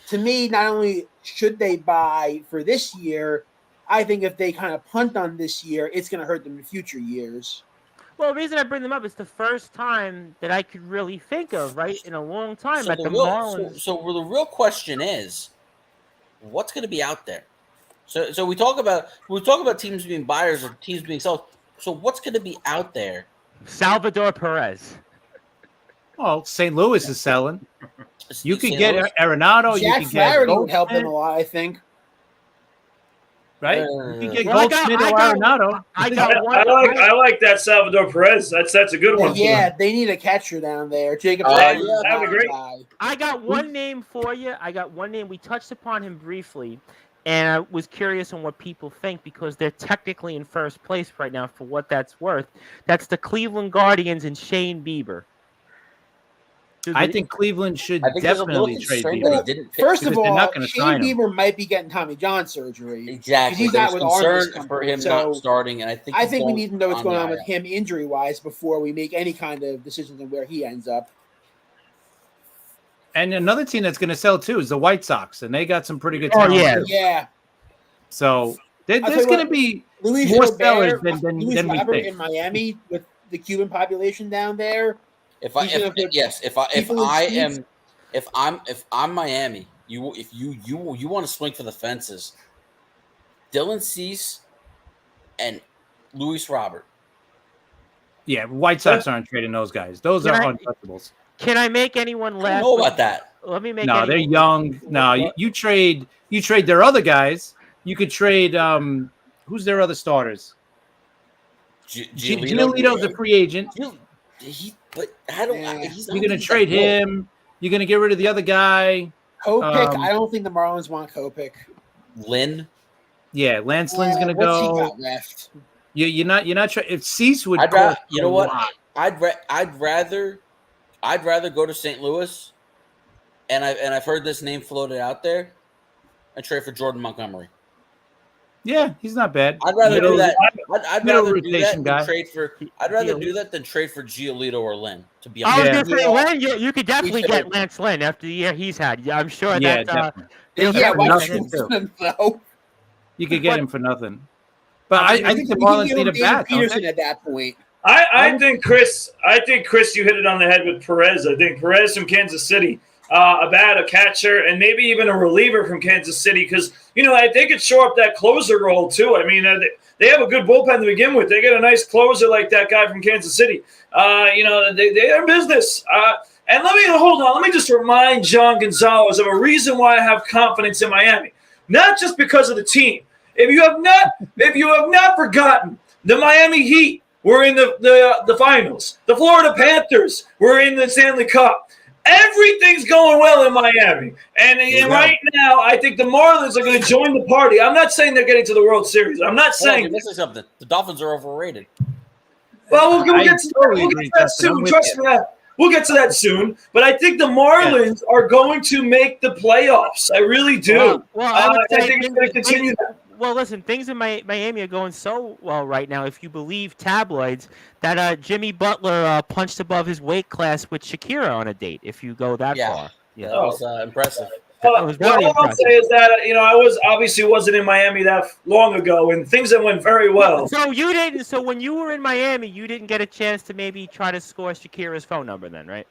[SPEAKER 3] to me, not only should they buy for this year, I think if they kind of punt on this year, it's going to hurt them in future years.
[SPEAKER 1] Well, the reason I bring them up is the first time that I could really think of, right, in a long time at the Marlins.
[SPEAKER 6] So the real question is, what's going to be out there? So we talk about teams being buyers or teams being sellers. So what's going to be out there?
[SPEAKER 1] Salvador Perez.
[SPEAKER 4] Well, St. Louis is selling. You could get Arenado.
[SPEAKER 3] Jack Flaherty would help them a lot, I think.
[SPEAKER 4] Right? You can get Goldschmidt or Arenado.
[SPEAKER 5] I like that Salvador Perez. That's a good one.
[SPEAKER 3] Yeah, they need a catcher down there. Jacob.
[SPEAKER 5] That'd be great.
[SPEAKER 1] I got one name for you. We touched upon him briefly, and I was curious on what people think because they're technically in first place right now for what that's worth. That's the Cleveland Guardians and Shane Bieber.
[SPEAKER 4] I think Cleveland should definitely trade Bieber.
[SPEAKER 3] First of all, Shane Bieber might be getting Tommy John surgery.
[SPEAKER 6] Exactly.
[SPEAKER 3] He's not with
[SPEAKER 6] concern for him not starting, and I think
[SPEAKER 3] we need to know what's going on with him injury-wise before we make any kind of decisions on where he ends up.
[SPEAKER 4] And another team that's going to sell too is the White Sox, and they got some pretty good talent.
[SPEAKER 3] Yeah.
[SPEAKER 4] So there's going to be more sellers than we think.
[SPEAKER 3] In Miami with the Cuban population down there.
[SPEAKER 6] If I'm Miami, if you want to swing for the fences, Dylan Cease and Luis Robert.
[SPEAKER 4] Yeah, White Sox aren't trading those guys. Those are untouchables.
[SPEAKER 1] Can I make anyone laugh?
[SPEAKER 6] I don't know about that.
[SPEAKER 1] Let me make.
[SPEAKER 4] No, they're young. No, you trade their other guys. You could trade who's their other starters? Giolito's a free agent.
[SPEAKER 6] But I don't.
[SPEAKER 3] Yeah.
[SPEAKER 6] He's not
[SPEAKER 4] You're going to
[SPEAKER 6] that
[SPEAKER 4] trade
[SPEAKER 6] good.
[SPEAKER 4] him. You're going to get rid of the other guy.
[SPEAKER 3] Kopech, I don't think the Marlins want Kopech.
[SPEAKER 6] Lynn.
[SPEAKER 4] Yeah, Lance Lynn's going to
[SPEAKER 3] What's he
[SPEAKER 4] go.
[SPEAKER 3] got left?
[SPEAKER 4] You're not trying. If Cease would,
[SPEAKER 6] You know what? I'd rather go to St. Louis, and I've heard this name floated out there, and trade for Jordan Montgomery.
[SPEAKER 4] Yeah, he's not bad.
[SPEAKER 6] I'd rather do that. I'd rather do
[SPEAKER 4] rotation
[SPEAKER 6] that
[SPEAKER 4] guy.
[SPEAKER 6] than trade for. I'd rather do that than trade for Giolito or Lynn. To be
[SPEAKER 1] I
[SPEAKER 6] honest,
[SPEAKER 1] was going to say, Lynn, you could definitely get Lance Lynn after the year he's had. Yeah, I'm sure
[SPEAKER 4] Yeah,
[SPEAKER 1] that.
[SPEAKER 4] definitely.
[SPEAKER 3] Yeah,
[SPEAKER 4] for
[SPEAKER 3] why
[SPEAKER 4] nothing,
[SPEAKER 3] shouldn't though?
[SPEAKER 4] You could get him for nothing. But I think the Marlins need a bat.
[SPEAKER 3] Peterson at that point.
[SPEAKER 5] I think Chris, you hit it on the head with Perez. I think Perez from Kansas City, a bat, a catcher, and maybe even a reliever from Kansas City, because they could shore up that closer role too. I mean, they have a good bullpen to begin with. They get a nice closer like that guy from Kansas City. They are business. And let me just remind John Gonzalez of a reason why I have confidence in Miami, not just because of the team. If you have not forgotten, the Miami Heat were in the finals. The Florida Panthers were in the Stanley Cup. Everything's going well in Miami. And right now, I think the Marlins are going to join the party. I'm not saying they're getting to the World Series. I'm not saying
[SPEAKER 6] you're missing something. The Dolphins are overrated.
[SPEAKER 5] Well, we'll get to that soon. Trust me. We'll get to that soon. But I think the Marlins are going to make the playoffs. I really do.
[SPEAKER 1] I
[SPEAKER 5] think it's going to continue that.
[SPEAKER 1] Well, listen, things in Miami are going so well right now, if you believe tabloids, that Jimmy Butler punched above his weight class with Shakira on a date, if you go that far. Yeah.
[SPEAKER 6] That was impressive.
[SPEAKER 1] That was very
[SPEAKER 5] all I'll say is that, I wasn't in Miami that long ago, and things that went very well.
[SPEAKER 1] So when you were in Miami, you didn't get a chance to maybe try to score Shakira's phone number then, right?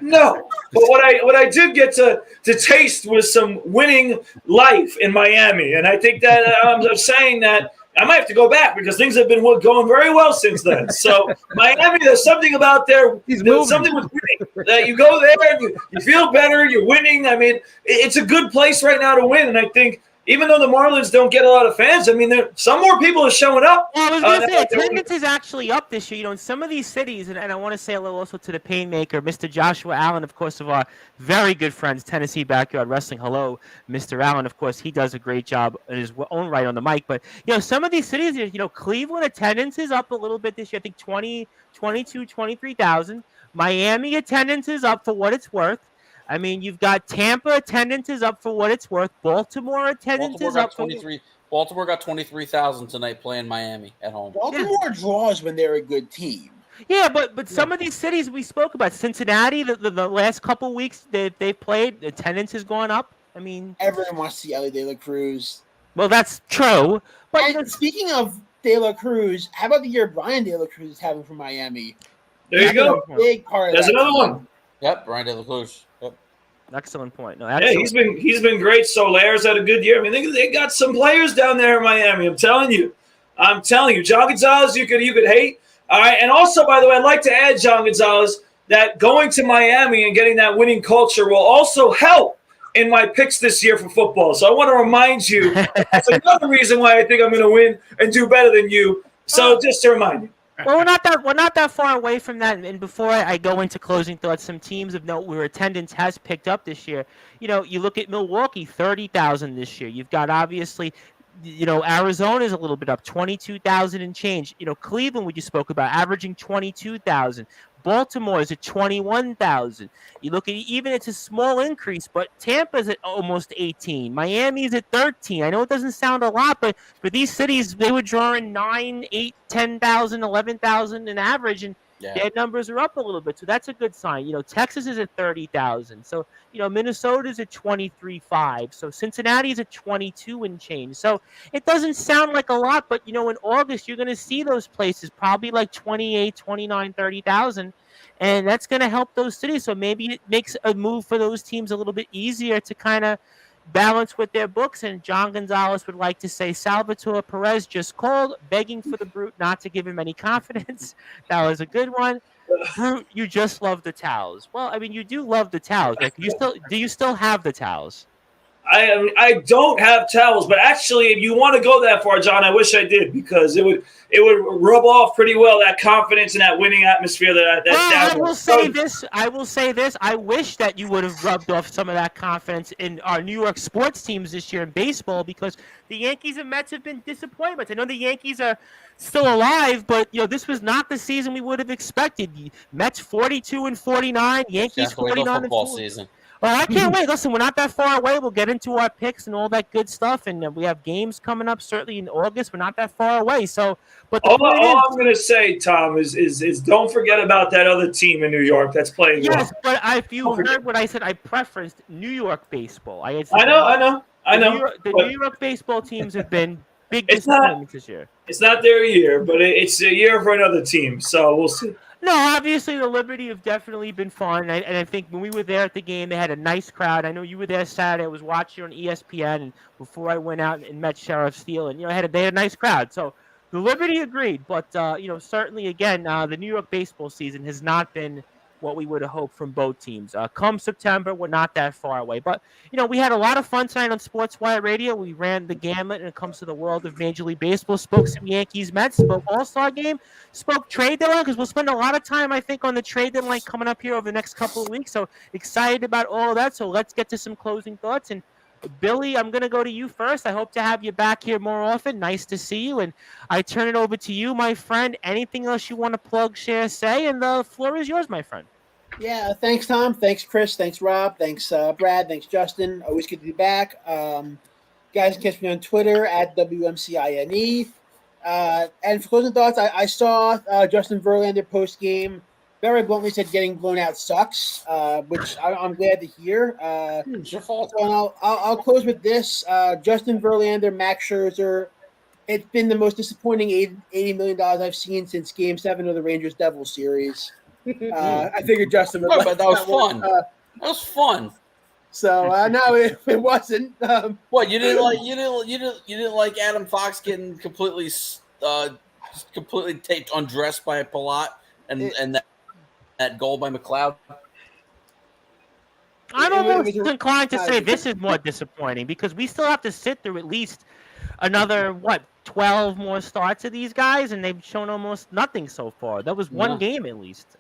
[SPEAKER 5] No, but what I did get to taste was some winning life in Miami, and I think that I'm saying that I might have to go back because things have been going very well since then. So Miami, there's something about there. There's something with winning that you go there and you feel better. You're winning. I mean, it's a good place right now to win, and I think. Even though the Marlins don't get a lot of fans, I mean, some more people are showing up.
[SPEAKER 1] Well, I was going to say, attendance is actually up this year. In some of these cities, and I want to say a little also to the Painmaker, Mr. Joshua Allen, of course, of our very good friends, Tennessee Backyard Wrestling. Hello, Mr. Allen. Of course, he does a great job in his own right on the mic. But, some of these cities, Cleveland attendance is up a little bit this year. I think 23,000. Miami attendance is up for what it's worth. I mean, you've got Tampa attendance is up for what it's worth. Baltimore attendance is up for
[SPEAKER 6] 23. Baltimore got 23,000 tonight playing Miami at home.
[SPEAKER 3] Baltimore draws when they're a good team.
[SPEAKER 1] Yeah, but some of these cities we spoke about, Cincinnati, the last couple weeks they've played, attendance has gone up. I mean,
[SPEAKER 3] everyone wants to see Ellie De La Cruz.
[SPEAKER 1] Well, that's true. But
[SPEAKER 3] speaking of De La Cruz, how about the year Brian De La Cruz is having for Miami?
[SPEAKER 5] There you go.
[SPEAKER 3] A big part of
[SPEAKER 5] There's another one.
[SPEAKER 6] Yep, Brian De La Cruz. Yep.
[SPEAKER 1] Excellent point. No,
[SPEAKER 5] yeah, he's been great. Solaire's had a good year. I mean, they got some players down there in Miami. I'm telling you. John Gonzalez, you could hate. All right, and also, by the way, I'd like to add, John Gonzalez, that going to Miami and getting that winning culture will also help in my picks this year for football. So I want to remind you, that's another reason why I think I'm going to win and do better than you. So just to remind you.
[SPEAKER 1] Well, we're not that far away from that. And before I go into closing thoughts, some teams of note where attendance has picked up this year. You look at Milwaukee, 30,000 this year. You've got obviously, Arizona's a little bit up, 22,000 and change. Cleveland, we just spoke about, averaging 22,000. Baltimore is at 21,000. You look at even it's a small increase, but Tampa's at almost 18. Miami's at 13. I know it doesn't sound a lot, but for these cities, they were drawing 9, 8, 10,000, 11,000 in average, and their numbers are up a little bit. So that's a good sign. Texas is at 30,000. So, Minnesota's at 23.5. So Cincinnati's at 22 and change. So it doesn't sound like a lot, but, in August, you're going to see those places probably like 28, 29, 30,000. And that's going to help those cities. So maybe it makes a move for those teams a little bit easier to kind of balance with their books. And John Gonzalez would like to say Salvatore Perez just called, begging for the Brute not to give him any confidence. That was a good one. Brute, you just love the towels. Well, I mean, you do love the towels. Like, do you still have the towels?
[SPEAKER 5] I don't have towels, but actually, if you want to go that far, John, I wish I did, because it would rub off pretty well, that confidence and that winning atmosphere
[SPEAKER 1] I will say this. I wish that you would have rubbed off some of that confidence in our New York sports teams this year in baseball, because the Yankees and Mets have been disappointments. I know the Yankees are still alive, but this was not the season we would have expected. The Mets 42-49, Yankees 49
[SPEAKER 6] football season.
[SPEAKER 1] Well, I can't wait. Listen, we're not that far away. We'll get into our picks and all that good stuff, and we have games coming up certainly in August. We're not that far away. So, but all
[SPEAKER 5] I'm going to say, Tom, is don't forget about that other team in New York that's playing.
[SPEAKER 1] Yes, well. But if you heard what I said, I preferenced New York baseball. I
[SPEAKER 5] know.
[SPEAKER 1] The New York baseball teams have been big disappointments this year.
[SPEAKER 5] It's not their year, but it's a year for another team. So we'll see.
[SPEAKER 1] No, obviously the Liberty have definitely been fun, and I think when we were there at the game, they had a nice crowd. I know you were there Saturday. I was watching on ESPN, and before I went out and met Sheriff Steele, and they had a nice crowd. So the Liberty agreed, but certainly again, the New York baseball season has not been what we would have hoped from both teams. Come September, we're not that far away. But, we had a lot of fun tonight on Sportzwire Radio. We ran the gamut when it comes to the world of Major League Baseball. Spoke some Yankees, Mets, spoke All-Star Game, spoke trade deadline, because we'll spend a lot of time, I think, on the trade deadline coming up here over the next couple of weeks. So excited about all of that. So let's get to some closing thoughts. And Billy, I'm going to go to you first. I hope to have you back here more often. Nice to see you. And I turn it over to you, my friend. Anything else you want to plug, share, say? And the floor is yours, my friend.
[SPEAKER 3] Yeah, thanks, Tom. Thanks, Chris. Thanks, Rob. Thanks, Brad. Thanks, Justin. Always good to be back. Guys can catch me on Twitter at WMCINE. And for closing thoughts, I saw Justin Verlander post-game very bluntly said getting blown out sucks, which I'm glad to hear.
[SPEAKER 6] It's your fault.
[SPEAKER 3] So I'll close with this. Justin Verlander, Max Scherzer, it's been the most disappointing $80 million I've seen since Game 7 of the Rangers-Devils series. I figured Justin would
[SPEAKER 6] but that was fun. That was fun.
[SPEAKER 3] So no, it wasn't.
[SPEAKER 6] What you didn't like Adam Fox getting completely taped undressed by a Palat and that goal by McLeod?
[SPEAKER 1] I'm almost inclined to say this is more disappointing, because we still have to sit through at least another 12 more starts of these guys, and they've shown almost nothing so far. That was one game at least.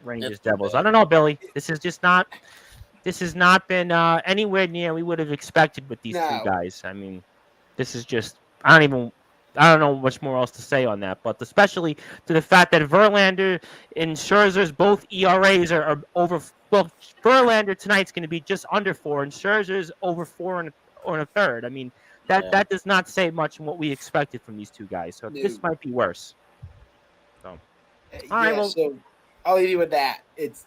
[SPEAKER 1] Rangers Devils. I don't know, Billy. This has not been anywhere near we would have expected with these two guys. I mean, this is just I don't know much more else to say on that, but especially to the fact that Verlander and Scherzer's both ERAs are over. Well, Verlander tonight's going to be just under 4, and Scherzer's over 4 and a third. I mean, that does not say much in what we expected from these two guys. So this might be worse. So, all right,
[SPEAKER 3] so I'll leave you with that. It's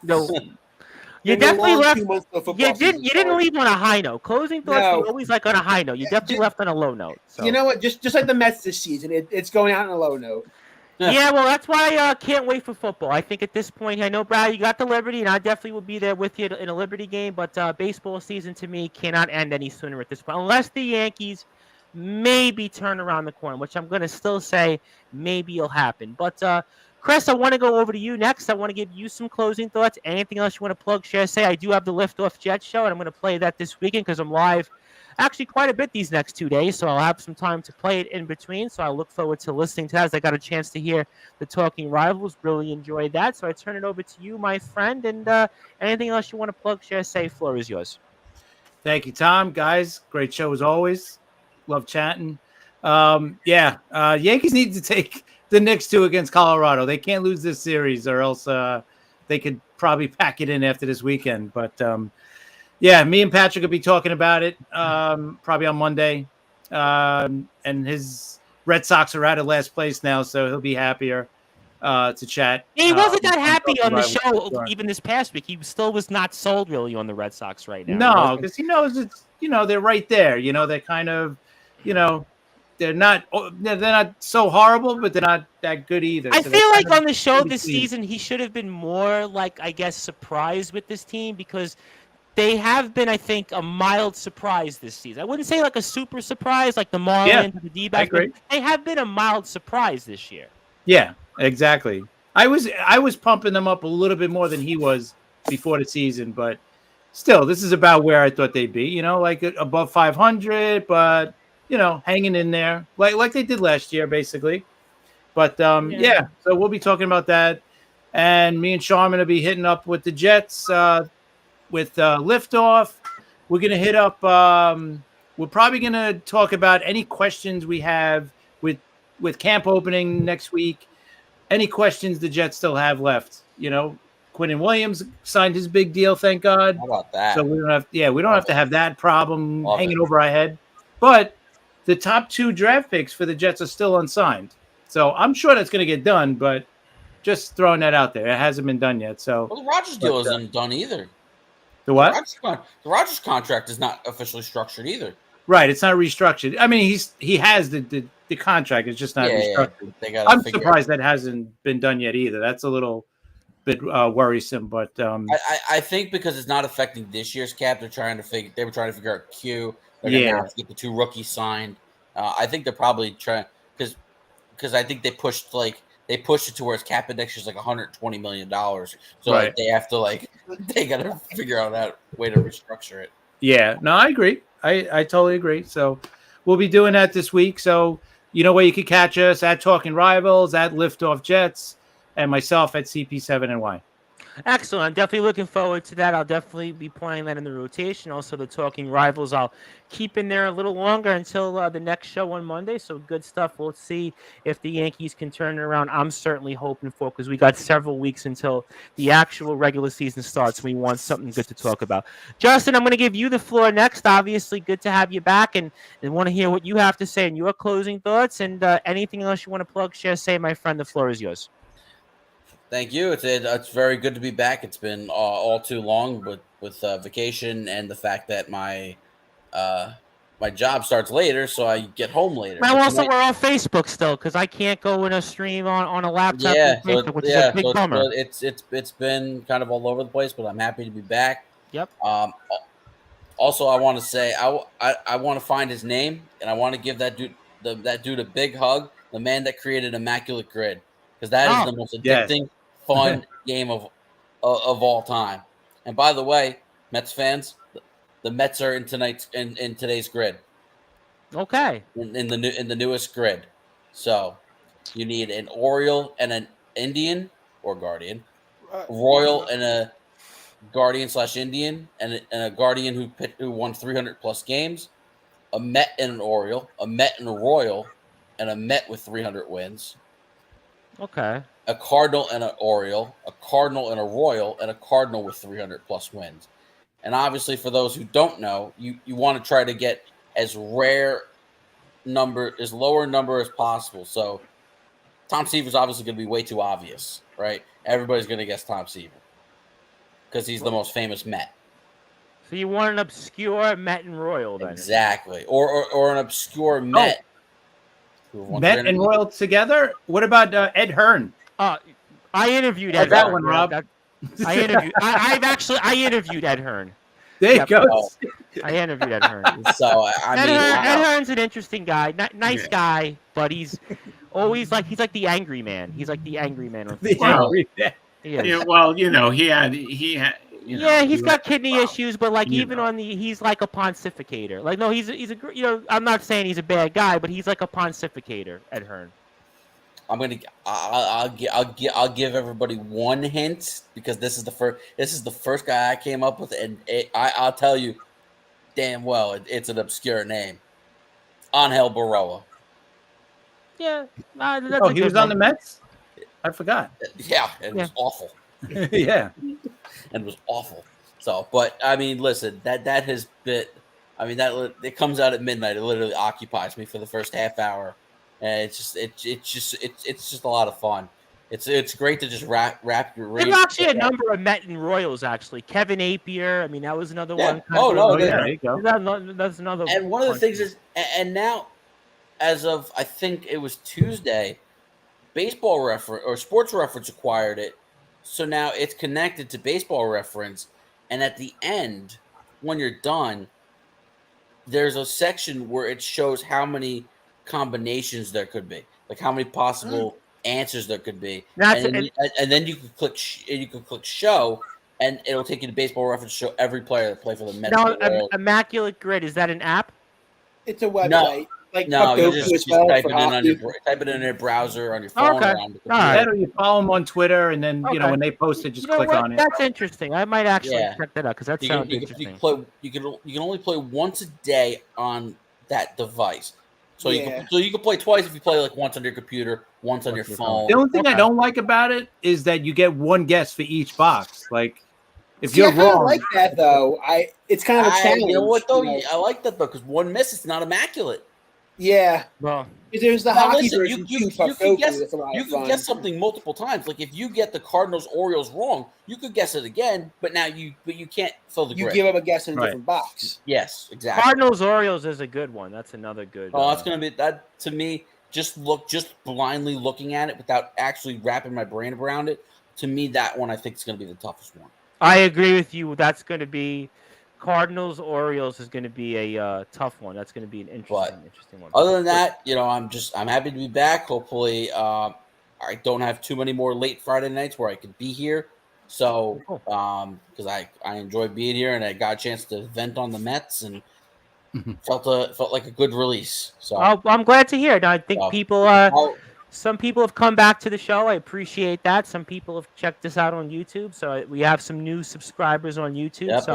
[SPEAKER 1] you definitely left. You didn't leave on a high note. Closing thoughts are always like on a high note. You definitely left on a low note. So.
[SPEAKER 3] You know what? Just like the Mets this season, it's going out on a low note.
[SPEAKER 1] Yeah, well, that's why I can't wait for football. I think at this point, I know, Brad, you got the Liberty, and I definitely will be there with you in a Liberty game, but baseball season to me cannot end any sooner at this point, unless the Yankees maybe turn around the corner, which I'm going to still say maybe it'll happen. But, Chris, I want to go over to you next. I want to give you some closing thoughts. Anything else you want to plug, share, say? I do have the Liftoff Jet Show, and I'm going to play that this weekend because I'm live actually quite a bit these next 2 days, so I'll have some time to play it in between. So I look forward to listening to that as I got a chance to hear the Talking Rivals. Really enjoyed that. So I turn it over to you, my friend, and anything else you want to plug, share, say, floor is yours.
[SPEAKER 4] Thank you, Tom. Guys, great show as always. Love chatting. Yankees need to take the next 2 against Colorado. They can't lose this series, or else they could probably pack it in after this weekend. But me and Patrick will be talking about it probably on Monday. And his Red Sox are out of last place now, so he'll be happier to chat.
[SPEAKER 1] He wasn't that happy on the show even this past week. He still was not sold really on the Red Sox right now.
[SPEAKER 4] No, because he knows it's they're right there. They're kind of they're not so horrible, but they're not that good either.
[SPEAKER 1] I feel like on the show this season, he should have been more surprised with this team, because they have been, I think, a mild surprise this season. I wouldn't say like a super surprise like the Marlins or the D-backs. They have been a mild surprise this year.
[SPEAKER 4] Yeah, exactly. I was pumping them up a little bit more than he was before the season, but still, this is about where I thought they'd be. Like above 500, but hanging in there, like they did last year, basically. But yeah. So we'll be talking about that, and me and Sean are going to be hitting up with the Jets with liftoff. We're going to hit up. We're probably going to talk about any questions we have with camp opening next week. Any questions the Jets still have left? Quinnen Williams signed his big deal, thank God.
[SPEAKER 6] How about that?
[SPEAKER 4] So we don't have to have that problem
[SPEAKER 6] Love
[SPEAKER 4] hanging
[SPEAKER 6] it.
[SPEAKER 4] over our head. But the top 2 draft picks for the Jets are still unsigned. So I'm sure that's going to get done, but just throwing that out there. It hasn't been done yet. So
[SPEAKER 6] Well, the Rodgers deal isn't done either.
[SPEAKER 4] the what?
[SPEAKER 6] The Rodgers contract is not officially structured either.
[SPEAKER 4] Right, it's not restructured. I mean, he has the contract. It's just not restructured.
[SPEAKER 6] They gotta
[SPEAKER 4] I'm
[SPEAKER 6] figure
[SPEAKER 4] surprised that hasn't been done yet either. That's a little bit worrisome, but
[SPEAKER 6] I think because it's not affecting this year's cap, they were trying to figure out Q. They're
[SPEAKER 4] Yeah.
[SPEAKER 6] gonna have to get the 2 rookies signed. I think they're probably trying because I think they pushed it to where its cap index is like $120 million. So
[SPEAKER 4] Right.
[SPEAKER 6] like, they have to they gotta figure out that way to restructure it.
[SPEAKER 4] yeah, no, I agree. I totally agree. So we'll be doing that this week. So where you can catch us at Talking Rivals, at Liftoff Jets, and myself at CP7NY.
[SPEAKER 1] Excellent. I'm definitely looking forward to that. I'll definitely be playing that in the rotation. Also, the Talking Rivals, I'll keep in there a little longer until the next show on Monday. So good stuff. We'll see if the Yankees can turn it around. I'm certainly hoping for, because we got several weeks until the actual regular season starts. We want something good to talk about. Justin, I'm going to give you the floor next. Obviously, good to have you back, and want to hear what you have to say and your closing thoughts, and anything else you want to plug, share, say, my friend. The floor is yours.
[SPEAKER 6] Thank you. It's very good to be back. It's been all too long with vacation and the fact that my job starts later, so I get home later.
[SPEAKER 1] Now, also, we're on Facebook still, because I can't go in a stream on a laptop.
[SPEAKER 6] Yeah,
[SPEAKER 1] on Facebook, which is a big bummer.
[SPEAKER 6] It's been kind of all over the place, but I'm happy to be back.
[SPEAKER 1] Yep.
[SPEAKER 6] Also, I want to say I want to find his name, and I want to give that dude a big hug. The man that created Immaculate Grid, because that is the most addicting, fun game of all time. And by the way, Mets fans, the Mets are in today's grid.
[SPEAKER 1] Okay.
[SPEAKER 6] In the newest grid. So you need an Oriole and an Indian or Guardian, Royal and a Guardian/Indian, and a Guardian who won 300 plus games, a Met and an Oriole, a Met and a Royal, and a Met with 300 wins.
[SPEAKER 1] Okay.
[SPEAKER 6] A Cardinal and an Oriole, a Cardinal and a Royal, and a Cardinal with 300 plus wins. And obviously, for those who don't know, you want to try to get as lower number as possible. So Tom Seaver's obviously going to be way too obvious, right? Everybody's going to guess Tom Seaver because he's the most famous Met.
[SPEAKER 1] So you want an obscure Met and Royal, then?
[SPEAKER 6] Exactly, or an obscure Met.
[SPEAKER 4] Met and Royal together. What about Ed Hearn?
[SPEAKER 1] I interviewed Ed
[SPEAKER 4] that
[SPEAKER 1] Hearn.
[SPEAKER 4] one, Rob.
[SPEAKER 1] I interviewed Ed Hearn.
[SPEAKER 4] There you go.
[SPEAKER 1] I interviewed Ed Hearn.
[SPEAKER 6] So
[SPEAKER 1] Ed Hearn's an interesting guy, nice guy, but he's always he's like the angry man. He's like the angry man.
[SPEAKER 2] Yeah, well, he had.
[SPEAKER 1] He's got kidney issues, but even on he's like a pontificator. No, he's a I'm not saying he's a bad guy, but he's like a pontificator, Ed Hearn.
[SPEAKER 6] I'll give everybody one hint, because this is the first guy I came up with, and I'll tell you damn well it's an obscure name. Angel Baroa.
[SPEAKER 1] Yeah.
[SPEAKER 4] He was on the Mets? I forgot.
[SPEAKER 6] Yeah, it was awful.
[SPEAKER 4] Yeah.
[SPEAKER 6] And it was awful. So, but I mean, listen, that has been, that it comes out at midnight. It literally occupies me for the first half hour. And it's just a lot of fun. It's great to just wrap your read.
[SPEAKER 1] There's actually a number of Met and Royals, actually. Kevin Appier, that was another one.
[SPEAKER 4] There you go.
[SPEAKER 1] That's another one.
[SPEAKER 6] And one of the things is, and now, as of, I think it was Tuesday, Baseball Reference or Sports Reference acquired it. So now it's connected to Baseball Reference. And at the end, when you're done, there's a section where it shows how many combinations there could be, how many possible answers there could be, and then you could click show, and it'll take you to Baseball Reference to show every player that played for the Mets.
[SPEAKER 1] Now, Immaculate Grid, is that an app?
[SPEAKER 3] It's a website.
[SPEAKER 6] No, you just type
[SPEAKER 3] it
[SPEAKER 6] in your browser on your phone or on the computer.
[SPEAKER 4] Right. Or you follow them on Twitter, and then when they post it, just click on it.
[SPEAKER 1] That's interesting. I might actually check that out because that sounds interesting.
[SPEAKER 6] You can only play once a day on that device. So you can play twice if you play like once on your computer, once on your phone.
[SPEAKER 4] The only thing I don't like about it is that you get one guess for each box. Like if you're wrong,
[SPEAKER 3] I like that though. It's kind of a challenge.
[SPEAKER 6] You know what though? I like that though because one miss, it's not immaculate.
[SPEAKER 3] Yeah.
[SPEAKER 1] Well,
[SPEAKER 3] there's the hockey version.
[SPEAKER 6] You can guess something multiple times. Like if you get the Cardinals Orioles wrong, you could guess it again, but you can't fill the grid.
[SPEAKER 3] You give them a guess in a different box.
[SPEAKER 6] Yes, exactly.
[SPEAKER 1] Cardinals Orioles is a good one. That's another good.
[SPEAKER 6] Oh, that's gonna be that to me. Just blindly looking at it without actually wrapping my brain around it. To me, that one I think is gonna be the toughest one.
[SPEAKER 1] I agree with you. That's going to be. Cardinals Orioles is going to be a tough one. That's going to be an interesting one.
[SPEAKER 6] Other than that, I'm happy to be back. Hopefully, I don't have too many more late Friday nights where I could be here. So, because I enjoy being here and I got a chance to vent on the Mets and felt like a good release. So
[SPEAKER 1] I'm glad to hear it. I think some people have come back to the show. I appreciate that. Some people have checked us out on YouTube. So we have some new subscribers on YouTube.
[SPEAKER 6] Yep,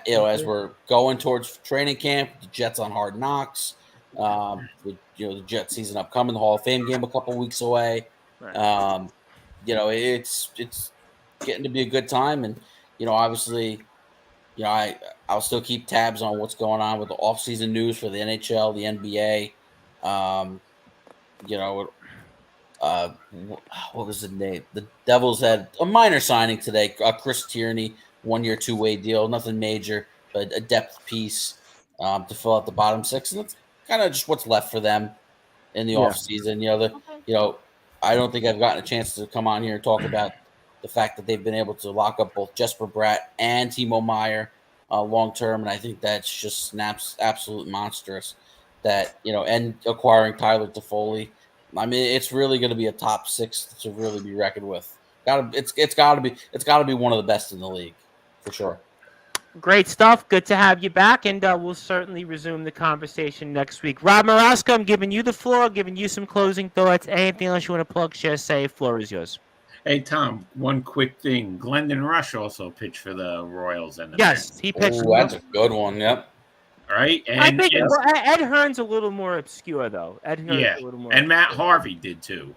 [SPEAKER 1] so
[SPEAKER 6] as we're going towards training camp, the Jets on Hard Knocks, the Jets season upcoming, the Hall of Fame game a couple weeks away. Right. It's getting to be a good time, and obviously, I'll still keep tabs on what's going on with the off-season news for the NHL, the NBA. What was the name? The Devils had a minor signing today. Chris Tierney, 1-year, 2-way deal. Nothing major, but a depth piece to fill out the bottom six. And that's kind of just what's left for them in the offseason. I don't think I've gotten a chance to come on here and talk about the fact that they've been able to lock up both Jesper Bratt and Timo Meyer long term. And I think that's just absolute monstrous that, and acquiring Tyler Toffoli. I mean, it's really going to be a top six to really be reckoned with. It's got to be one of the best in the league for sure.
[SPEAKER 1] Great stuff. Good to have you back, and we'll certainly resume the conversation next week. Rob Maraska, I'm giving you the floor, giving you some closing thoughts. Anything else you want to plug, share, say? Floor is yours.
[SPEAKER 2] Hey, Tom, one quick thing. Glendon Rush also pitched for the Royals. And the
[SPEAKER 1] Yes,
[SPEAKER 2] Mets.
[SPEAKER 1] he pitched.
[SPEAKER 6] That's a good one, yep.
[SPEAKER 2] Right? And
[SPEAKER 1] I think Ed Hearn's a little more obscure, though. Ed Hearn's a little more
[SPEAKER 2] and Matt Harvey did, too.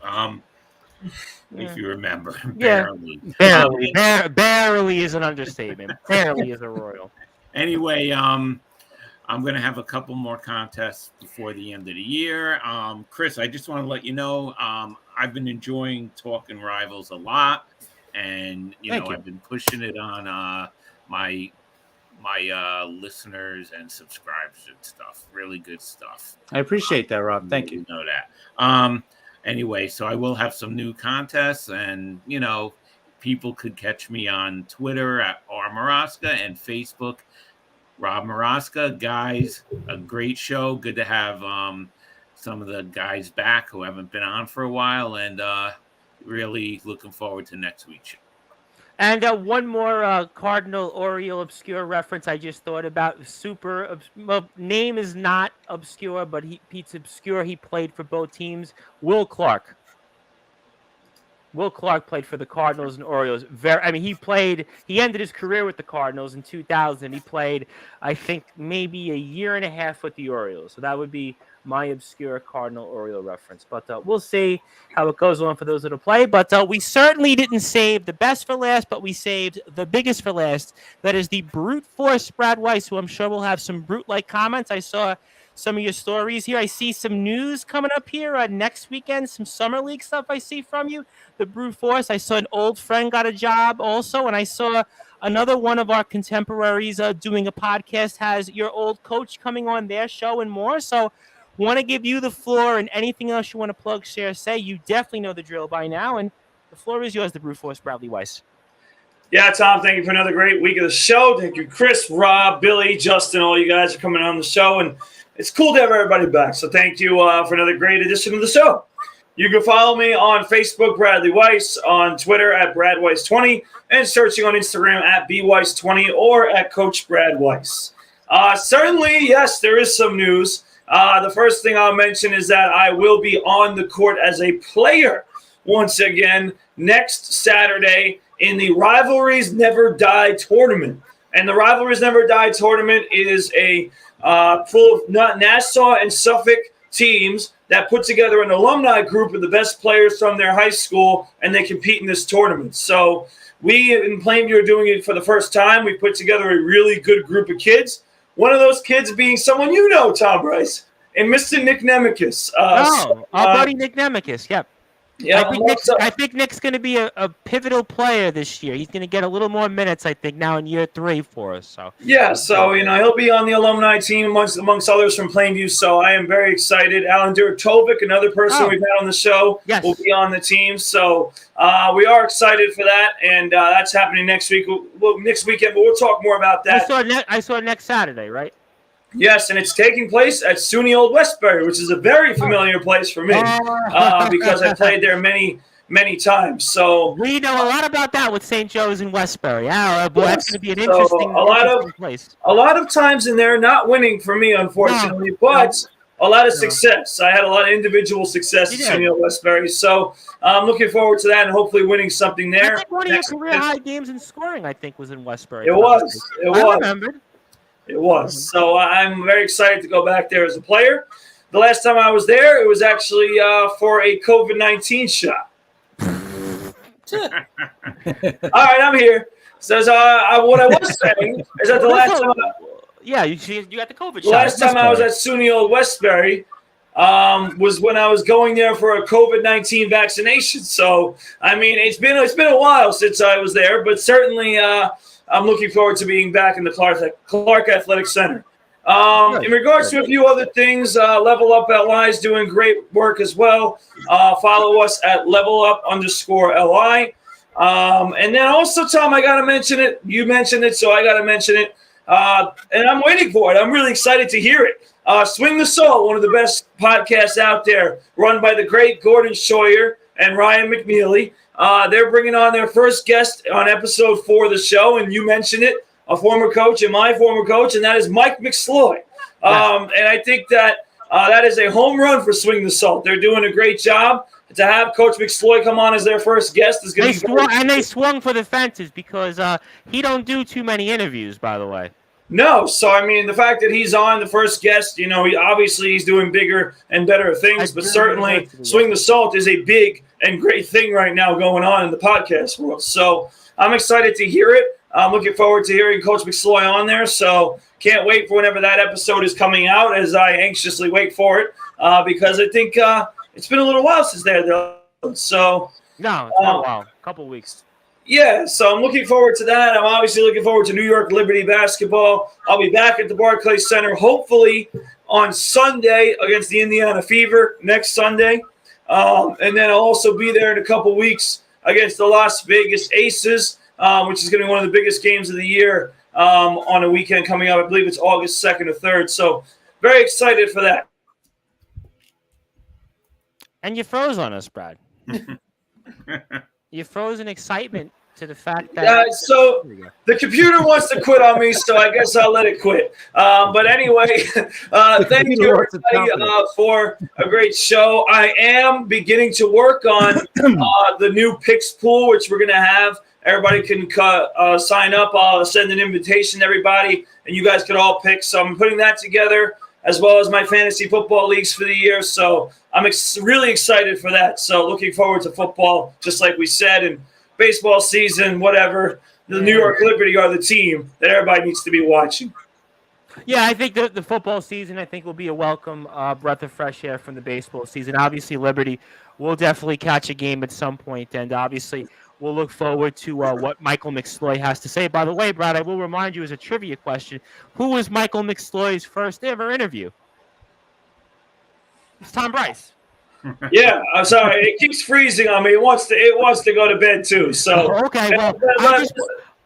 [SPEAKER 2] If you remember.
[SPEAKER 1] Barely is an understatement. Barely is a Royal.
[SPEAKER 2] Anyway, I'm going to have a couple more contests before the end of the year. Chris, I just want to let you know I've been enjoying Talking Rivals a lot. And, I've been pushing it on my listeners and subscribers and stuff. Really good stuff.
[SPEAKER 4] I appreciate that, Rob. Thank you.
[SPEAKER 2] Know that. Anyway, so I will have some new contests, and people could catch me on Twitter at @rmaraska and Facebook Rob Maraska. Guys, a great show. Good to have some of the guys back who haven't been on for a while, and really looking forward to next week's show.
[SPEAKER 1] And one more Cardinal Oriole obscure reference I just thought about. Name is not obscure, but Pete's obscure. He played for both teams. Will Clark. Will Clark played for the Cardinals and Orioles. He ended his career with the Cardinals in 2000. He played, I think, maybe a year and a half with the Orioles. So that would be my obscure Cardinal Oriole reference. But we'll see how it goes on for those that'll play. But we certainly didn't save the best for last, but we saved the biggest for last. That is the brute force Brad Weiss, who I'm sure will have some brute-like comments. I saw some of your stories here. I see some news coming up here next weekend, some summer league stuff I see from you. The brute force. I saw an old friend got a job also, and I saw another one of our contemporaries doing a podcast has your old coach coming on their show and more. So want to give you the floor, and anything else you want to plug, share, say. You definitely know the drill by now, and the floor is yours, the brute force, Bradley Weiss.
[SPEAKER 5] Yeah, Tom, thank you for another great week of the show. Thank you, Chris, Rob, Billy, Justin, all you guys are coming on the show, and it's cool to have everybody back. So thank you for another great edition of the show. You can follow me on Facebook, Bradley Weiss, on Twitter at BradWeiss20, and searching on Instagram at BWeiss20 or at Coach Brad Weiss. Certainly, yes, there is some news. The first thing I'll mention is that I will be on the court as a player once again next Saturday in the Rivalries Never Die tournament. And the Rivalries Never Die tournament is a full of Nassau and Suffolk teams that put together an alumni group of the best players from their high school, and they compete in this tournament. So we in Plainview are doing it for the first time. We put together a really good group of kids. One of those kids being someone you know, Tom Bryce, and Mr. Nick Nemekis.
[SPEAKER 1] Our buddy Nick Nemekis, yep.
[SPEAKER 5] Yeah,
[SPEAKER 1] I think Nick's going to be a pivotal player this year. He's going to get a little more minutes, I think, now in year 3 for us. So
[SPEAKER 5] he'll be on the alumni team amongst others from Plainview. So I am very excited. Alan Durek-Tovic, another person we've had on the show, will be on the team. So we are excited for that, and that's happening next week. Next weekend, but we'll talk more about that.
[SPEAKER 1] I saw next Saturday, right?
[SPEAKER 5] Yes, and it's taking place at SUNY Old Westbury, which is a very familiar place for me because I played there many, many times. So
[SPEAKER 1] we know a lot about that with St. Joe's and Westbury. That's going to be an interesting place.
[SPEAKER 5] A lot of times in there, not winning for me, unfortunately, but a lot of success. I had a lot of individual success at SUNY Old Westbury. So I'm looking forward to that and hopefully winning something there.
[SPEAKER 1] I think one of your career high games in scoring, I think, was in Westbury.
[SPEAKER 5] It was.
[SPEAKER 1] I remembered.
[SPEAKER 5] It was. So I'm very excited to go back there as a player. The last time I was there, it was actually for a COVID-19 shot. All right, I'm here. So what I was saying is that the last time
[SPEAKER 1] you got the COVID shot.
[SPEAKER 5] The last time I was at SUNY Old Westbury was when I was going there for a COVID-19 vaccination. So, I mean, it's been a while since I was there, but certainly I'm looking forward to being back in the Clark Athletic Center. In regards to a few other things, Level Up LI is doing great work as well. Follow us at levelup_LI. And then also, Tom, I got to mention it. You mentioned it, so I got to mention it. And I'm waiting for it. I'm really excited to hear it. Swing the Salt, one of the best podcasts out there, run by the great Gordon Scheuer and Ryan McNeely. They're bringing on their first guest on episode 4 of the show, and you mentioned it, a former coach and my former coach, and that is Mike McSloy. And I think that that is a home run for Swing the Salt. They're doing a great job. To have Coach McSloy come on as their first guest is going to be
[SPEAKER 1] they swung for the fences because he don't do too many interviews, by the way.
[SPEAKER 5] No, so I mean the fact that he's on the first guest, he's doing bigger and better things, but certainly Swing the Salt is a big and great thing right now going on in the podcast world. So I'm excited to hear it. I'm looking forward to hearing Coach McSloy on there. So can't wait for whenever that episode is coming out, as I anxiously wait for it, because I think it's been a little while since they're there. So
[SPEAKER 1] no, it's been a while, a couple weeks.
[SPEAKER 5] Yeah, so I'm looking forward to that. I'm obviously looking forward to New York Liberty basketball. I'll be back at the Barclays Center, hopefully on Sunday against the Indiana Fever next Sunday. And then I'll also be there in a couple weeks against the Las Vegas Aces, which is going to be one of the biggest games of the year on a weekend coming up. I believe it's August 2nd or 3rd. So very excited for that.
[SPEAKER 1] And you froze on us, Brad. You froze in excitement to the fact that...
[SPEAKER 5] so the computer wants to quit on me, so I guess I'll let it quit. But anyway, thank you, everybody, for a great show. I am beginning to work on the new picks pool, which we're going to have. Everybody can sign up. I'll send an invitation to everybody, and you guys could all pick. So I'm putting that together, as well as my fantasy football leagues for the year. So I'm really excited for that. So looking forward to football, just like we said, and baseball season, whatever. The New York Liberty are the team that everybody needs to be watching.
[SPEAKER 1] Yeah, I think the football season, I think, will be a welcome breath of fresh air from the baseball season. Obviously, Liberty will definitely catch a game at some point, and obviously we'll look forward to what Michael McSloy has to say. By the way, Brad, I will remind you as a trivia question, who was Michael McSloy's first ever interview? It's Tom Bryce.
[SPEAKER 5] Yeah, I'm sorry. It keeps freezing on me. It wants to go to bed too. So
[SPEAKER 1] okay. Well,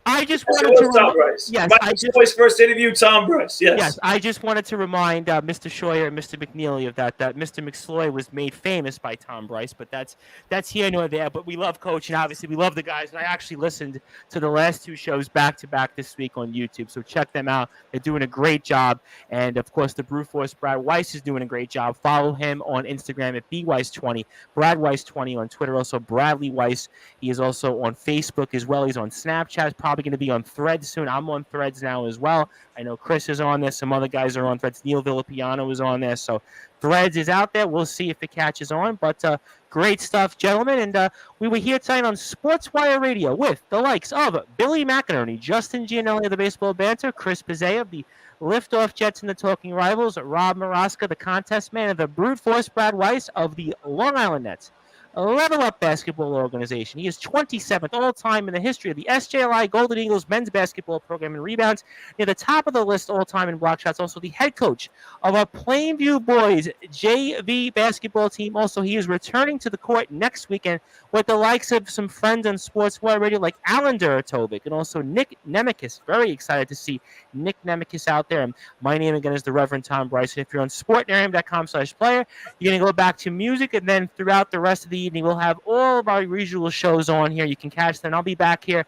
[SPEAKER 1] I just
[SPEAKER 5] Yes,
[SPEAKER 1] wanted
[SPEAKER 5] it
[SPEAKER 1] to
[SPEAKER 5] was Tom Bryce.
[SPEAKER 1] yes,
[SPEAKER 5] Mike Stoy's first interview, Tom Bryce. Yes.
[SPEAKER 1] Yes, I just wanted to remind Mr. Scheuer and Mr. McNeely of that Mr. McSloy was made famous by Tom Bryce, but that's here nor there. But we love Coach, and obviously we love the guys. And I actually listened to the last two shows back to back this week on YouTube, so check them out. They're doing a great job, and of course the Brute Force Brad Weiss is doing a great job. Follow him on Instagram at bweiss20, Brad Weiss20 on Twitter, also Bradley Weiss. He is also on Facebook as well. He's on Snapchat. He's probably going to be on Threads soon. I'm on Threads now as well. I know Chris is on there. Some other guys are on Threads. Neil Villapiano is on there. So Threads is out there. We'll see if it catches on. But great stuff, gentlemen. And we were here tonight on Sportswire Radio with the likes of Billy McInerney, Justin Gianelli of the Baseball Banter, Chris Pizzea of the Liftoff Jets and the Talking Rivals, Rob Maraska, the contest man of the Brute Force Brad Weiss of the Long Island Nets. Level Up Basketball Organization. He is 27th all-time in the history of the SJLI Golden Eagles men's basketball program in rebounds. Near the top of the list all-time in block shots. Also the head coach of our Plainview Boys JV basketball team. Also, he is returning to the court next weekend with the likes of some friends on Sportswire Radio like Alan Duratovic and also Nick Nemekis. Very excited to see Nick Nemekis out there. And my name again is the Reverend Tom Bryson. If you're on sportnarium.com/player, you're going to go back to music, and then throughout the rest of the evening, we'll have all of our usual shows on here. You can catch them. I'll be back here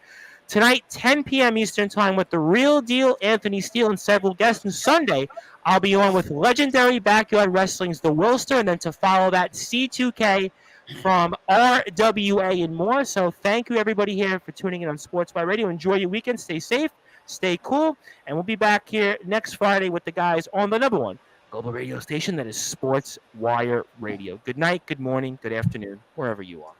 [SPEAKER 1] tonight, 10 p.m. Eastern Time, with the real deal Anthony Steele and several guests. And Sunday, I'll be on with legendary Backyard Wrestling's The Wilster, and then to follow that, C2K from RWA and more. So thank you, everybody here, for tuning in on Sports by Radio. Enjoy your weekend. Stay safe. Stay cool. And we'll be back here next Friday with the guys on the number one global radio station that is Sports Wire Radio. Good night, good morning, good afternoon, wherever you are.